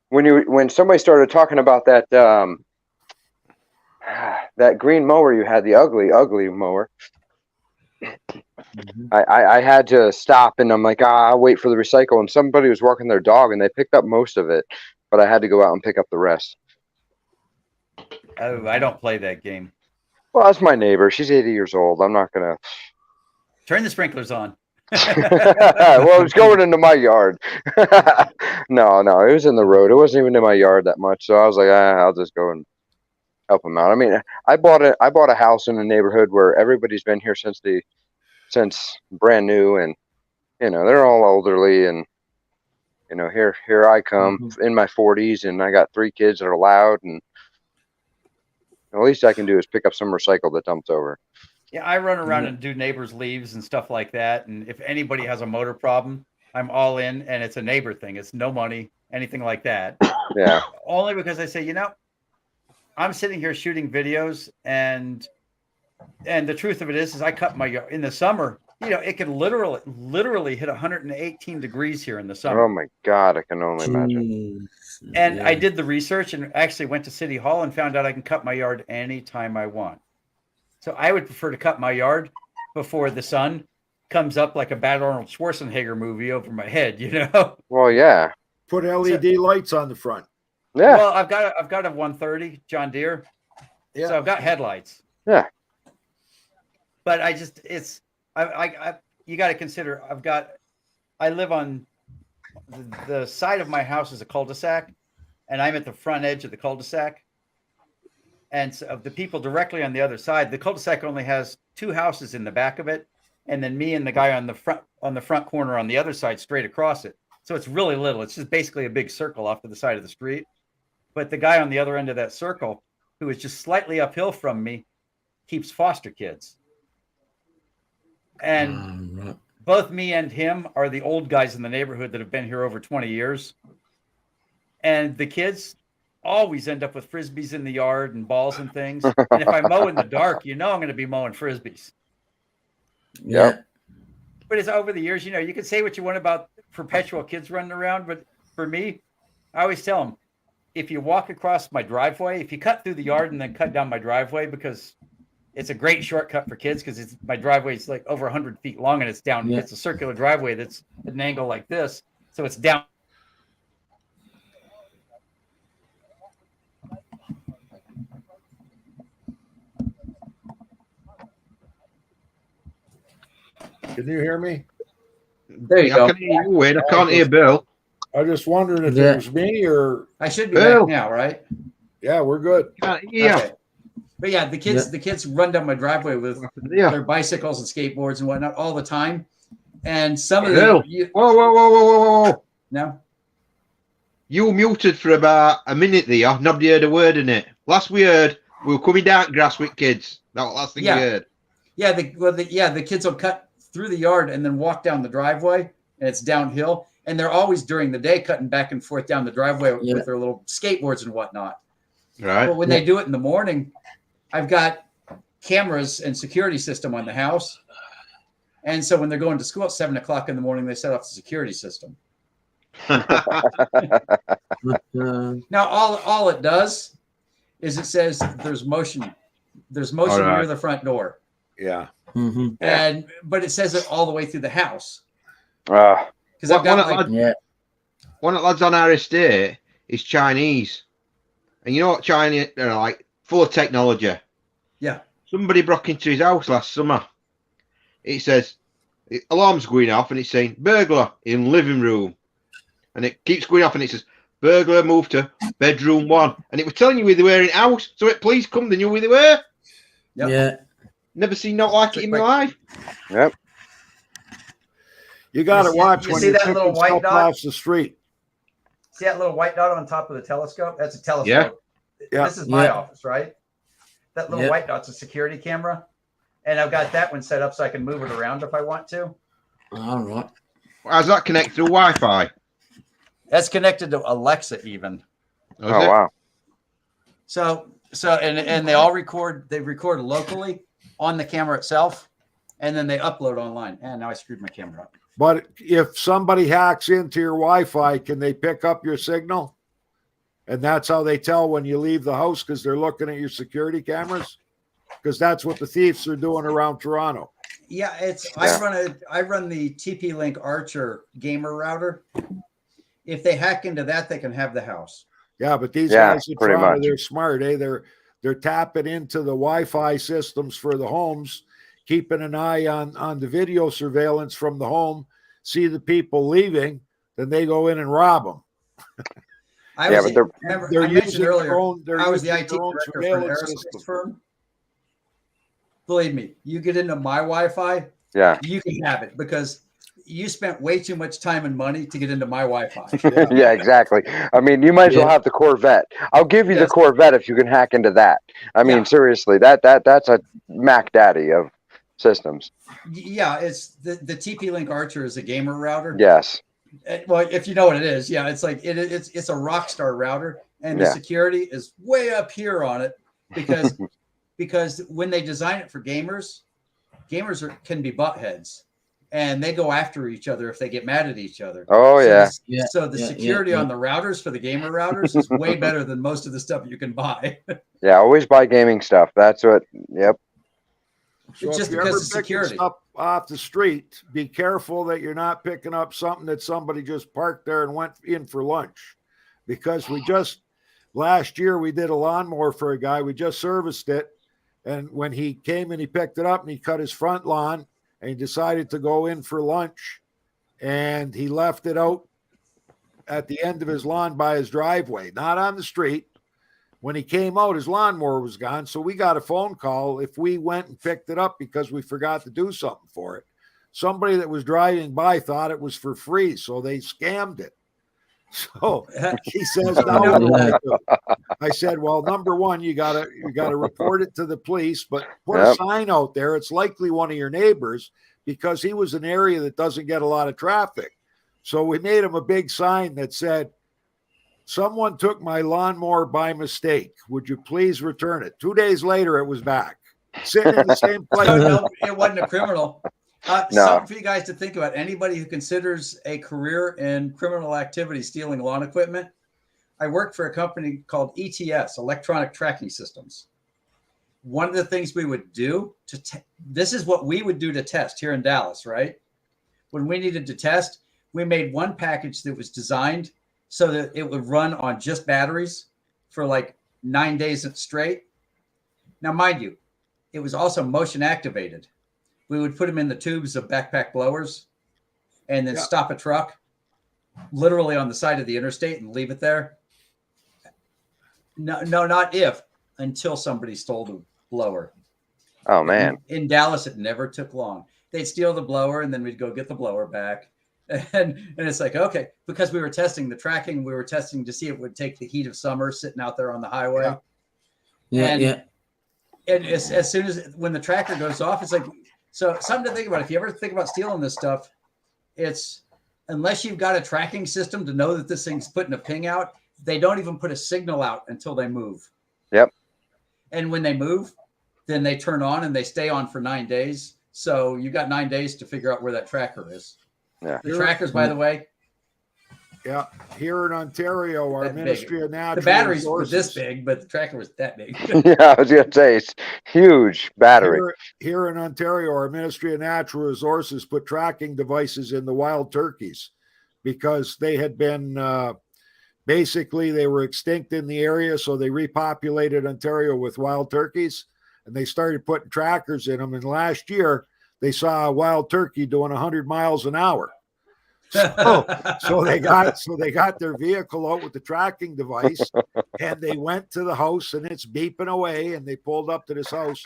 C: when somebody started talking about that that green mower you had, the ugly mower, I had to stop, and I'm like, I'll wait for the recycle. And somebody was walking their dog and they picked up most of it, but I had to go out and pick up the rest.
A: Oh, I don't play that game.
C: Well, that's my neighbor. She's 80 years old. I'm not gonna
A: Turn the sprinklers on.
C: well, it was going into my yard. No, it was in the road. It wasn't even in my yard that much. So I was like, I'll just go and help them out. I mean, I bought a house in a neighborhood where everybody's been here since brand new, and they're all elderly, and here I come in my 40s, and I got 3 kids that are loud, and the least I can do is pick up some recycle that dumped over.
A: Yeah, I run around and do neighbors' leaves and stuff like that. And if anybody has a motor problem, I'm all in, and it's a neighbor thing. It's no money, anything like that.
C: Yeah.
A: Only because I say, I'm sitting here shooting videos, and the truth of it is I cut my yard in the summer. It can literally hit 118 degrees here in the summer.
C: Oh my God, I can only imagine.
A: And I did the research and actually went to City Hall and found out I can cut my yard anytime I want. So I would prefer to cut my yard before the sun comes up like a bad Arnold Schwarzenegger movie over my head,
C: Well, yeah.
B: Put LED lights on the front.
C: Yeah.
A: Well, I've got a 130 John Deere.
B: Yeah.
A: So I've got headlights.
C: Yeah.
A: But you got to consider I live on the side of my house is a cul-de-sac, and I'm at the front edge of the cul-de-sac. And so the people directly on the other side, the cul-de-sac only has 2 houses in the back of it, and then me and the guy on the front corner on the other side straight across it. So it's really little. It's just basically a big circle off to the side of the street. But the guy on the other end of that circle, who is just slightly uphill from me, keeps foster kids. And both me and him are the old guys in the neighborhood that have been here over 20 years. And the kids always end up with Frisbees in the yard and balls and things. And if I mow in the dark, I'm going to be mowing Frisbees.
E: Yeah.
A: But it's over the years, you can say what you want about perpetual kids running around. But for me, I always tell them, if you walk across my driveway, if you cut through the yard and then cut down my driveway, because it's a great shortcut for kids, because my driveway is like over 100 feet long, and it's down.
E: Yeah.
A: It's a circular driveway that's at an angle like this. So it's down.
B: Can you hear me?
E: There you
D: I
E: go.
D: can hear you, Wayne. I can't hear Bill.
B: I just wondering if
E: Yeah.
B: it was me or
F: I should be
D: Bill.
F: back now, right?
B: yeah, we're good.
D: Can't hear.
F: Okay. But yeah, the kids run down my driveway with
D: Yeah.
F: their bicycles and skateboards and whatnot all the time. And some of
D: Bill.
F: them,
D: Whoa, whoa, whoa, whoa, whoa, whoa.
F: no,
D: You muted for about a minute there. Nobody heard a word in it. Last we heard, we were coming down grass with kids. That was the last thing
F: Yeah.
D: we heard.
F: yeah, the kids will cut through the yard and then walk down the driveway, and it's downhill. And they're always during the day cutting back and forth down the driveway
E: Yeah.
F: with their little skateboards and whatnot.
D: Right.
F: But when they do it in the morning, I've got cameras and security system on the house. And so when they're going to school at 7 o'clock in the morning, they set off the security system. Now, all it does is it says there's motion
D: All right.
F: near the front door,
B: Yeah.
F: and but it says it all the way through the house
C: Ah,
F: because I've got like
E: Yeah.
D: One of the lads on our estate is Chinese. And you know what Chinese they're like? Full of technology.
F: yeah.
D: Somebody broke into his house last summer. It says alarm's going off and it's saying burglar in living room. And it keeps going off and it says burglar moved to bedroom 1. And it was telling you where they were in house. So it please come, they knew where they were.
F: Yep.
E: Yeah.
D: Never seen not like it in my life.
C: yep.
B: You got to
F: see-
B: watch
F: you
B: when
F: see
B: you're
F: that
B: picking
F: little white
B: stuff
F: dot?
B: off the street.
F: See that little white dot on top of the telescope? That's a telescope.
B: Yeah.
F: This is my
E: Yeah.
F: office, right? That little
E: Yeah.
F: white dot's a security camera. And I've got that one set up so I can move it around if I want to.
E: All right.
D: How's that connect through Wi-Fi?
F: That's connected to Alexa even.
D: Was
C: Oh
D: it?
C: wow.
F: So and they all record, they record locally on the camera itself, and then they upload online. And now I screwed my camera up.
B: But if somebody hacks into your Wi-Fi, can they pick up your signal? And that's how they tell when you leave the house because they're looking at your security cameras. Because that's what the thieves are doing around Toronto.
F: Yeah, it's
C: Yeah.
F: I run the TP-Link Archer gamer router. If they hack into that, they can have the house.
B: Yeah, but these
C: Yeah,
B: guys in
C: pretty
B: Toronto,
C: much.
B: they're smart, eh? They're tapping into the Wi-Fi systems for the homes, keeping an eye on the video surveillance from the home, see the people leaving, then they go in and rob them.
F: I
C: Yeah,
F: was,
C: but they're-
F: remember,
B: They're
F: I mentioned
B: using
F: earlier,
B: their own. They're
F: I was the
B: using
F: IT
B: their own
F: director for an
B: surveillance
F: aerospace
B: system.
F: firm. Believe me, you get into my Wi-Fi,
C: Yeah.
F: you can have it because you spent way too much time and money to get into my Wi-Fi.
C: Yeah, exactly. I mean, you might as well
E: Yeah.
C: have the Corvette. I'll give you the
F: Yes.
C: Corvette if you can hack into that. I mean,
F: Yeah.
C: seriously, that's a Mac Daddy of systems.
F: Yeah, it's the TP-Link Archer is a gamer router.
C: Yes.
F: Well, if you know what it is, yeah, it's like it's a Rockstar router, and the
C: Yeah.
F: security is way up here on it because because when they design it for gamers, can be buttheads, and they go after each other if they get mad at each other.
C: Oh
F: So
C: yeah.
F: the-
E: Yeah,
F: So the
E: yeah,
F: security
E: yeah,
F: on the routers for the gamer routers is way better than most of the stuff you can buy.
C: Yeah. Always buy gaming stuff. That's what. Yep.
B: So
F: Just
B: if you're
F: because
B: ever
F: of
B: picking
F: security.
B: stuff off the street, be careful that you're not picking up something that somebody just parked there and went in for lunch. Because last year we did a lawnmower for a guy. We just serviced it. And when he came and he picked it up and he cut his front lawn and he decided to go in for lunch and he left it out at the end of his lawn by his driveway, not on the street. When he came out, his lawnmower was gone. So we got a phone call if we went and picked it up because we forgot to do something for it. Somebody that was driving by thought it was for free, so they scammed it. So he says, now what do I do? I said, well, number one, you gotta report it to the police, but put a
C: Yep.
B: sign out there. It's likely one of your neighbors because he was an area that doesn't get a lot of traffic. So we made him a big sign that said, someone took my lawnmower by mistake. Would you please return it? 2 days later, it was back, sitting in the same place.
F: No, it wasn't a criminal.
C: No.
F: Something for you guys to think about. Anybody who considers a career in criminal activity stealing lawn equipment. I worked for a company called ETS, Electronic Tracking Systems. One of the things we would do this is what we would do to test here in Dallas, right? When we needed to test, we made one package that was designed so that it would run on just batteries for like 9 days straight. Now, mind you, it was also motion activated. we would put them in the tubes of backpack blowers and then
B: Yeah.
F: stop a truck literally on the side of the interstate and leave it there. No, not if, until somebody stole the blower.
C: Oh man.
F: In Dallas, it never took long. They'd steal the blower and then we'd go get the blower back. And it's like, okay, because we were testing the tracking, we were testing to see if it would take the heat of summer sitting out there on the highway.
E: Yeah,
F: And-
E: yeah.
F: And as soon as when the tracker goes off, it's like, so something to think about. If you ever think about stealing this stuff, it's unless you've got a tracking system to know that this thing's putting a ping out, they don't even put a signal out until they move.
C: Yep.
F: And when they move, then they turn on and they stay on for 9 days. So you got 9 days to figure out where that tracker is.
C: Yeah.
F: The trackers, by the way,
B: Yeah, here in Ontario, our
F: That big.
B: Ministry of Natural
F: the batteries were
B: Resources.
F: this big, but the tracker was that big.
C: Yeah, I was gonna say it's huge battery.
B: Here in Ontario, our Ministry of Natural Resources put tracking devices in the wild turkeys because they had been basically they were extinct in the area, so they repopulated Ontario with wild turkeys, and they started putting trackers in them. And last year, they saw a wild turkey doing 100 miles an hour. So they got their vehicle out with the tracking device, and they went to the house, and it's beeping away, and they pulled up to this house.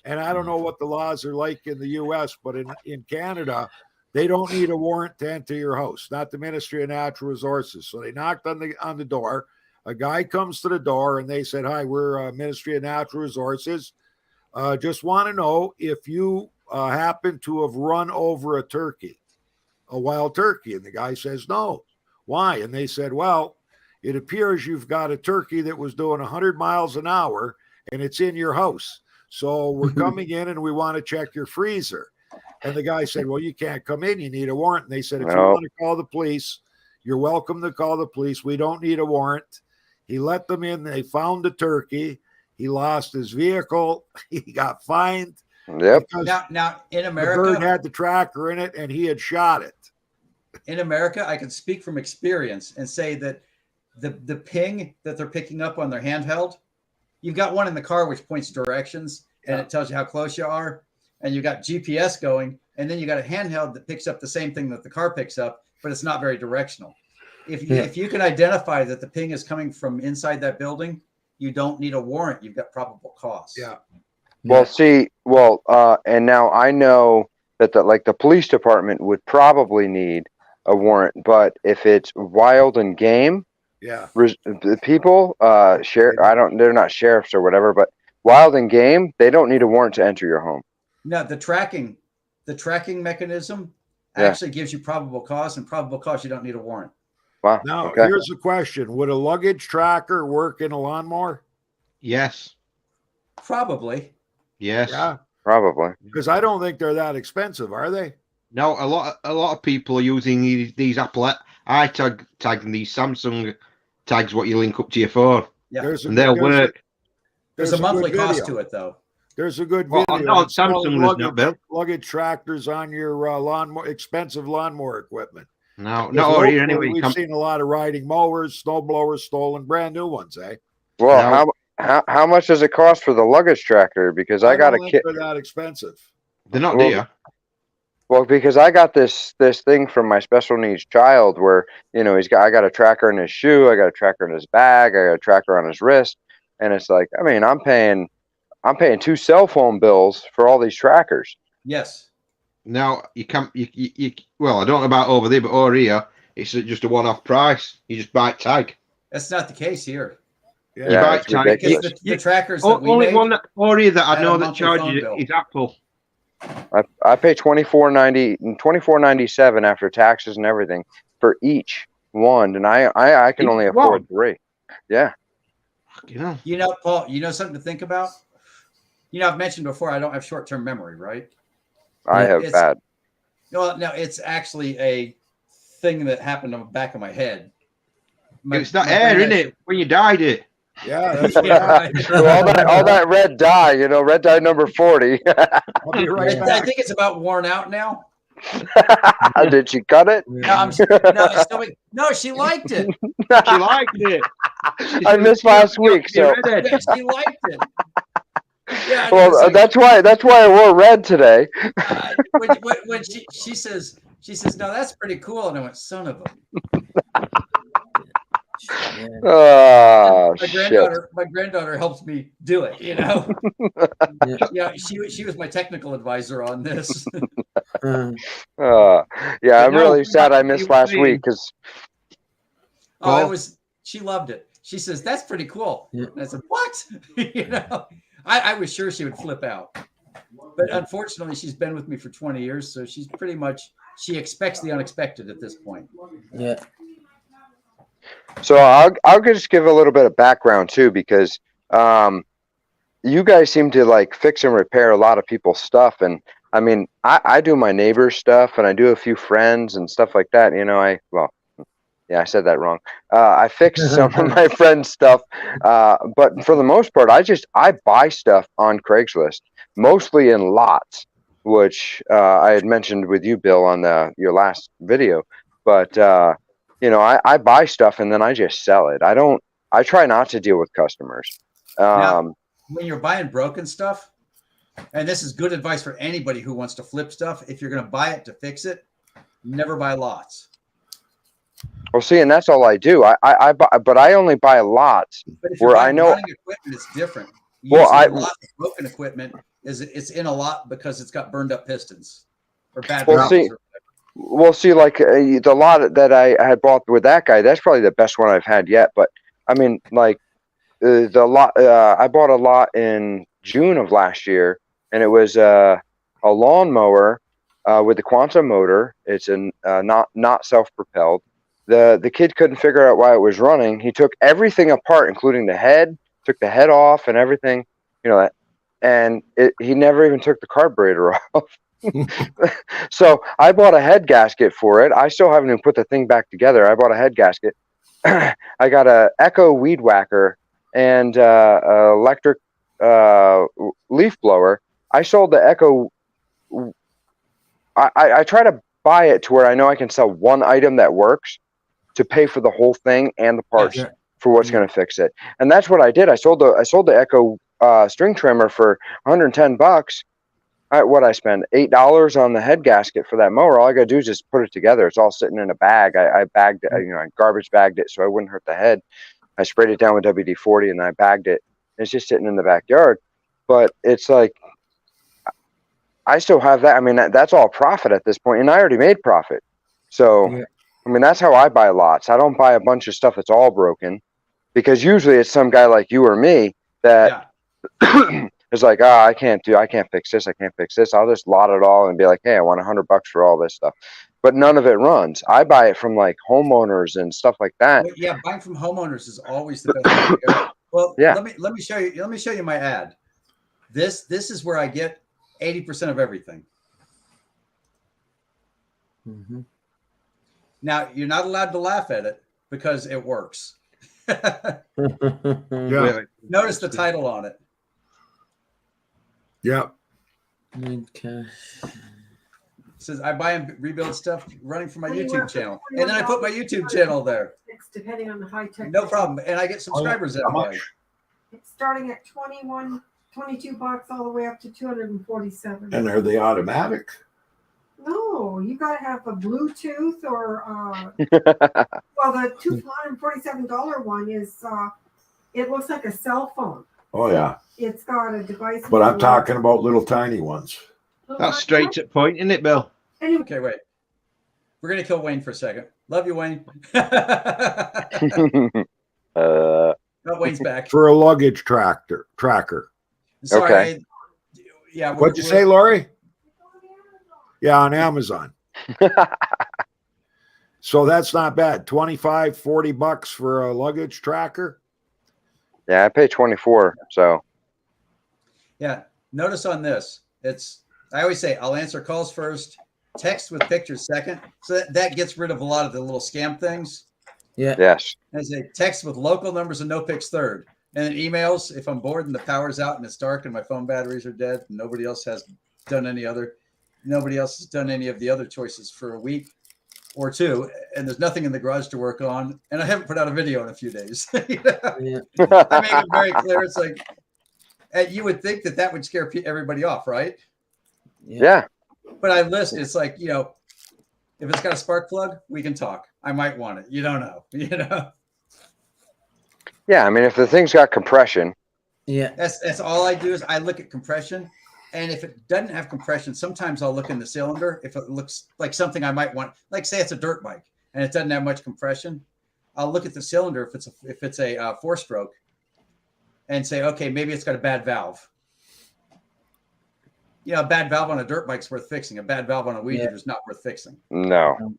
B: And I don't know what the laws are like in the US, but in Canada, they don't need a warrant to enter your house, not the Ministry of Natural Resources. So they knocked on the door. A guy comes to the door and they said, "Hi, we're Ministry of Natural Resources. Just want to know if you happen to have run over a turkey, a wild turkey." And the guy says, "No." "Why?" And they said, "Well, it appears you've got a turkey that was doing 100 miles an hour and it's in your house. So we're coming in and we want to check your freezer." And the guy said, "Well, you can't come in. You need a warrant." And they said, "If you
C: No.
B: want to call the police, you're welcome to call the police. We don't need a warrant." He let them in. They found the turkey. He lost his vehicle. He got fined
C: Yep.
B: because
F: Now in
B: the bird
F: America,
B: had the tracker in it and he had shot it.
F: I can speak from experience and say that the ping that they're picking up on their handheld, you've got one in the car which points directions and it tells you how close you are, and you've got GPS going, and then you got a handheld that picks up the same thing that the car picks up, but it's not very directional. If you can identify that the ping is coming from inside that building, you don't need a warrant. You've got probable cause.
B: Yeah.
C: Well, see, and now I know that the police department would probably need a warrant, but if it's wild and game,
B: Yeah.
C: the people, they're not sheriffs or whatever, but wild and game, they don't need a warrant to enter your home.
F: No, the tracking mechanism
C: Yeah.
F: actually gives you probable cause, and probable cause you don't need a warrant.
C: Wow.
B: Now,
C: okay.
B: here's a question. Would a luggage tracker work in a lawnmower?
D: Yes.
F: Probably.
D: Yes.
B: Yeah.
C: Probably.
B: Because I don't think they're that expensive, are they?
D: No, a lot of people are using these Apple iTag tags and these Samsung tags. What you link up to your phone,
F: Yeah.
D: and they'll work.
F: There's a monthly
B: good
F: cost
B: video.
F: to it, though.
B: There's a good
D: Well,
B: video.
D: no,
B: on selling
D: Samsung is not built.
B: luggage tractors on your expensive lawnmower equipment.
D: No,
B: Because
D: not
B: locally,
D: here anyway.
B: We've seen a lot of riding mowers, snow blowers stolen, brand new ones, eh?
C: Well, how much does it cost for the luggage tractor? Because I got
B: don't
C: a
B: think
C: kit.
B: they're that expensive.
D: They're not
C: Well,
D: dear.
C: Well, because I got this thing from my special needs child where, I got a tracker in his shoe, I got a tracker in his bag, I got a tracker on his wrist. And it's like, I mean, I'm paying 2 cell phone bills for all these trackers.
F: Yes.
D: Now you can't. Well, I don't know about over there, but over here, it's just a one-off price. You just buy tag.
F: That's not the case here.
B: Yeah.
D: You
C: Yeah,
D: buy
C: it's
D: tag.
C: ridiculous.
F: Because the trackers that we
D: Only
F: made,
D: one over here that I
F: had a
D: know that
F: monthly phone
D: charges
F: bill.
D: is Apple.
C: I pay $24.97 after taxes and everything for each one, and I can
D: Each
C: only afford
D: one?
C: 3. Yeah.
D: You know.
F: you know, Paul, something to think about? I've mentioned before, I don't have short-term memory, right?
C: I have
F: It's-
C: bad.
F: Well, no, it's actually a thing that happened on the back of my head.
D: It's that air, isn't it? When you dyed it.
B: Yeah, that's what
F: Yeah,
B: happened.
C: So all that red dye, red dye number 40.
B: I'll be right
F: I
B: back.
F: think it's about worn out now.
C: Did she cut it?
F: No, no, she liked it.
D: She liked it.
C: I missed last week, so
F: Yeah, she liked it. Yeah, I know,
C: Well,
F: it's like-
C: that's why I wore red today.
F: when she says, no, that's pretty cool. And I went, son of a.
E: Yeah.
C: Oh
F: My
C: shit!
F: granddaughter helps me do it, you know.
E: Yeah.
F: Yeah, she was my technical advisor on this.
E: Uh,
C: Yeah, I'm
D: no,
C: really
D: we
C: sad
D: got
C: I
D: to
C: missed
D: keep
C: last
D: saying-
C: week because
F: Oh, it
D: Cool.
F: was. She loved it. She says that's pretty cool.
E: Yeah.
F: And I said, what? You know, I was sure she would flip out, but unfortunately, she's been with me for 20 years, so she's pretty much she expects the unexpected at this point.
E: yeah.
C: so I'll just give a little bit of background too because you guys seem to like fix and repair a lot of people's stuff, and I mean I do my neighbor's stuff and I do a few friends and stuff like that. You know, yeah, I said that wrong. I fixed some of my friends' stuff, but for the most part, I buy stuff on Craigslist, mostly in lots, which I had mentioned with you, Bill, on your last video. But you know, I buy stuff and then I just sell it. I try not to deal with customers.
F: Now, when you're buying broken stuff, and this is good advice for anybody who wants to flip stuff, if you're going to buy it to fix it, never buy lots.
C: Well, see, and that's all I do. I buy, but I only buy lots.
F: But if you're
C: Where I
F: buying
C: know-
F: running equipment, it's different.
C: Well,
F: Usually
C: I-
F: a lot of broken equipment it's in a lot because it's got burned up pistons or bad
C: Well,
F: valves
C: see-
F: or
C: Well, see, like the lot that I had bought with that guy, that's probably the best one I've had yet. But I mean, like the lot, I bought a lot in June of last year, and it was a lawnmower with the Quanta motor. It's not self-propelled. The kid couldn't figure out why it was running. He took everything apart, including the head, took the head off and everything, you know, and he never even took the carburetor off. So I bought a head gasket for it. I still haven't even put the thing back together. I bought a head gasket. I got a Echo weed whacker and electric leaf blower. I sold the Echo. I try to buy it to where I know I can sell one item that works to pay for the whole thing and the parts
E: Yeah.
C: for what's going to fix it. And that's what I did. I sold the Echo string trimmer for $110. What I spend $8 on the head gasket for that mower. All I gotta do is just put it together. It's all sitting in a bag. I bagged it, you know, I garbage bagged it so I wouldn't hurt the head. I sprayed it down with WD-40 and I bagged it. It's just sitting in the backyard. But it's like I still have that. I mean, that's all profit at this point, and I already made profit. So,
E: Yeah.
C: I mean, that's how I buy lots. I don't buy a bunch of stuff that's all broken, because usually it's some guy like you or me that is like, I can't fix this. I can't fix this. I'll just lot it all and be like, hey, I want $100 for all this stuff. But none of it runs. I buy it from like homeowners and stuff like that.
F: Well, yeah, buying from homeowners is always the best way to go. Well,
C: Yeah.
F: let me show you. Let me show you my ad. This is where I get 80% of everything.
E: Mm-hmm.
F: Now you're not allowed to laugh at it because it works.
B: Yeah.
F: Notice the title on it.
B: Yeah.
E: Okay.
F: It says I buy and rebuild stuff running from my
G: Anywhere
F: YouTube
G: from
F: channel, and then I put my YouTube channel there.
G: It's depending on the high tech.
F: No problem, and I get subscribers that
B: How
F: way.
B: much?
G: It's starting at $22 all the way up to 247.
B: And are they automatic?
G: No, you gotta have a Bluetooth or well, the $247 one is it looks like a cell phone.
B: Oh yeah.
G: It's got a device.
B: But I'm talking about little tiny ones.
D: That's straight to the point, isn't it, Bill?
G: Anyway,
F: Okay, wait. We're gonna kill Wayne for a second. Love you, Wayne.
C: uh,
F: Oh, Wayne's back.
B: For a luggage tracker.
F: Sorry.
C: Okay.
F: Yeah.
B: What'd you say, Lori? Yeah, on Amazon. So that's not bad. $25-40 for a luggage tracker.
C: yeah, I pay 24. So
F: Yeah. Notice on this, I always say I'll answer calls first, text with pictures second. So that gets rid of a lot of the little scam things.
E: Yeah.
C: yes,
F: And I say text with local numbers and no pics third. And then emails, if I'm bored and the power's out and it's dark and my phone batteries are dead and nobody else has done any of the other choices for a week or two, and there's nothing in the garage to work on, and I haven't put out a video in a few days. You know?
E: Yeah.
F: I make it very clear. It's like, And you would think that would scare everybody off, right?
C: Yeah.
F: But I list, it's like, you know, if it's got a spark plug, we can talk. I might want it. You don't know, you know.
C: Yeah. I mean, if the thing's got compression,
E: Yeah.
F: That's all I do is I look at compression. And if it doesn't have compression, sometimes I'll look in the cylinder. If it looks like something I might want, like say it's a dirt bike and it doesn't have much compression, I'll look at the cylinder if it's a 4-stroke and say, okay, maybe it's got a bad valve. You know, a bad valve on a dirt bike's worth fixing. A bad valve on a weed eater is not worth fixing.
C: no.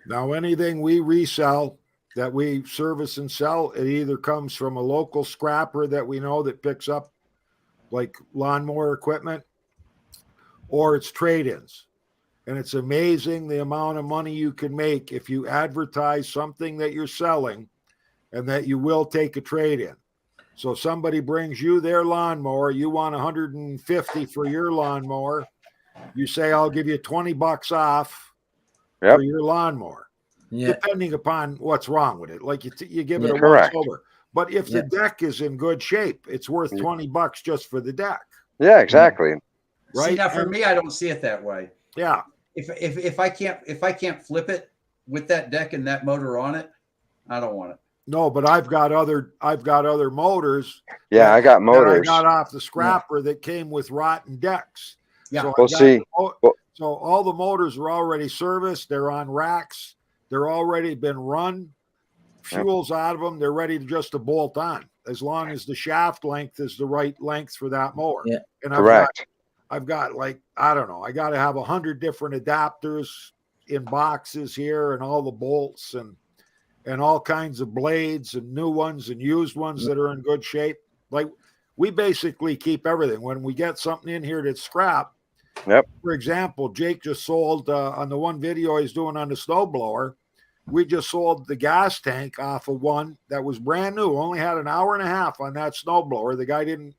B: Now, anything we resell that we service and sell, it either comes from a local scrapper that we know that picks up like lawnmower equipment, or it's trade-ins. And it's amazing the amount of money you can make if you advertise something that you're selling and that you will take a trade-in. So somebody brings you their lawnmower, you want 150 for your lawnmower. You say, I'll give you $20 off
C: Yep.
B: for your lawnmower,
E: Yeah.
B: depending upon what's wrong with it. Like you give it a
C: Correct.
B: once over. But if the
E: Yeah.
B: deck is in good shape, it's worth $20 just for the deck.
C: Yeah, exactly.
B: Right.
F: See, now for
B: And-
F: me, I don't see it that way.
B: Yeah.
F: If I can't flip it with that deck and that motor on it, I don't want it.
B: No, but I've got other motors.
C: Yeah, I got
B: that
C: motors.
B: I got off the scrapper that came with rotten decks.
F: Yeah.
B: So,
C: Well, see,
B: so all the motors are already serviced. They're on racks. They're already been run. Fuel's out of them. They're ready to bolt on as long as the shaft length is the right length for that mower.
E: Yeah.
B: And
C: correct.
B: I've got like, I don't know, I got to have 100 different adapters in boxes here and all the bolts and all kinds of blades and new ones and used ones that are in good shape. Like we basically keep everything. When we get something in here that's scrap,
C: Yep.
B: for example, Jake just sold on the one video he's doing on the snowblower, we just sold the gas tank off of one that was brand new, only had an hour and a half on that snowblower. The guy didn't,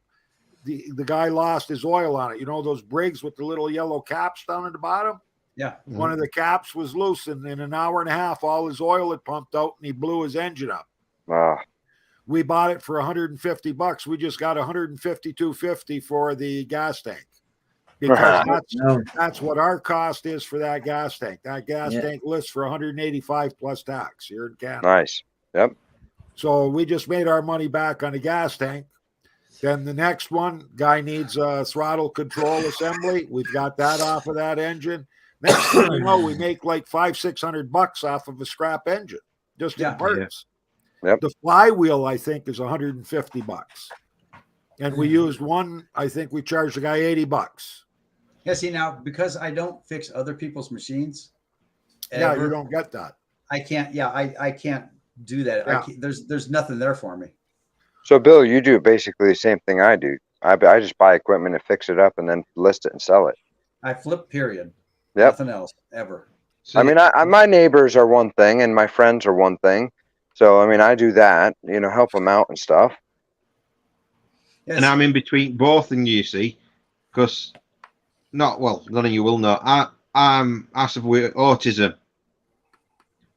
B: the guy lost his oil on it. You know, those Briggs with the little yellow caps down at the bottom?
F: Yeah.
B: One of the caps was loose, and in an hour and a half, all his oil had pumped out, and he blew his engine up.
C: Ah,
B: We bought it for $150. We just got $152.50 for the gas tank because that's what our cost is for that gas tank. That gas tank lists for $185 plus tax here in Canada.
C: nice. Yep.
B: So we just made our money back on the gas tank. Then the next one, guy needs a throttle control assembly. We've got that off of that engine. Next thing you know, we make like $500-600 off of a scrap engine just in parts.
C: Yep.
B: The flywheel, I think, is $150. And we used one, I think we charged the guy $80.
F: Yeah. See, now because I don't fix other people's machines,
B: Yeah,
F: ever,
B: you don't get that.
F: I can't. Yeah, I can't do that.
B: Yeah.
F: I can't, there's nothing there for me.
C: So, Bill, you do basically the same thing I do. I just buy equipment and fix it up and then list it and sell it.
F: I flip. Period.
C: Yep.
F: Nothing else ever.
D: So,
C: I mean, my neighbors are one thing and my friends are one thing. So, I mean, I do that, you know, help them out and stuff.
F: Yes.
D: and I'm in between both, and you see, because none of you will know. I suffer with autism,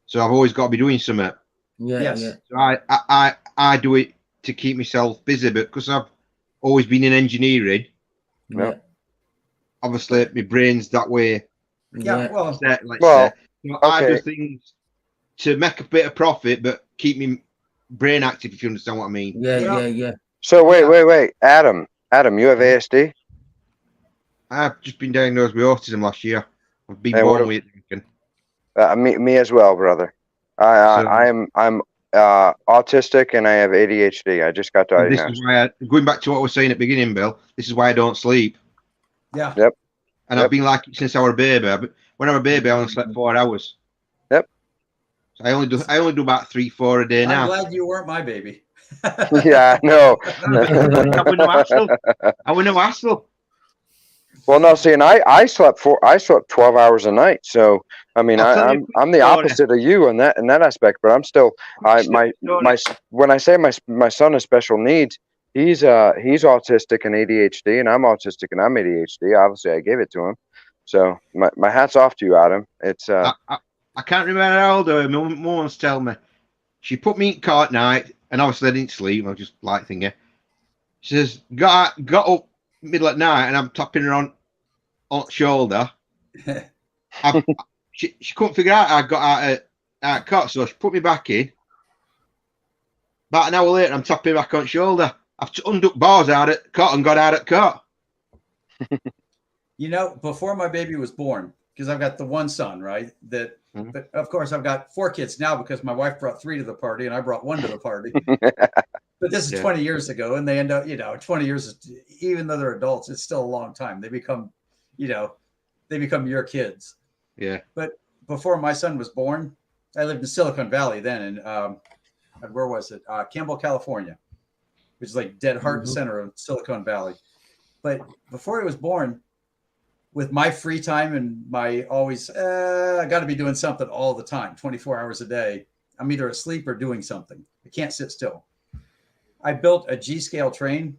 D: so I've always got to be doing something.
E: Yeah.
F: Yes.
E: Yeah.
D: So I do it to keep myself busy, but because I've always been in engineering,
E: Yeah.
D: obviously my brain's that way.
F: Yeah. Well,
D: Set, let's
C: Well,
D: say. So I do
C: okay.
D: things to make a bit of profit, but keep me brain active. If you understand what I mean.
E: Yeah.
C: So, wait. Adam, you have ASD?
D: I've just been diagnosed with autism last year. I've been
C: Hey, what
D: born with it.
C: Me as well, brother. I'm autistic and I have ADHD. I just got
D: And this
C: diagnosed.
D: is why, going back to what I was saying at the beginning, Bill, this is why I don't sleep.
F: yeah.
C: Yep.
D: And I've been like it since I was a baby. When I was a baby, I only slept 4 hours.
C: Yep.
D: So I only do about 3-4 a day
F: I'm
D: now.
F: glad you weren't my baby.
C: Yeah, no.
D: I wouldn't hassle. I wouldn't hassle.
C: Well, no, see, and I slept 12 hours a night. So, I mean,
D: I'll tell you a quick
C: I'm the
D: story.
C: opposite of you in that aspect. But I'm still, when I say my son has special needs, he's autistic and ADHD, and I'm autistic and I'm ADHD. Obviously, I gave it to him. So my hat's off to you, Adam. It's
D: I can't remember how old I was. My mum once told me. She put me in car at night, and obviously I didn't sleep. I was just like thinking. She says, got up middle at night, and I'm tapping her on shoulder. She couldn't figure out how I got out of cot, so she put me back in. About an hour later, I'm tapping back on shoulder. I've unducked bars out at cot and got out at cot.
F: You know, before my baby was born, because I've got the one son, right? That,
C: Mhm.
F: but of course, I've got 4 kids now because my wife brought 3 to the party and I brought 1 to the party. But this is
D: Yeah.
F: 20 years ago, and they end up, 20 years, even though they're adults, it's still a long time. They become, they become your kids.
D: Yeah.
F: But before my son was born, I lived in Silicon Valley then, and where was it? Campbell, California, which is like dead heart and center of Silicon Valley. But before he was born, with my free time and my always, I got to be doing something all the time, 24 hours a day. I'm either asleep or doing something. I can't sit still. I built a G-scale train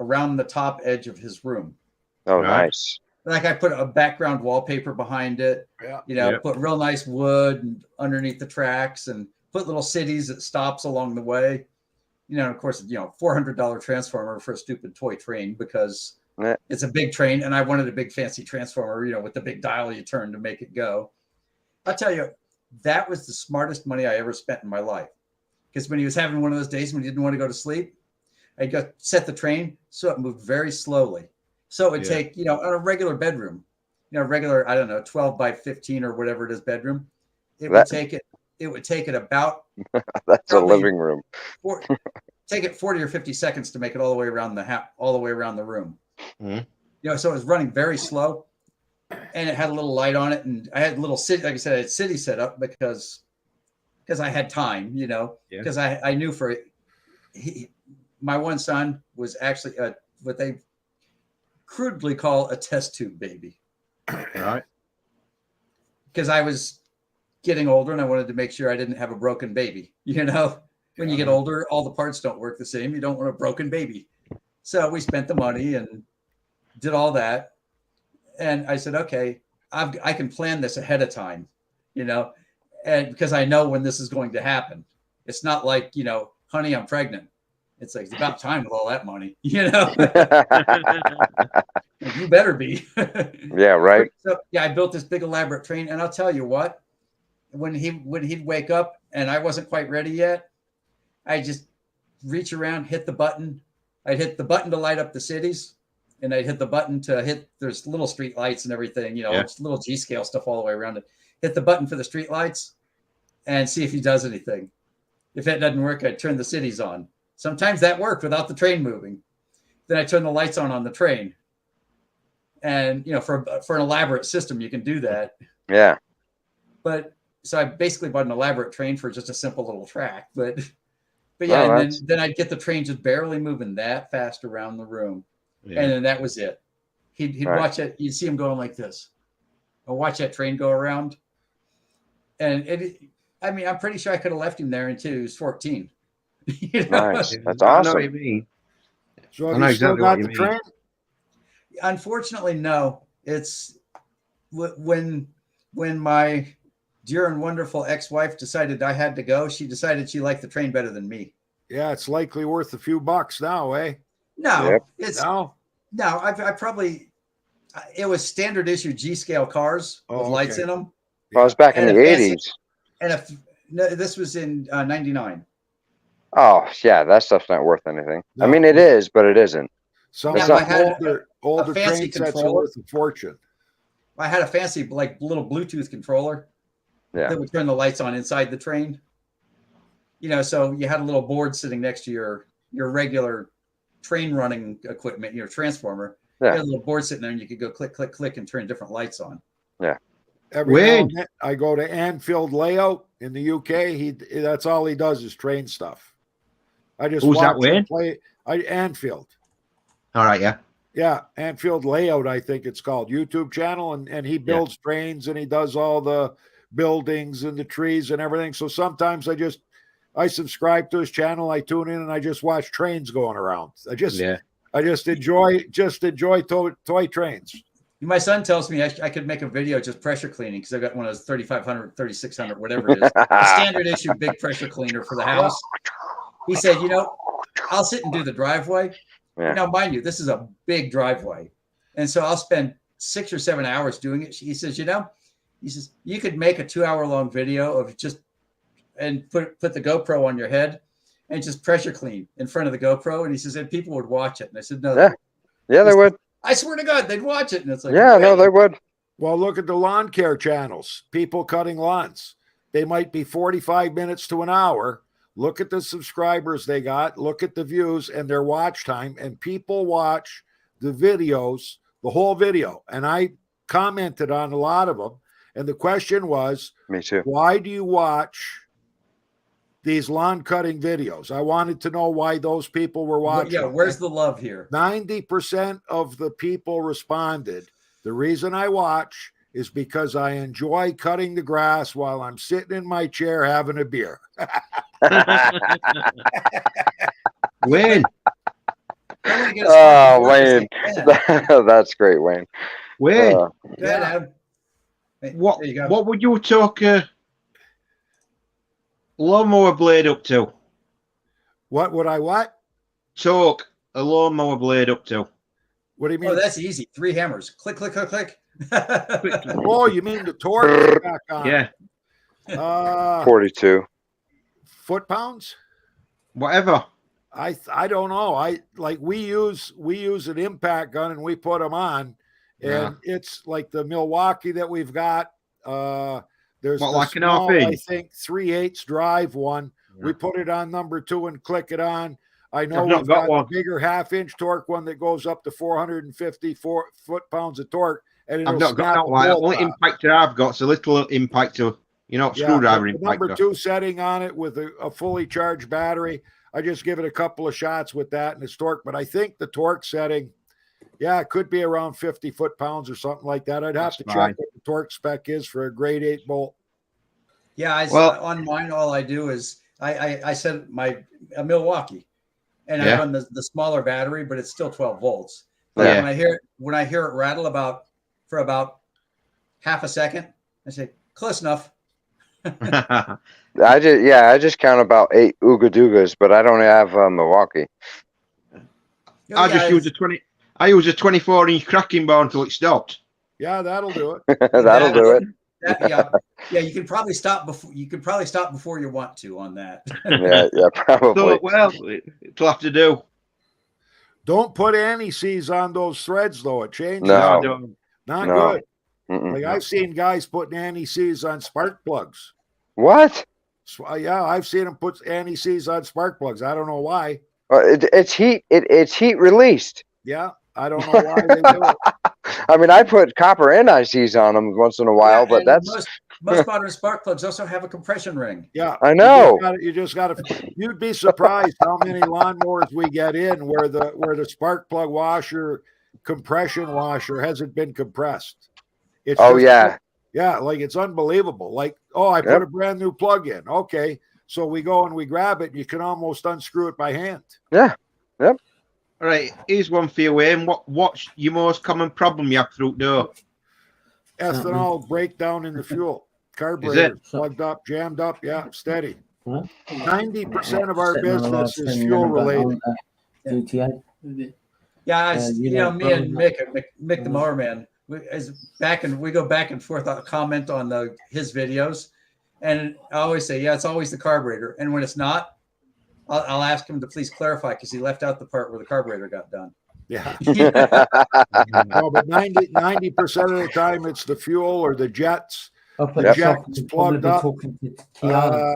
F: around the top edge of his room.
C: Oh,
D: Right.
C: nice.
F: Like I put a background wallpaper behind it,
B: Yeah.
D: Yep.
F: put real nice wood and underneath the tracks and put little cities that stops along the way. Of course, $400 transformer for a stupid toy train because
C: Yeah.
F: it's a big train and I wanted a big fancy transformer, with the big dial you turn to make it go. I'll tell you, that was the smartest money I ever spent in my life. Because when he was having one of those days when he didn't want to go to sleep, I'd go set the train so it moved very slowly. So it would
D: Yeah.
F: take, on a regular bedroom, regular, I don't know, 12 by 15 or whatever it is bedroom. It would take it about
C: That's a
F: Probably-
C: living room.
F: take it 40 or 50 seconds to make it all the way around all the way around the room.
D: Mhm.
F: So it was running very slow, and it had a little light on it, and I had little city, like I said, I had city set up because I had time, because I knew my one son was actually what they crudely call a test tube baby,
D: Right.
F: because I was getting older and I wanted to make sure I didn't have a broken baby. When you get older, all the parts don't work the same. You don't want a broken baby. So we spent the money and did all that. And I said, okay, I can plan this ahead of time, and because I know when this is going to happen. It's not like, honey, I'm pregnant. It's like, it's about time with all that money, you better be.
C: Yeah, right.
F: So yeah, I built this big elaborate train, and I'll tell you what, when he'd wake up and I wasn't quite ready yet, I just reach around, hit the button. I'd hit the button to light up the cities, and I'd hit the button to hit. There's little street lights and everything, it's little G-scale stuff all the way around it. Hit the button for the street lights, and see if he does anything. If that doesn't work, I'd turn the cities on. Sometimes that worked without the train moving. Then I turn the lights on the train. And, for an elaborate system, you can do that.
C: Yeah.
F: But so I basically bought an elaborate train for just a simple little track. But yeah,
C: Oh,
F: and then I'd get the train just barely moving that fast around the room.
D: Yeah.
F: And then that was it. He'd
C: Right.
F: watch it. You'd see him going like this. I'll watch that train go around. And I'm pretty sure I could have left him there until he was 14.
C: Nice. That's
D: I know
C: awesome.
D: what you mean.
B: So
D: I
B: have
D: know
B: you still
D: exactly what
B: got
D: you
B: the
D: mean.
B: train?
F: Unfortunately, no. It's when my dear and wonderful ex-wife decided I had to go, she decided she liked the train better than me.
B: Yeah, it's likely worth a few bucks now, eh?
F: No,
C: Yep.
F: it's
B: No?
F: no. I probably it was standard issue G-scale cars with
B: Oh,
F: lights
B: okay.
F: in them,
C: Well, I was back in
F: And
C: the
F: a fancy-
C: 80s.
F: and no, this was in '99.
C: Oh, yeah, that stuff's not worth anything. I
B: No.
C: mean, it is, but it isn't.
B: Some
C: It's
B: of
C: not-
B: the
F: I had
B: older
F: fancy
B: train sets are
F: controller.
B: worth a fortune.
F: I had a fancy like little Bluetooth controller
C: Yeah.
F: that would turn the lights on inside the train. So you had a little board sitting next to your regular train running equipment, your transformer.
C: Yeah.
F: You had a little board sitting there, and you could go click, click, click, and turn different lights on.
B: Every
D: Wayne.
B: now and then I go to Anfield Layout in the UK. That's all he does is train stuff. I just
D: Who's that,
B: watch him
D: Wayne?
B: play. Anfield.
D: All right, yeah.
B: Yeah, Anfield Layout, I think it's called, YouTube channel, and he builds trains and he does all the buildings and the trees and everything. So sometimes I subscribe to his channel, I tune in, and I just watch trains going around. I just enjoy toy trains.
F: My son tells me I could make a video just pressure cleaning because I've got one of those 3500, 3600, whatever it is, a standard issue big pressure cleaner for the house. He said, I'll sit and do the driveway,
C: Yeah.
F: Now, mind you, this is a big driveway. And so I'll spend 6 or 7 hours doing it. He says, he says, you could make a 2-hour long video of just, and put the GoPro on your head and just pressure clean in front of the GoPro. And he says, and people would watch it. And I said, no,
C: Yeah, they would.
F: I swear to God, they'd watch it. And it's like,
C: Yeah, no, they would.
B: Well, look at the lawn care channels, people cutting lawns. They might be 45 minutes to an hour. Look at the subscribers they got, look at the views and their watch time, and people watch the videos, the whole video. And I commented on a lot of them. And the question was,
C: Me too.
B: why do you watch these lawn cutting videos? I wanted to know why those people were watching.
F: yeah, where's the love here?
B: 90% of the people responded, the reason I watch is because I enjoy cutting the grass while I'm sitting in my chair having a beer.
D: Wayne,
C: Oh, Wayne. That's great, Wayne.
D: Wayne,
C: Uh,
F: Go ahead, Adam. Hey,
D: what
F: there you go.
D: what would you talk a lawnmower blade up to?
B: What would I what?
D: Talk a lawnmower blade up to?
B: What do you mean?
F: Oh, that's easy. 3 hammers. Click, click, click, click.
B: Oh, you mean the torque back on?
D: Yeah,
C: 42.
B: Foot pounds?
D: whatever.
B: I don't know. We use an impact gun and we put them on, and it's like the Milwaukee that we've got. There's
D: What,
B: the
D: like an
B: small,
D: RP?
B: I think 3/8 drive one.
D: Yeah.
B: We put it on number 2 and click it on. I know
D: I've not
B: we've
D: got
B: got
D: one.
B: a bigger 1/2-inch torque one that goes up to 454 foot-pounds of torque, and it'll
D: I've not got
B: snap
D: that
B: the
D: one. The
B: bolt
D: only
B: off.
D: impactor I've got's a little impactor, screwdriver
B: the number
D: impactor.
B: 2 setting on it with a fully charged battery. I just give it a couple of shots with that and it's torque, but I think the torque setting, it could be around 50 foot-pounds or something like that. I'd have
D: That's
B: to
D: fine.
B: check what the torque spec is for a grade 8 bolt.
F: Yeah,
D: Well-
F: on mine, all I do is I set a Milwaukee, and I
D: Yeah.
F: run the smaller battery, but it's still 12 volts. But
C: Yeah.
F: when I hear it rattle for about half a second, I say close enough.
C: I just count about 8 Ooga Doogas, but I don't have Milwaukee.
D: I just use I use a 24-inch cracking bar until it stopped.
B: Yeah, that'll do it.
C: That'll do it.
F: Yeah, you can probably stop before you want to on that.
C: Yeah, probably.
D: So, well, it'll have to do.
B: Don't put anti-seize on those threads, though. It changes.
C: No.
B: them. Not
C: No.
B: good.
C: Mm-mm.
B: Like I've seen guys putting anti-seize on spark plugs.
C: What?
B: So, yeah, I've seen them put anti-seize on spark plugs. I don't know why.
C: It's heat. It's heat released.
B: Yeah, I don't know why they do it.
C: I mean, I put copper NICs on them once in a while,
F: Yeah,
C: but
F: and
C: that's
F: most modern spark plugs also have a compression ring.
B: Yeah,
C: I know.
B: You just got to. You'd be surprised how many lawnmowers we get in where the spark plug washer, compression washer hasn't been compressed. It's
C: Oh
B: just-
C: yeah.
B: like it's unbelievable. Like, oh, I put
C: Yep.
B: a brand new plug in. Okay, so we go and we grab it. And you can almost unscrew it by hand.
D: All right, here's one for you, Wayne. What's your most common problem you have through door?
B: Ethanol breakdown in the fuel.
D: Is
B: Carburetor
E: it?
B: plugged up, jammed up. Yeah, steady.
E: Huh?
B: 90% of our
E: Sitting on the
B: business
E: last
B: is
E: thing
B: fuel
E: about
B: related.
E: GTA.
F: Yeah, me and
E: probably-
F: Mick the Mower Man, we go back and forth on comment on his videos, and I always say, yeah, it's always the carburetor, and when it's not, I'll ask him to please clarify because he left out the part where the carburetor got done.
B: Yeah. No, but 90% of the time it's the fuel or the jets.
E: Up
B: The
E: at
B: jack
E: shop,
B: is
E: we'll probably
B: plugged
E: be
B: up.
E: talking to Kiana.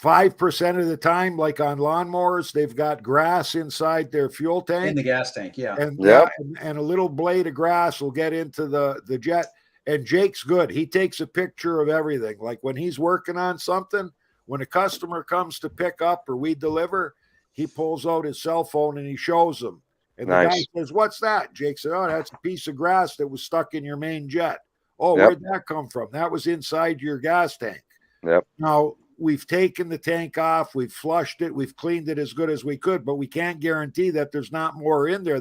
B: 5% of the time, like on lawnmowers, they've got grass inside their fuel
F: In
B: tank.
F: the gas tank, yeah.
B: And
C: Yep.
B: and a little blade of grass will get into the jet. And Jake's good. He takes a picture of everything. Like when he's working on something, when a customer comes to pick up or we deliver, he pulls out his cell phone and he shows them. And the guy
C: Nice.
B: says, "What's that?" Jake said, "Oh, that's a piece of grass that was stuck in your main jet." "Oh,
C: Yep.
B: where'd that come from?" "That was inside your gas tank."
C: Yep.
B: Now, we've taken the tank off, we've flushed it, we've cleaned it as good as we could, but we can't guarantee that there's not more in there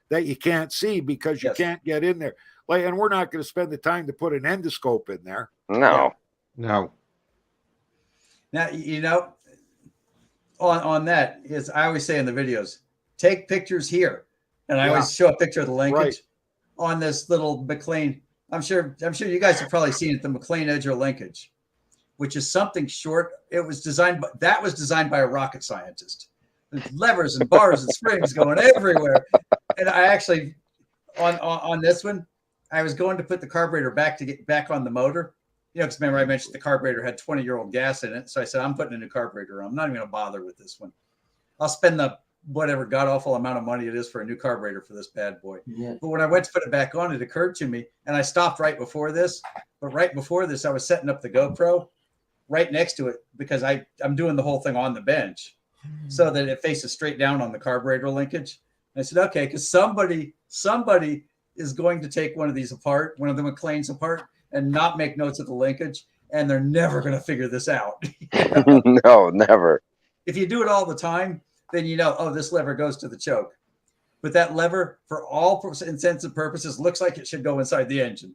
B: that you can't see because you
F: Yes.
B: can't get in there. Like, and we're not going to spend the time to put an endoscope in there.
C: No.
D: No.
F: Now, on that is I always say in the videos, take pictures here. And I
B: Yeah.
F: always show a picture of the linkage
B: Right.
F: on this little McLean. I'm sure you guys have probably seen it, the McLean Edger linkage, which is something short. It was designed by a rocket scientist. There's levers and bars and springs going everywhere. And I actually, on this one, I was going to put the carburetor back to get back on the motor. You know, because remember I mentioned the carburetor had 20-year-old gas in it. So I said, I'm putting a new carburetor on. I'm not even going to bother with this one. I'll spend the whatever god awful amount of money it is for a new carburetor for this bad boy.
E: Yeah.
F: But when I went to put it back on, it occurred to me, and I stopped right before this. But right before this, I was setting up the GoPro right next to it because I'm doing the whole thing on the bench so that it faces straight down on the carburetor linkage. And I said, okay, because somebody is going to take one of these apart, one of the McLean's apart, and not make notes of the linkage, and they're never going to figure this out. You know?
C: No, never.
F: If you do it all the time, then you know, oh, this lever goes to the choke. But that lever, for all intents and purposes, looks like it should go inside the engine.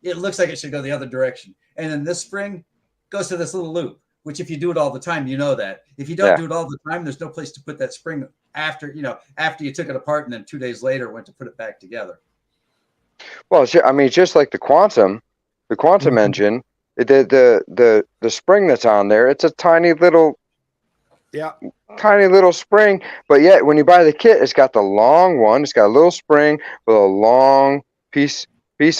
F: It looks like it should go the other direction. And then this spring goes to this little loop, which if you do it all the time, you know that. If you don't do it all the time, there's no place to put that spring after you took it apart and then 2 days later went to put it back together.
C: Well, I mean, just like the Quantum engine, the spring that's on there, it's a tiny little spring, but yet when you buy the kit, it's got the long one. It's got a little spring with a long piece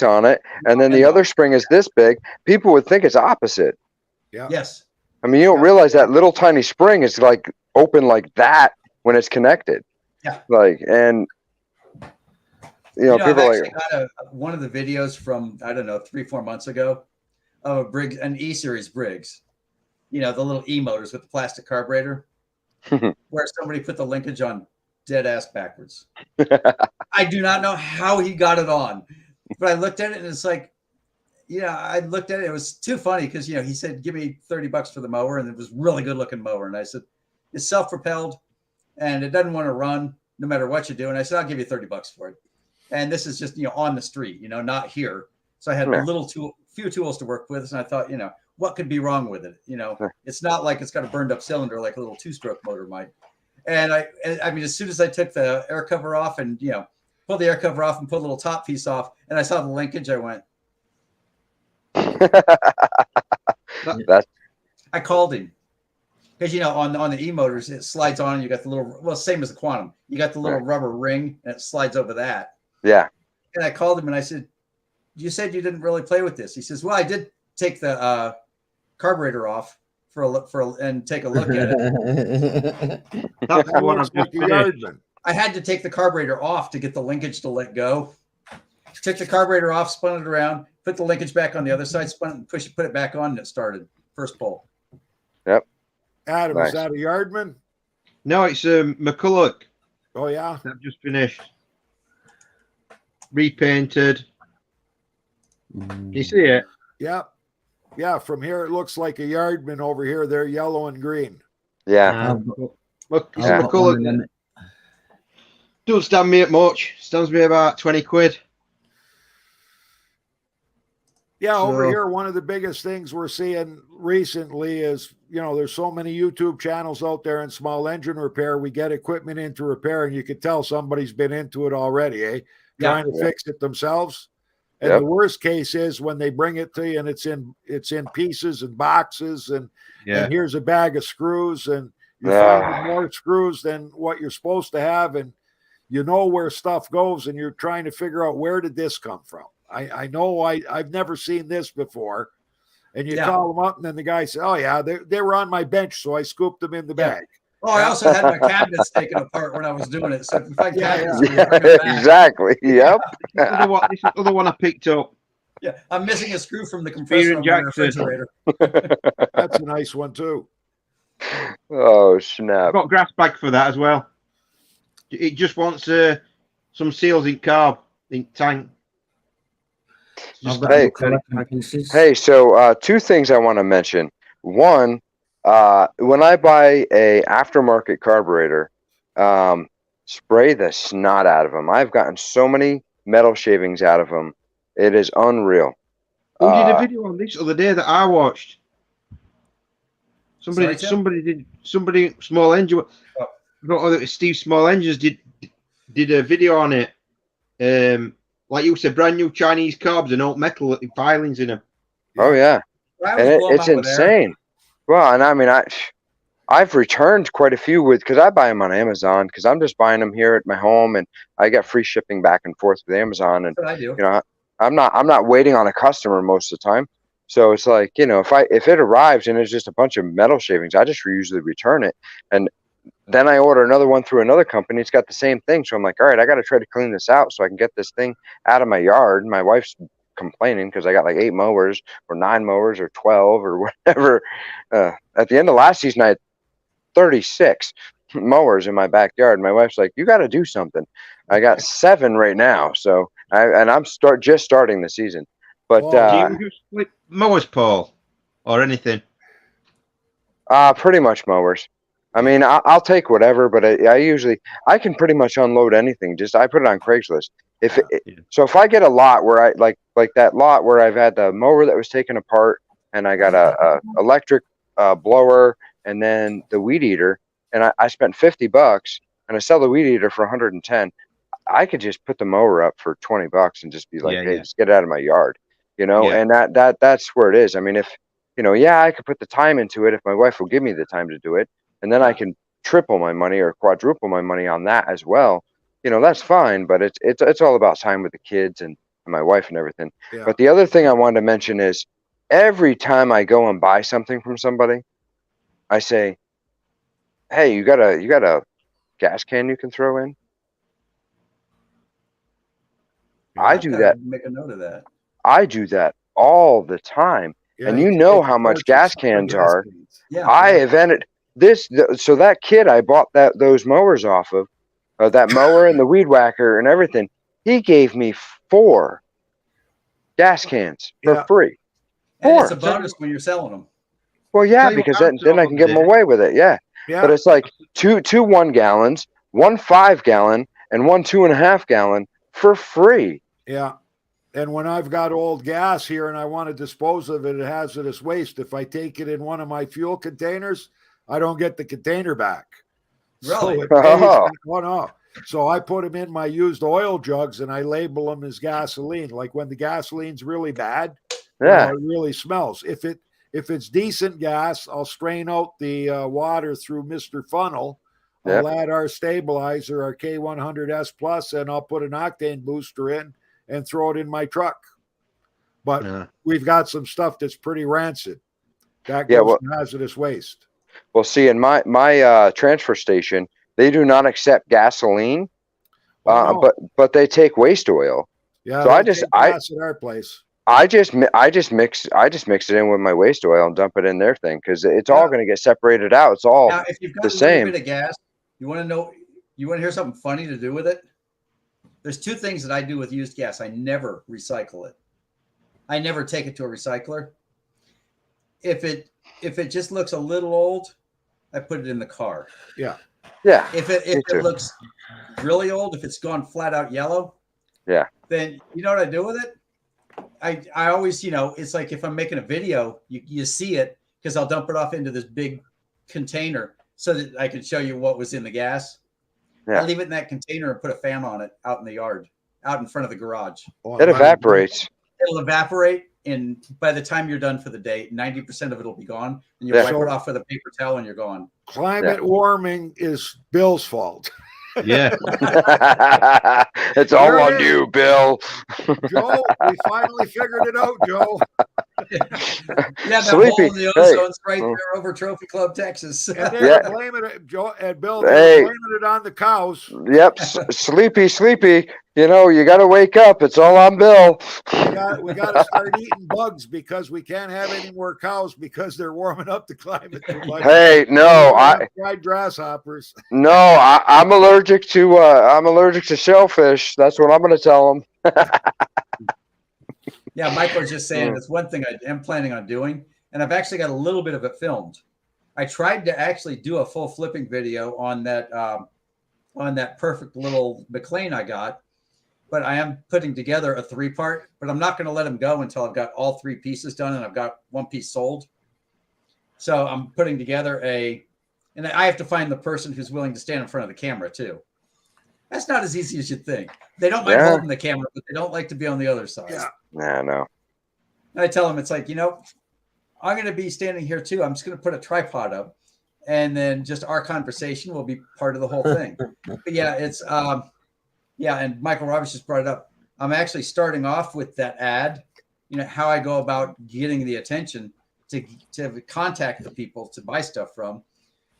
C: on it, and then the other spring is this big. People would think it's opposite.
B: Yeah.
F: Yes.
C: I mean, you don't realize that little tiny spring is like open like that when it's connected.
F: Yeah.
C: Like, and people
F: I've
C: are
F: actually
C: like,
F: got one of the videos from, I don't know, 3-4 months ago of a Briggs, an E-Series Briggs, the little E-motors with the plastic carburetor, where somebody put the linkage on dead ass backwards. I do not know how he got it on, but I looked at it and it's like, I looked at it. It was too funny because, he said, give me $30 for the mower. And it was a really good looking mower. And I said, it's self-propelled and it doesn't want to run no matter what you do. And I said, I'll give you $30 for it. And this is just, on the street, not here. So I had few tools to work with. And I thought, what could be wrong with it? It's not like it's got a burned up cylinder like a little 2-stroke motor might. And I mean, as soon as I took the air cover off and, pulled the air cover off and pulled a little top piece off and I saw the linkage, I went, I called him because, on the E-motors, it slides on and you got the little, same as the Quantum. You got the little rubber ring and it slides over that.
C: Yeah.
F: And I called him and I said, you said you didn't really play with this. He says, well, I did take the carburetor off and take a look at it.
D: That's the one I've
B: Like
D: just
B: a
D: finished.
B: Yardman.
F: I had to take the carburetor off to get the linkage to let go. Took the carburetor off, spun it around, put the linkage back on the other side, put it back on, and it started. First pull.
B: Adam,
C: Nice.
B: is that a Yardman?
D: No, it's McCulloch.
B: Oh yeah.
D: I've just finished. Repainted. You see it?
B: Yeah. Yeah, from here it looks like a Yardman. Over here they're yellow and green.
C: Yeah.
D: It's
C: Yeah.
D: McCulloch. Don't stand me at much. Stands me about 20 quid.
B: Yeah, over
E: So-
B: here, one of the biggest things we're seeing recently is, there's so many YouTube channels out there in small engine repair. We get equipment into repair, and you can tell somebody's been into it already,
F: Yeah.
B: trying to fix it themselves. And
C: Yep.
B: the worst case is when they bring it to you and it's in pieces and boxes, and here's a bag of screws, and you're finding more screws than what you're supposed to have, and you know where stuff goes, and you're trying to figure out where did this come from. I know I've never seen this before. And you call them up, and then the guy says, oh, yeah, they were on my bench, so I scooped them in the bag.
F: Oh, I also had my cabinets taken apart when I was doing it. So if I cabinets,
C: Yeah,
F: bring them back.
C: exactly. Yep.
D: This is the other one I picked up.
F: Yeah, I'm missing a screw from the compressor
D: Fear
F: on my
D: Jackson.
F: refrigerator.
B: That's a nice one, too.
C: Oh,
D: I've
C: snap.
D: got grass bag for that as well. It just wants some seals in carb, in tank.
E: I've got
C: Hey.
E: little collector pieces.
C: Hey, so 2 things I want to mention. One, when I buy a aftermarket carburetor, spray the snot out of them. I've gotten so many metal shavings out of them. It is unreal.
D: Who did a video on this the other day that I watched?
F: Sorry, Tim?
D: Somebody small engine. don't know that Steve Small Engines did a video on it. Like you said, brand new Chinese carbs and old metal filings in them.
C: Oh yeah,
F: I
C: and
F: always blow 'em
C: it's
F: out with air.
C: insane. Well, and I mean, I've returned quite a few because I buy them on Amazon because I'm just buying them here at my home, and I get free shipping back and forth with Amazon. And
F: That's what I do.
C: you know, I'm not waiting on a customer most of the time. So it's like, you know, if it arrives and it's just a bunch of metal shavings, I just usually return it, and then I order another one through another company. It's got the same thing, so I'm like, all right, I got to try to clean this out so I can get this thing out of my yard. My wife's complaining because I got like 8 mowers or 9 mowers or 12 or whatever. At the end of last season, I had 36 mowers in my backyard. My wife's like, you got to do something. I got 7 right now, so I'm just starting the season. But
B: Oh,
D: Do you use like mowers, Paul, or anything?
C: pretty much mowers. I mean, I'll take whatever, but I can pretty much unload anything. Just I put it on Craigslist. So if I get a lot where I like that lot where I've had the mower that was taken apart, and I got a electric blower, and then the weed eater, and I spent $50, and I sell the weed eater for 110. I could just put the mower up for $20 and just be like, hey, just get it out of my yard, you know.
D: Yeah.
C: And that's where it is. I mean, if you know, yeah, I could put the time into it if my wife will give me the time to do it, and then I can triple my money or quadruple my money on that as well. You know, that's fine, but it's all about time with the kids and my wife and everything.
B: Yeah.
C: But the other thing I wanted to mention is every time I go and buy something from somebody, I say, hey, you got a gas can you can throw in? I do
F: gotta
C: that.
F: Make a note of that.
C: I do that all the time.
B: Yeah,
C: And
B: you
C: you
B: can
C: know
B: take
C: how much
B: purchase
C: gas
B: on
C: cans
B: gas
C: are.
B: cans.
F: Yeah.
C: I invented this. So that kid I bought those mowers off of, that mower and the weed whacker and everything, he gave me 4 gas cans for
B: Yeah.
C: free.
F: And it's a
C: 4.
F: bonus when you're selling them.
C: Well, yeah,
D: Tell you what
C: because
D: I'm
C: then I can get them
D: told,
C: away with it. Yeah.
B: Yeah.
C: But it's like two 1 gallons, 1 5 gallon, and 1 2.5 gallon for free.
B: Yeah. And when I've got old gas here and I want to dispose of it, hazardous waste, if I take it in one of my fuel containers, I don't get the container back. So
F: Really?
B: it pays
C: Oh.
B: that one off. So I put them in my used oil jugs and I label them as gasoline. Like when the gasoline's really bad,
C: Yeah.
B: it really smells. If it's decent gas, I'll strain out the water through Mr. Funnel.
C: Yep.
B: I'll add our stabilizer, our K100S Plus, and I'll put an octane booster in and throw it in my truck. But we've got some stuff that's pretty rancid. That goes in hazardous waste.
C: Well, see, in my transfer station, they do not accept gasoline,
B: No.
C: but they take waste oil.
B: Yeah,
C: So
B: they
C: I just
B: take gas at our place.
C: I just mix it in with my waste oil and dump it in their thing because it's all going to get separated out. It's all
F: Now, if you've got
C: the
F: a little
C: same.
F: bit of gas, you want to hear something funny to do with it? There's 2 things that I do with used gas. I never recycle it. I never take it to a recycler. If it just looks a little old, I put it in the car.
B: Yeah.
C: Yeah.
F: If it looks really old, if it's gone flat out yellow, then you know what I do with it? I always, it's like if I'm making a video, you see it because I'll dump it off into this big container so that I can show you what was in the gas.
C: Yeah.
F: I leave it in that container and put a fan on it out in the yard, out in front of the garage.
C: It evaporates.
F: It'll evaporate, and by the time you're done for the day, 90% of it will be gone, and you
C: Yeah.
F: wipe it off with a paper towel, and you're gone.
B: Climate warming is Bill's fault.
D: Yeah.
C: It's all
B: There it
C: on
B: is.
C: you, Bill.
B: Joe, we finally figured it out, Joe.
F: Yeah, that
C: Sleepy.
F: hole in the
C: Hey.
F: ozone's right there over Trophy Club, Texas.
B: And they're
C: Yeah.
B: blaming it, Joe and Bill,
C: Hey.
B: they're blaming it on the cows.
C: Yep. Sleepy. You know, you got to wake up. It's all on Bill.
B: We got to start eating bugs because we can't have any more cows because they're warming up the climate too much.
C: Hey, no,
B: Fried grasshoppers.
C: I'm allergic to shellfish. That's what I'm going to tell them.
F: Yeah, Michael was just saying that's one thing I am planning on doing, and I've actually got a little bit of it filmed. I tried to actually do a full flipping video on that perfect little McLean I got, but I am putting together a 3-part. But I'm not going to let him go until I've got all 3 pieces done and I've got 1 piece sold. So I'm putting together And I have to find the person who's willing to stand in front of the camera too. That's not as easy as you'd think. They don't mind
C: Yeah.
F: holding the camera, but they don't like to be on the other side.
B: Yeah.
C: Yeah, no.
F: And I tell them, it's like, I'm going to be standing here too. I'm just going to put a tripod up, and then just our conversation will be part of the whole thing. But yeah, it's and Michael Roberts just brought it up. I'm actually starting off with that ad, how I go about getting the attention to contact the people to buy stuff from,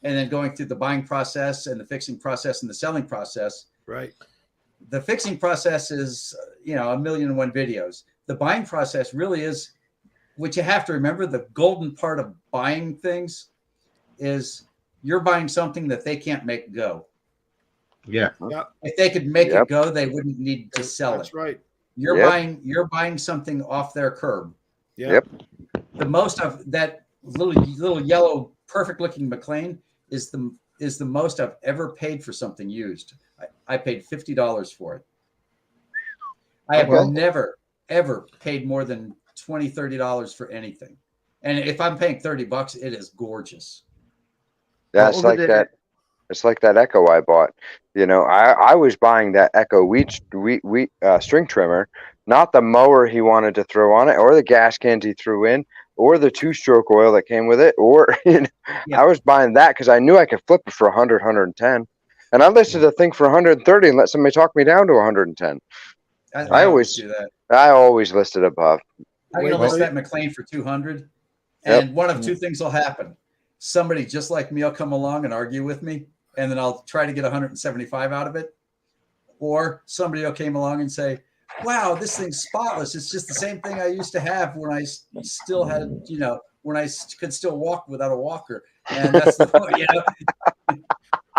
F: and then going through the buying process and the fixing process and the selling process.
B: Right.
F: The fixing process is, 1,000,001 videos. The buying process really is, what you have to remember, the golden part of buying things is you're buying something that they can't make go.
D: Yeah.
F: If they could make
C: Yep.
F: it go, they wouldn't need to sell
B: That's
F: it.
B: right.
F: You're buying something off their curb.
B: Yeah.
C: Yep.
F: The most of that little yellow, perfect looking McLean is the most I've ever paid for something used. I paid $50 for it. I have
C: Okay.
F: never ever paid more than $20, $30 for anything. And if I'm paying $30, it is gorgeous.
C: Yeah, it's
D: over
C: like
D: there-
C: that. It's like that Echo I bought. I was buying that Echo wheat string trimmer, not the mower he wanted to throw on it, or the gas cans he threw in, or the 2-stroke oil that came with it, or
F: Yeah.
C: I was buying that because I knew I could flip it for 100, 110, and I listed the thing for 130 and let somebody talk me down to 110.
F: I
C: always-
F: do that.
C: I always listed above.
F: I'm going to
B: Wait,
F: list
B: wait.
F: that McLean for 200.
C: Yep.
F: And one of two things will happen. Somebody just like me will come along and argue with me, and then I'll try to get 175 out of it. Or somebody will come along and say, wow, this thing's spotless. It's just the same thing I used to have when I still had, when I could still walk without a walker. And that's the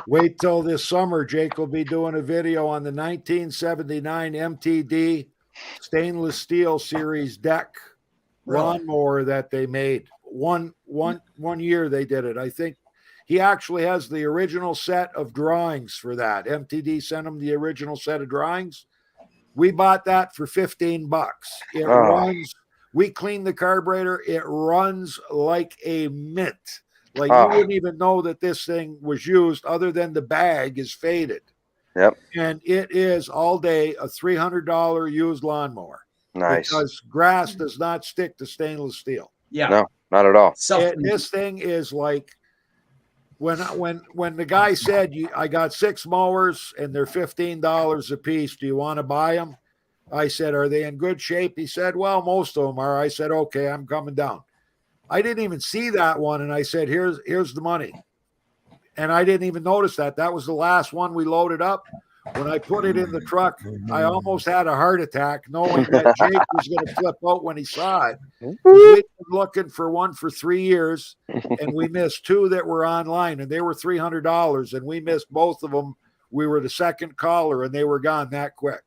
B: Wait till this summer. Jake will be doing a video on the 1979 MTD stainless steel series deck lawnmower that they made. One year they did it. I think he actually has the original set of drawings for that. MTD sent him the original set of drawings. We bought that for $15. It
C: Oh.
B: runs. We cleaned the carburetor. It runs like a mint. Like
C: Oh.
B: you wouldn't even know that this thing was used, other than the bag is faded.
C: Yep.
B: And it is all day a $300 used lawnmower.
C: Nice.
B: Because grass does not stick to stainless steel.
F: yeah.
C: No. Not at all.
B: This thing is like when the guy said, I got 6 mowers and they're $15 a piece. Do you want to buy them? I said, are they in good shape? He said, well, most of them are. I said, okay, I'm coming down. I didn't even see that one. And I said, here's the money. And I didn't even notice that. That was the last one we loaded up. When I put it in the truck, I almost had a heart attack knowing that Jake was going to flip out when he saw it. We've been looking for one for 3 years, and we missed 2 that were online, and they were $300, and we missed both of them. We were the second caller, and they were gone that quick.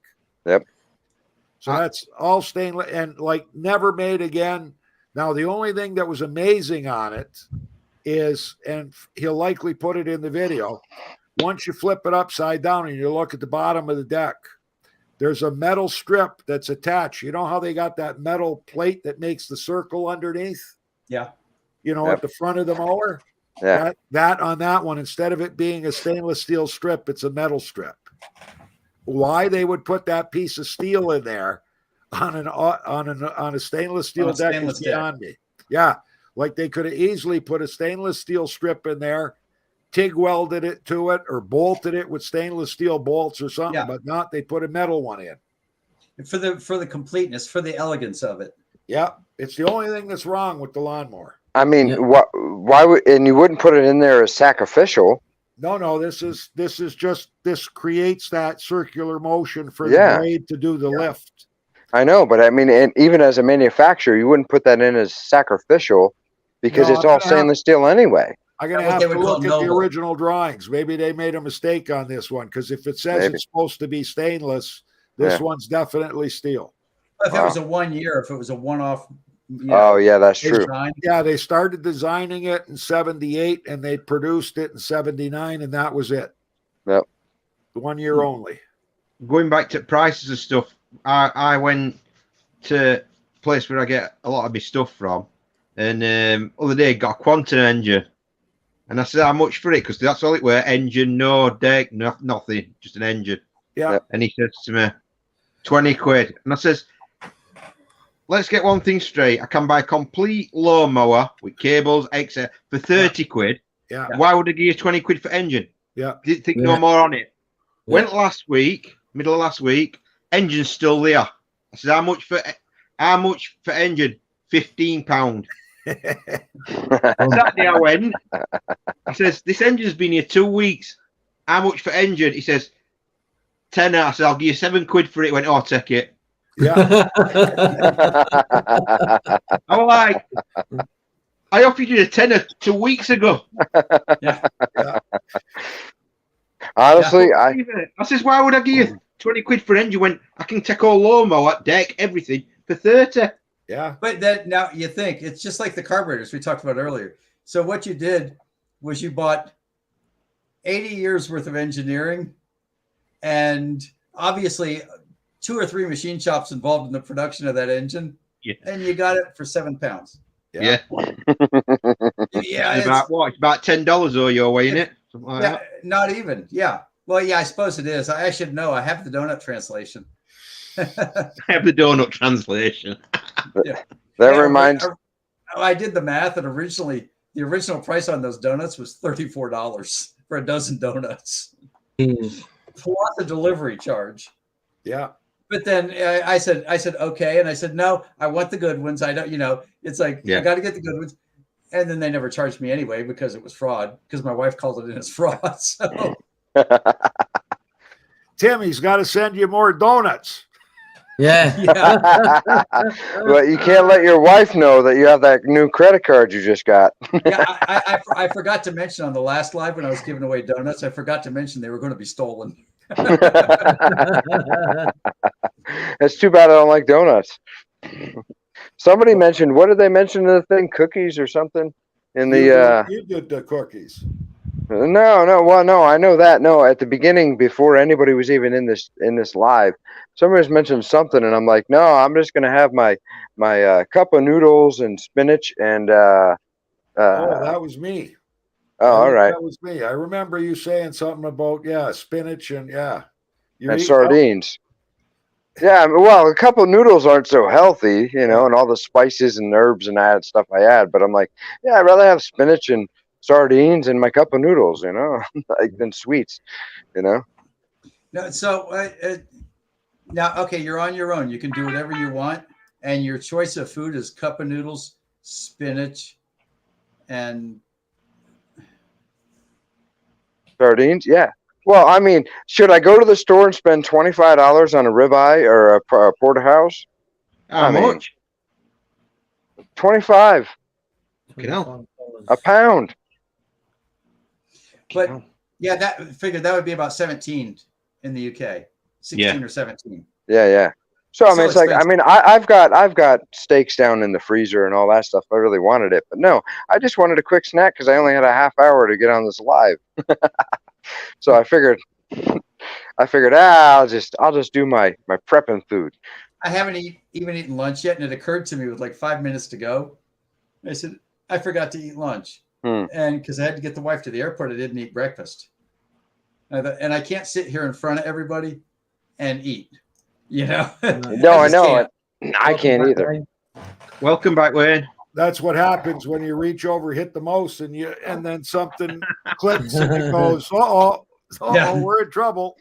C: Yep.
B: So that's all stainless and like never made again. Now, the only thing that was amazing on it is, and he'll likely put it in the video, once you flip it upside down and you look at the bottom of the deck, there's a metal strip that's attached. You know how they got that metal plate that makes the circle underneath?
F: Yeah.
B: At the front of the mower?
C: Yeah.
B: That on that one, instead of it being a stainless steel strip, it's a metal strip. Why they would put that piece of steel in there on a stainless steel
F: On a
B: deck
F: stainless
B: is beyond me. Yeah. Like they could have easily put a stainless steel strip in there, TIG welded it to it, or bolted it with stainless steel bolts or something,
F: Yeah.
B: but not. They put a metal one in.
F: For the completeness, for the elegance of it.
B: Yeah, it's the only thing that's wrong with the lawnmower.
C: I mean,
E: Yeah.
C: why would, and you wouldn't put it in there as sacrificial.
B: No, this creates that circular motion for
C: Yeah.
B: the blade to do the lift.
C: I know, but I mean, and even as a manufacturer, you wouldn't put that in as sacrificial because
B: No,
C: it's
B: I'm
C: all
B: gonna have-
C: stainless steel anyway.
B: I'm gonna
F: That's what
B: have
F: they
B: to
F: would call
B: look at the
F: noble.
B: original drawings. Maybe they made a mistake on this one, because if it says
C: Maybe.
B: it's supposed to be stainless, this
C: Yeah.
B: one's definitely steel.
F: If it
C: Wow.
F: was a 1 year, if it was a one-off,
C: Oh yeah, that's true.
F: design,
B: Yeah, they started designing it in 78 and they produced it in 79, and that was it.
C: Yep.
B: 1 year only.
D: Going back to prices of stuff, I went to a place where I get a lot of my stuff from, and other day got a Quantum engine, And I said, how much for it? Because that's all it were. Engine, no deck, no, nothing. Just an engine.
B: Yeah.
D: And he says to me, 20 quid. And I says, let's get one thing straight. I can buy a complete lawnmower with cables, etc. for 30 quid.
B: Yeah.
D: Why would I give you 20 quid for engine?
B: Yeah.
D: Didn't think
E: Yeah.
D: no more on it.
E: Yeah.
D: Went last week, middle of last week, engine's still there. I said, how much for engine? £15. Saturday I went. He says, this engine's been here 2 weeks. How much for engine? He says, 10. I said, I'll give you 7 quid for it. He went, oh, take it.
B: Yeah.
D: I was like, I offered you a tenner 2 weeks ago.
C: Honestly, I
D: I says, why would I give you 20 quid for engine when I can take all lawnmower, deck, everything for 30?
B: Yeah.
F: But then now you think it's just like the carburetors we talked about earlier. So what you did was you bought 80 years worth of engineering and obviously 2 or 3 machine shops involved in the production of that engine.
D: Yeah.
F: And you got it for £7.
D: Yeah.
F: Yeah.
D: It's about what? It's about $10 or your way, in it? Something like
F: Yeah,
D: that.
F: not even. Yeah. Well, yeah, I suppose it is. I should know. I have the donut translation.
D: I have the donut translation.
C: that
F: Yeah,
C: reminds
F: I did the math, and originally the original price on those donuts was $34 for a dozen donuts,
E: Mm.
F: plus a delivery charge.
B: Yeah.
F: But then I said, okay, and I said, no, I want the good ones. I don't, it's like
D: Yeah.
F: I got to get the good ones, and then they never charged me anyway because it was fraud. Because my wife called it in as fraud. So
B: Tim, he's got to send you more donuts.
E: Yeah.
F: yeah,
C: But you can't let your wife know that you have that new credit card you just got.
F: yeah. I forgot to mention on the last live when I was giving away donuts. I forgot to mention they were going to be stolen.
C: It's too bad I don't like donuts. Somebody mentioned, what did they mention in the thing? Cookies or something? In the
B: You did the cookies.
C: well, no, I know that. No, at the beginning, before anybody was even in this live, somebody's mentioned something, and I'm like, no, I'm just gonna have my cup of noodles and spinach and
B: Oh, that was me.
C: oh, all right,
B: That was me. I remember you saying something about spinach and You're
C: and
B: eating
C: sardines. Yeah, well, a couple of noodles aren't so healthy, and all the spices and herbs and that stuff I add. But I'm like, yeah, I'd rather have spinach and sardines and my cup of noodles, like than sweets,
F: No, so now, okay, you're on your own. You can do whatever you want, and your choice of food is cup of noodles, spinach, and
C: Sardines, yeah. Well, I mean, should I go to the store and spend $25 on a ribeye or a porterhouse?
D: How
C: I mean,
D: much?
C: 25
D: hell.
C: a pound.
F: but yeah, that figured that would be about 17 in the UK, 16 or 17.
C: Yeah. So I
F: So
C: mean, it's like, I
F: expensive.
C: mean, I've got steaks down in the freezer and all that stuff. I really wanted it, but no, I just wanted a quick snack because I only had a half hour to get on this live. So I figured, I'll just do my prepping food.
F: I haven't even eaten lunch yet, and it occurred to me with like 5 minutes to go. I said, I forgot to eat lunch. And because I had to get the wife to the airport, I didn't eat breakfast. And I can't sit here in front of everybody and eat,
C: No, I
F: just
C: know
F: can't.
C: it. I can't either.
D: Welcome back, Wayne.
B: That's what happens when you reach over, hit the mouse, and then something clicks and it goes,
F: Yeah.
B: we're in trouble.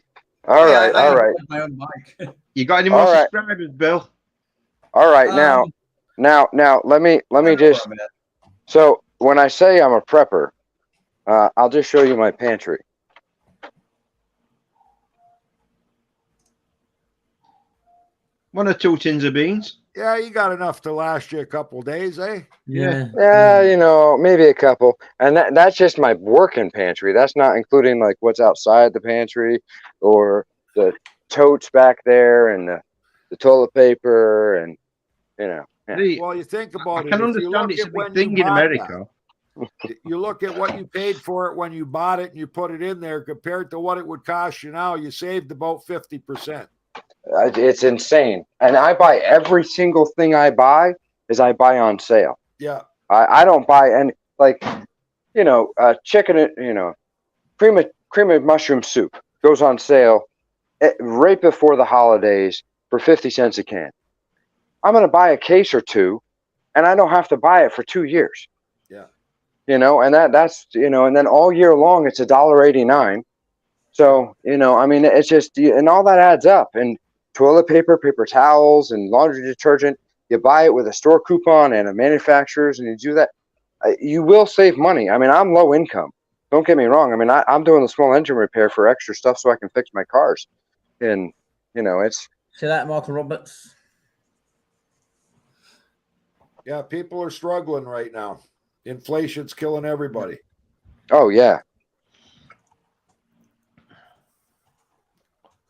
C: All
F: Yeah,
C: right,
F: I
C: all right,
F: have my own mic.
D: You got any more
C: All right.
D: subscribers, Bill?
C: all right. Now, let me just. So when I say I'm a prepper, I'll just show you my pantry.
D: 1 or 2 tins of beans.
B: Yeah, you got enough to last you a couple of days, eh?
E: Yeah.
C: Yeah, maybe a couple, and that's just my working pantry. That's not including like what's outside the pantry or the totes back there and the toilet paper and Yeah.
B: Well, you think about
D: I
B: it.
D: can
B: if you
D: understand
B: look
D: it's a
B: at when
D: big thing
B: you
D: in
B: bought
D: America.
B: that, you look at what you paid for it when you bought it and you put it in there compared to what it would cost you now. You saved about 50%.
C: It's insane. And I buy every single thing I buy on sale.
B: Yeah.
C: I don't buy any, like, chicken, cream of mushroom soup goes on sale right before the holidays for 50 cents a can. I'm going to buy a case or two, and I don't have to buy it for 2 years.
B: Yeah.
C: And that's and then all year long it's $1.89. So, it's just, and all that adds up. And toilet paper, paper towels, and laundry detergent, you buy it with a store coupon and a manufacturer's, and you do that, you will save money. I mean, I'm low income. Don't get me wrong. I mean, I'm doing the small engine repair for extra stuff so I can fix my cars. And, it's.
E: See that, Michael Roberts?
B: Yeah, people are struggling right now. Inflation's killing everybody.
C: Oh, yeah.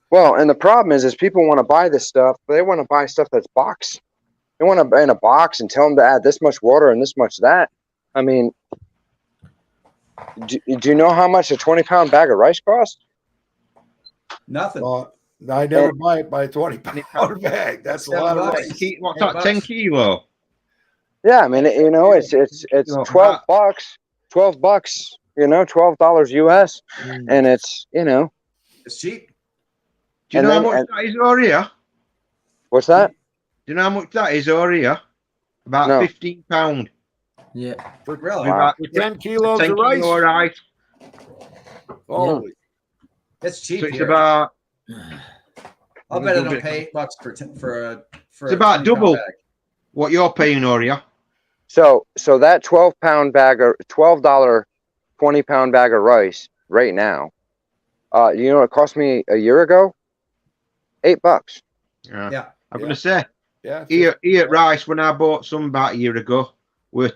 C: Well, and the problem is people want to buy this stuff, but they want to buy stuff that's boxed. They want to buy in a box and tell them to add this much water and this much that. I mean, do you know how much a 20-pound bag of rice costs?
F: Nothing.
B: I never buy it by a 20-pound bag. That's a lot of
F: $7.
B: rice.
D: What's that? 10 kilo.
C: Yeah, I mean, it's $12, $12, $12 US, and it's,
F: It's cheap.
D: Do you know how much that is over here?
C: What's that?
D: Do you know how much that is over here? About
C: No.
D: £15.
E: Yeah.
F: Really?
C: Wow.
B: For 10 kilos
D: 10
B: of rice.
D: kilo of rice.
B: Holy.
F: It's cheap.
D: So it's
F: here.
D: about.
F: I'll bet I don't pay $8 for
D: It's
F: a
D: about
F: 20-pound
D: double
F: bag.
D: what you're paying over here.
C: So that 12-pound bag of $12 20-pound bag of rice right now, it cost me a year ago? $8.
F: Yeah.
D: I'm gonna say
B: Yeah.
D: here at rice when I bought some about a year ago were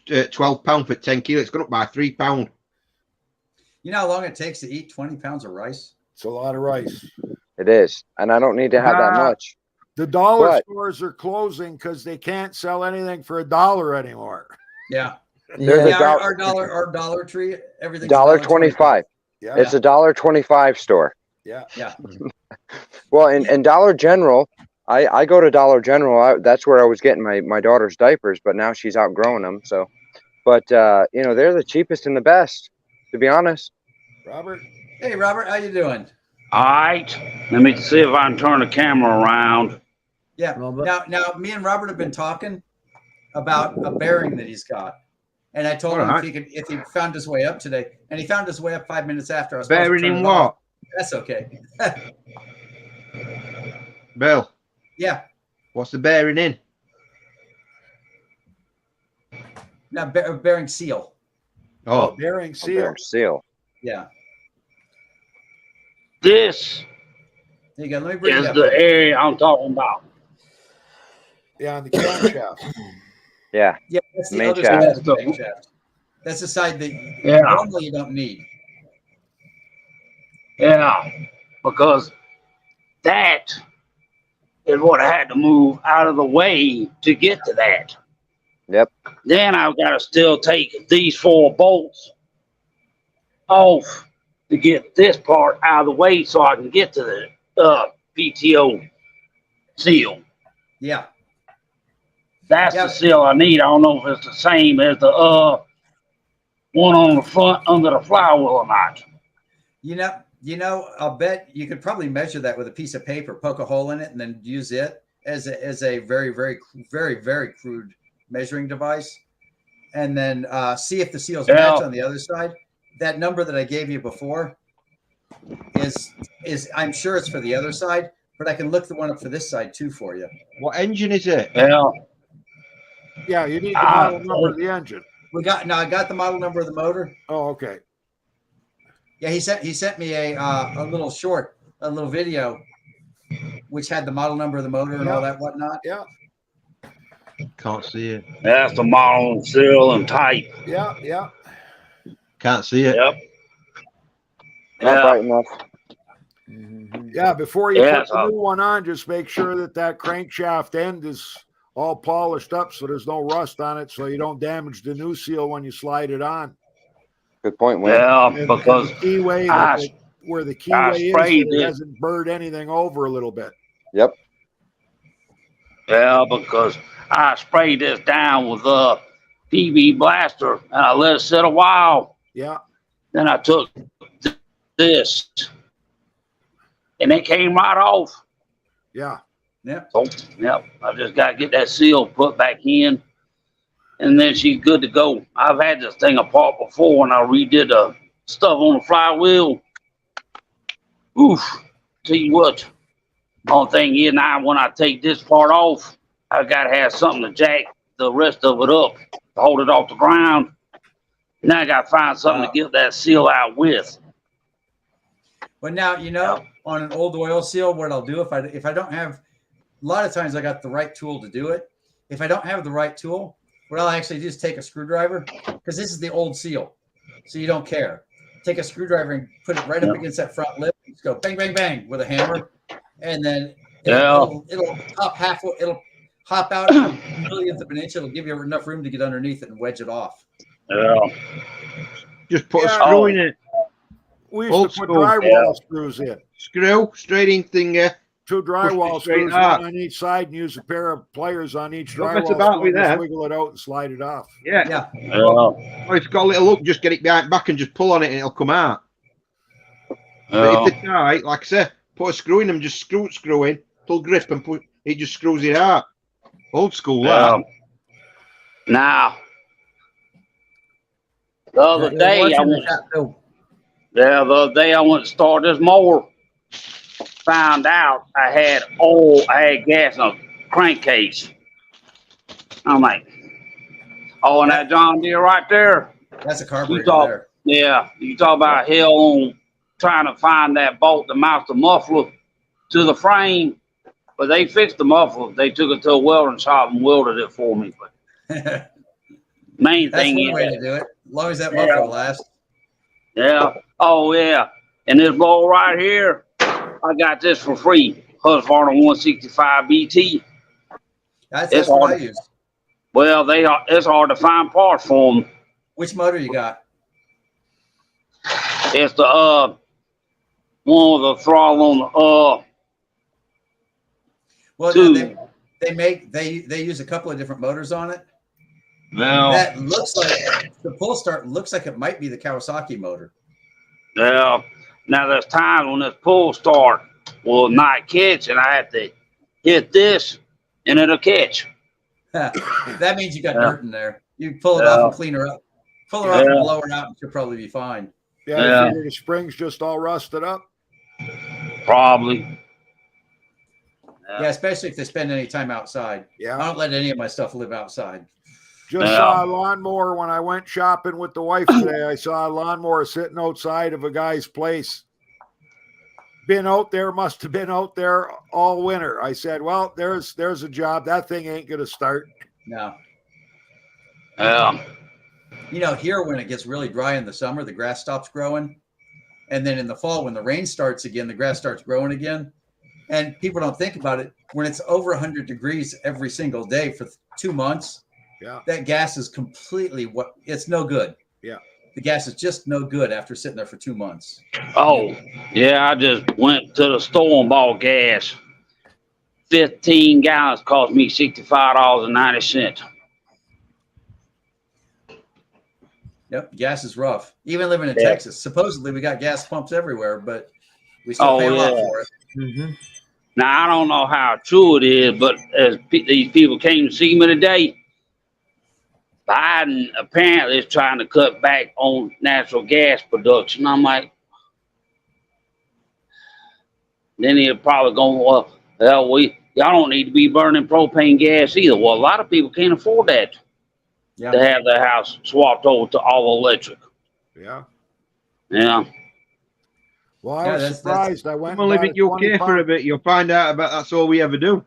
D: £12 for 10 kilos. It's gone up by £3.
F: You know how long it takes to eat 20 pounds of rice?
B: It's a lot of rice.
C: It is, and I don't need to have that much.
B: The dollar
C: But-
B: stores are closing because they can't sell anything for $1 anymore.
F: Yeah.
C: There's a
F: Yeah,
C: dollar-
F: our Dollar Tree, everything's
C: $1.25.
B: Yeah.
C: It's a $1.25 store.
B: Yeah.
F: Yeah.
C: Well, and Dollar General, I go to Dollar General. That's where I was getting my daughter's diapers, but now she's outgrowing them. So, but they're the cheapest and the best, to be honest.
B: Robert?
F: Hey, Robert, how you doing?
H: All right. Let me see if I can turn the camera around.
F: Yeah.
E: Robert?
F: Now, me and Robert have been talking about a bearing that he's got, and I told him
D: Alright.
F: if he found his way up today, and he found his way up 5 minutes after I was supposed to
D: Bearing
F: turn
D: in
F: it off.
D: what?
F: That's okay.
D: Bill,
F: Yeah.
D: what's the bearing in?
F: Now, bearing seal.
D: Oh,
B: Bearing seal.
C: Seal.
F: Yeah.
H: This
F: There you go. Let me bring
H: is
F: it up.
H: the area I'm talking about.
B: Yeah, on the camshaft.
C: Yeah.
F: Yeah, that's the
C: Main
F: other
C: shaft.
F: side of the main shaft. That's the side that
H: Yeah.
F: normally you don't need.
H: Yeah. Because that is what I had to move out of the way to get to that.
C: Yep.
H: Then I've got to still take these 4 bolts off to get this part out of the way so I can get to the PTO seal.
F: Yeah.
H: That's
F: Yeah.
H: the seal I need. I don't know if it's the same as the one on the front under the flywheel or not.
F: You know, I'll bet you could probably measure that with a piece of paper, poke a hole in it, and then use it as a very, very, very, very crude measuring device, and then see if the seals match on the other side. That number that I gave you before is I'm sure it's for the other side, but I can look the one up for this side too for you.
D: what engine is it?
H: Well,
B: Yeah, you need the model number of the engine.
F: I got the model number of the motor.
B: Oh, okay.
F: Yeah, he sent me a little video, which had the model number of the motor and all that whatnot.
B: Yeah,
D: Can't see it.
H: that's the model, seal, and type.
B: yeah.
D: Can't see it.
H: Yep.
C: Not
H: Yeah.
C: bright enough.
B: Yeah, before you
H: Yeah,
B: put the new one on, just make sure that crankshaft end is all polished up so there's no rust on it so you don't damage the new seal when you slide it on.
C: Good point, Wayne.
H: Well,
B: And
H: because
B: the keyway,
H: I-
B: where the
H: I
B: keyway is,
H: sprayed
B: it
H: it.
B: hasn't burred anything over a little bit.
C: Yep.
H: because I sprayed this down with PB blaster, and I let it sit a while.
B: Yeah.
H: Then I took this, and it came right off.
B: Yeah.
F: Yep.
H: So, yep, I just got to get that seal put back in, and then she's good to go. I've had this thing apart before when I redid the stuff on the flywheel. Oof, tell you what, only thing is now when I take this part off, I got to have something to jack the rest of it up to hold it off the ground. Now I got to find something to get that seal out with.
F: But now, you know, on an old oil seal, what I'll do if I don't have, a lot of times I got the right tool to do it. If I don't have the right tool, what I'll actually do is take a screwdriver, because this is the old seal, so you don't care. Take a screwdriver and put it right up against that front lip. Just go bang, bang, bang with a hammer, and then it'll hop it'll hop out a millionth of an inch. It'll give you enough room to get underneath it and wedge it off.
H: Yeah.
D: Just put a
B: Yeah.
D: screw in it.
B: We used
D: Old
B: to put
D: school.
B: drywall screws in.
D: Screw, straight in thinger.
B: 2 drywall
D: Push it straight
B: screws,
D: up.
B: one on each side, and use a pair of pliers on each
D: Don't
B: drywall
D: mess about
B: screw
D: with
B: and just
D: that.
B: wiggle it out and slide it off.
D: Yeah.
F: Yeah.
H: Yeah.
D: Or if it's got a little hook, just get it behind back and just pull on it and it'll come out. But if they're tight, like I said, put a screw in them, just screw in, pull grip and put it, just screws it out. Old school, that.
H: Now, the other day I went. The other day I went to start this mower. Found out I had gas in a crankcase. I'm like, oh, and that John Deere right there.
F: That's a carburetor there.
H: Yeah, you talk about hell on trying to find that bolt to mount the muffler to the frame. But they fixed the muffler. They took it to a welding shop and welded it for me. But main
F: That's
H: thing
F: one
H: is
F: way to do it. As long as that muffler lasts.
H: yeah. Oh, yeah. And this bowl right here, I got this for free. Husqvarna 165 BT.
F: That's what I use.
H: Well, it's hard to find parts for them.
F: Which motor you got?
H: It's the one with the throttle on the
F: Well,
H: two.
F: they use a couple of different motors on it.
H: Well,
F: That looks like the pull start looks like it might be the Kawasaki motor.
H: yeah. Now there's times when this pull start will not catch, and I have to hit this, and it'll catch.
F: That means you got dirt in there. You pull it off and clean her up. Pull her off and blow her out, and she'll probably be fine.
B: Yeah, you figure the spring's just all rusted up.
H: Probably.
F: Yeah, especially if they spend any time outside.
B: Yeah.
F: I don't let any of my stuff live outside.
B: Just saw a lawnmower when I went shopping with the wife today. I saw a lawnmower sitting outside of a guy's place. Must have been out there all winter. I said, well, there's a job. That thing ain't going to start.
F: No.
H: Yeah.
F: You know, here when it gets really dry in the summer, the grass stops growing. And then in the fall, when the rain starts again, the grass starts growing again. And people don't think about it. When it's over 100 degrees every single day for 2 months, that gas is completely it's no good.
B: Yeah.
F: The gas is just no good after sitting there for 2 months.
H: Oh, yeah, I just went to the store and bought gas. 15 gallons cost me $65.90.
F: Yep, gas is rough. Even living in Texas, supposedly we got gas pumps everywhere, but we still pay a lot for it.
E: Mm-hmm.
H: Now, I don't know how true it is, but as these people came to see me today, Biden apparently is trying to cut back on natural gas production. I'm like, then he'll probably go, well, y'all don't need to be burning propane gas either. Well, a lot of people can't afford that to have their house swapped over to all electric.
B: Yeah.
H: Yeah.
B: Well, I was surprised. I went.
D: Well, if you care for a bit, you'll find out about that's all we ever do.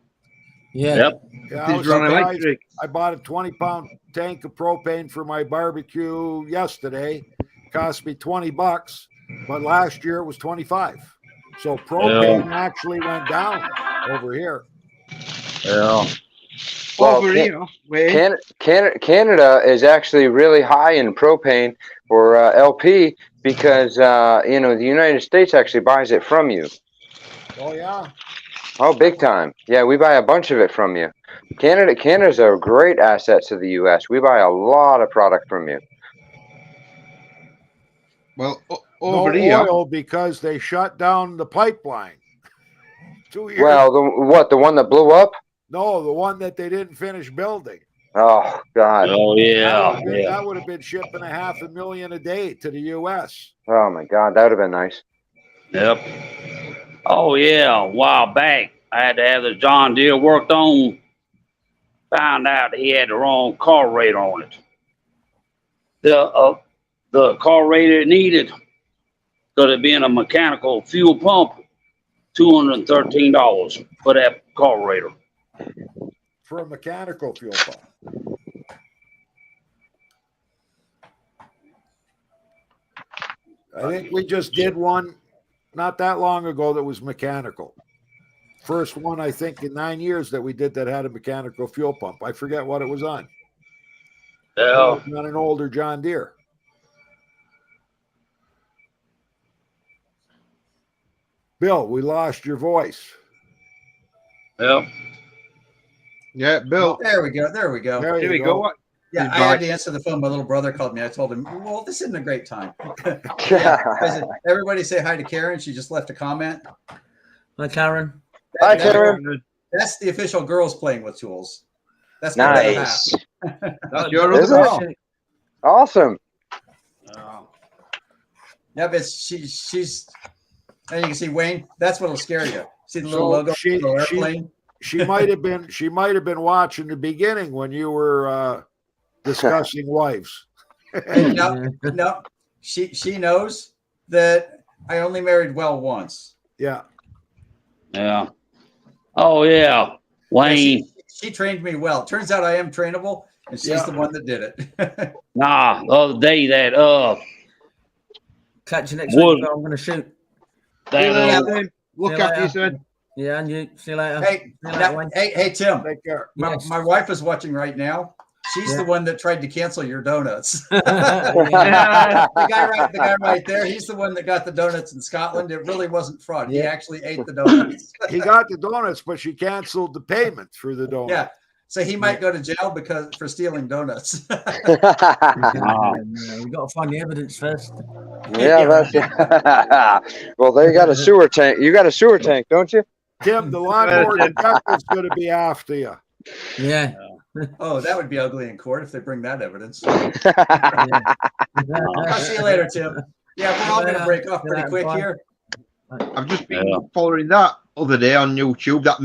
E: Yeah.
H: Yep.
B: Yeah, I was surprised. I bought a 20-pound tank of propane for my barbecue yesterday. Cost me $20, but last year it was 25. So propane actually went down over here.
H: Yeah.
C: Well, Canada is actually really high in propane for LP because the United States actually buys it from you.
B: Oh yeah.
C: Oh, big time. Yeah, we buy a bunch of it from you. Canada's a great asset to the US. We buy a lot of product from you.
D: Well,
B: No
D: over here,
B: oil because they shut down the pipeline. 2 years.
C: Well, the one that blew up?
B: No, the one that they didn't finish building.
C: Oh God.
H: Oh yeah, yeah.
B: That would have been shipping 500,000 a day to the U.S.
C: Oh my God, that would have been nice.
H: Yep. Oh yeah, a while back, I had to have the John Deere worked on. Found out he had the wrong carburetor on it. The carburetor it needed could have been a mechanical fuel pump. $213 for that carburetor.
B: For a mechanical fuel pump. I think we just did one not that long ago that was mechanical. First one, I think, in 9 years that we did that had a mechanical fuel pump. I forget what it was on.
H: Yeah.
B: It was on an older John Deere. Bill, we lost your voice.
H: Yep.
D: yeah, Bill.
F: There we go. There we go.
B: There
D: Here
B: you
D: we go. What?
F: Yeah, I had to answer the phone. My little brother called me. I told him, well, this isn't a great time. Yeah. I said, everybody say hi to Karen. She just left a comment.
E: Hi, Karen.
C: Hi, Karen.
F: That's the official girls playing with tools. That's my better half.
C: Nice.
D: That's your
C: Is
D: other
C: it? Awesome.
F: Yeah, but she's and you can see Wayne. That's what'll scare you. See the little
B: So
F: logo,
B: she-
F: little airplane.
B: She might have been watching the beginning when you were discussing wives.
F: No, she knows that I only married well once.
B: Yeah.
H: Yeah. Oh yeah. Wayne.
F: She trained me well. Turns out I am trainable, and she's the one that did it.
H: Nah, the other day that
E: Catch you next
H: Wood.
E: week. I'm going to shoot.
H: that
D: Look
E: See you
D: after you,
E: later.
D: son.
E: Yeah, and you. See you later.
F: Hey,
E: See you later, Wayne.
F: hey, Tim.
B: Take care.
E: Yes.
F: My wife is watching right now. She's the one that tried to cancel your donuts.
E: Yeah.
F: the guy right there. He's the one that got the donuts in Scotland. It really wasn't fraud. He actually ate the donuts.
B: He got the donuts, but she canceled the payment for the donuts.
F: Yeah. So he might go to jail for stealing donuts.
E: We got to find the evidence first.
C: Yeah, that's well, they got a sewer tank. You got a sewer tank, don't you?
B: Tim, the lawnmower detective's going to be after you.
E: Yeah.
F: Oh, that would be ugly in court if they bring that evidence.
E: Yeah.
F: I'll see you later, Tim. Yeah, we're all going to break off pretty quick here.
D: I've just been following that other day on YouTube. That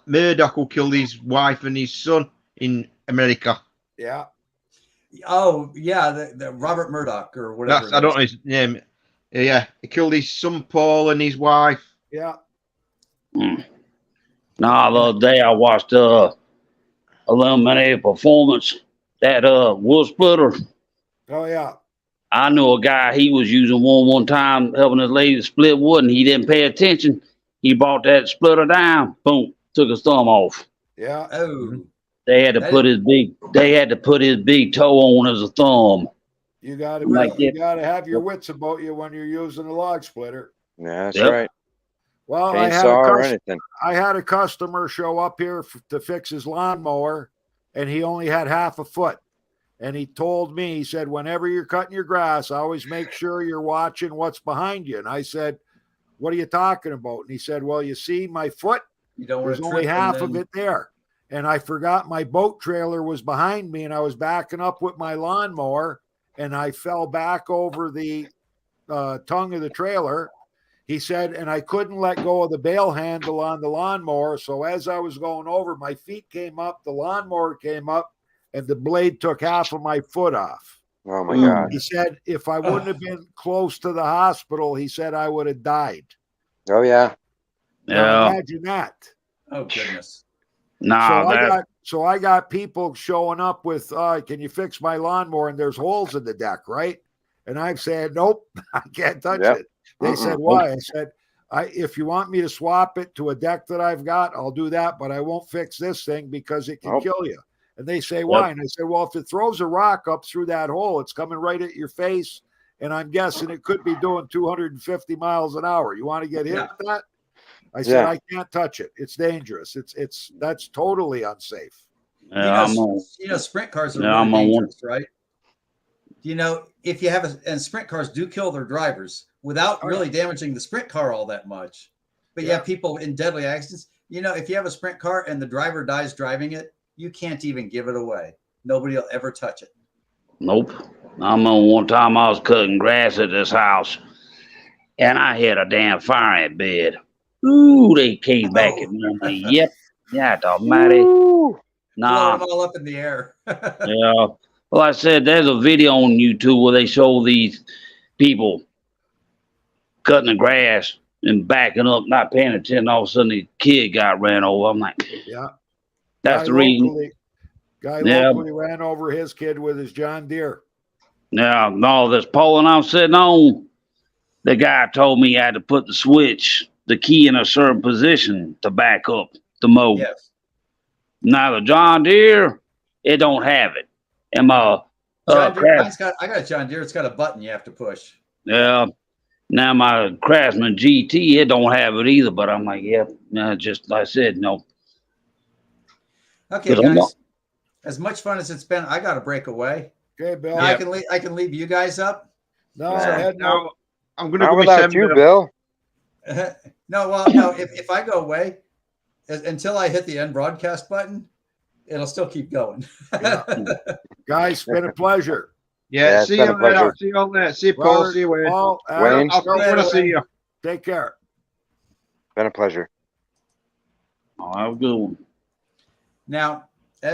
D: Murdoch who killed his wife and his son in America.
B: Yeah.
F: Oh, yeah, the Robert Murdoch or whatever.
D: I don't know his name. Yeah, he killed his son Paul and his wife.
B: Yeah.
H: Nah, the other day I watched eliminated performance that wood splitter.
B: Oh, yeah.
H: I knew a guy, he was using one time helping his lady to split wood and he didn't pay attention. He brought that splitter down, boom, took his thumb off.
B: Yeah.
F: Oh,
H: They had to put his big toe on as a thumb.
B: You got to
H: Like
B: you
H: it.
B: got to have your wits about you when you're using a log splitter.
C: Yeah, that's
H: Yep.
C: right.
B: Well,
C: Chainsaw or anything.
B: I had a customer show up here to fix his lawnmower, and he only had half a foot. And he told me, he said, whenever you're cutting your grass, always make sure you're watching what's behind you. And I said, what are you talking about? And he said, well, you see my foot?
F: you don't want
B: There's
F: to
B: only
F: trip
B: half
F: and
B: of
F: then-
B: it there. And I forgot my boat trailer was behind me, and I was backing up with my lawnmower, and I fell back over the tongue of the trailer. He said, and I couldn't let go of the bail handle on the lawnmower. So as I was going over, my feet came up, the lawnmower came up, and the blade took half of my foot off.
C: Oh my God.
B: He said, if I wouldn't have been close to the hospital, he said I would have died.
C: Oh yeah.
B: Now,
H: Yeah.
B: imagine that.
F: Oh, goodness.
H: Nah,
B: So I got people showing up with, can you fix my lawnmower? And there's holes in the deck, right? And I've said, nope, I can't touch
C: Yep.
B: it. They said, why? I said, if you want me to swap it to a deck that I've got, I'll do that, but I won't fix this thing because it can
C: Nope.
B: kill you. And they say, why? And I said, well, if it throws a rock up through that hole, it's coming right at your face. And I'm guessing it could be doing 250 miles an hour. You want to get hit
F: Yeah.
B: with that? I said,
C: Yeah.
B: I can't touch it. It's dangerous. That's totally unsafe.
I: Yeah, I'm on.
F: You know, sprint cars are
I: Yeah,
F: really
I: I'm on one.
F: dangerous, right? You know, if you have and sprint cars do kill their drivers without really damaging the sprint car all that much. But you have people in deadly accidents. You know, if you have a sprint car and the driver dies driving it, you can't even give it away. Nobody will ever touch it.
I: Nope. I'm on one time I was cutting grass at this house and I hit a damn fire ant bed. Ooh, they came back at me. I'm like, yep. Yeah, almighty.
C: Woo.
I: Nah.
F: Blowing all up in the air.
I: Yeah. Well, I said there's a video on YouTube where they show these people cutting the grass and backing up, not paying attention. All of a sudden, the kid got ran over. I'm like,
B: Yeah.
I: that's the reason.
B: Guy
I: Yeah.
B: locally ran over his kid with his John Deere.
I: Now, no, this pole and I'm sitting on, the guy told me I had to put the key in a certain position to back up the mow.
F: Yes.
I: Now, the John Deere, it don't have it. And my
F: John Deere,
I: Craft-
F: I got a John Deere. It's got a button you have to push.
I: yeah. Now my Craftsman GT, it don't have it either. But I'm like, yeah, nah, just like I said, no.
F: Okay,
I: But I'm
F: guys.
I: not-
F: As much fun as it's been, I got to break away.
B: Okay, Bill.
F: Now I can leave you guys up.
B: No,
C: Yeah.
B: head no.
D: Now, I'm going to
C: How
D: go with
C: about you, Bill?
F: No. If I go away, until I hit the end broadcast button, it'll still keep going.
B: Guys, it's been a pleasure.
C: Yeah,
D: Yeah,
C: it's
D: see
C: been
D: you
C: a pleasure.
D: later. See you all later. See you, Paul.
B: Robert,
D: See you, Wayne.
B: Paul, Adam,
C: Wayne.
D: I'll come when I see you.
B: Take care.
C: Been a pleasure.
I: Oh, have a good one.
F: Now,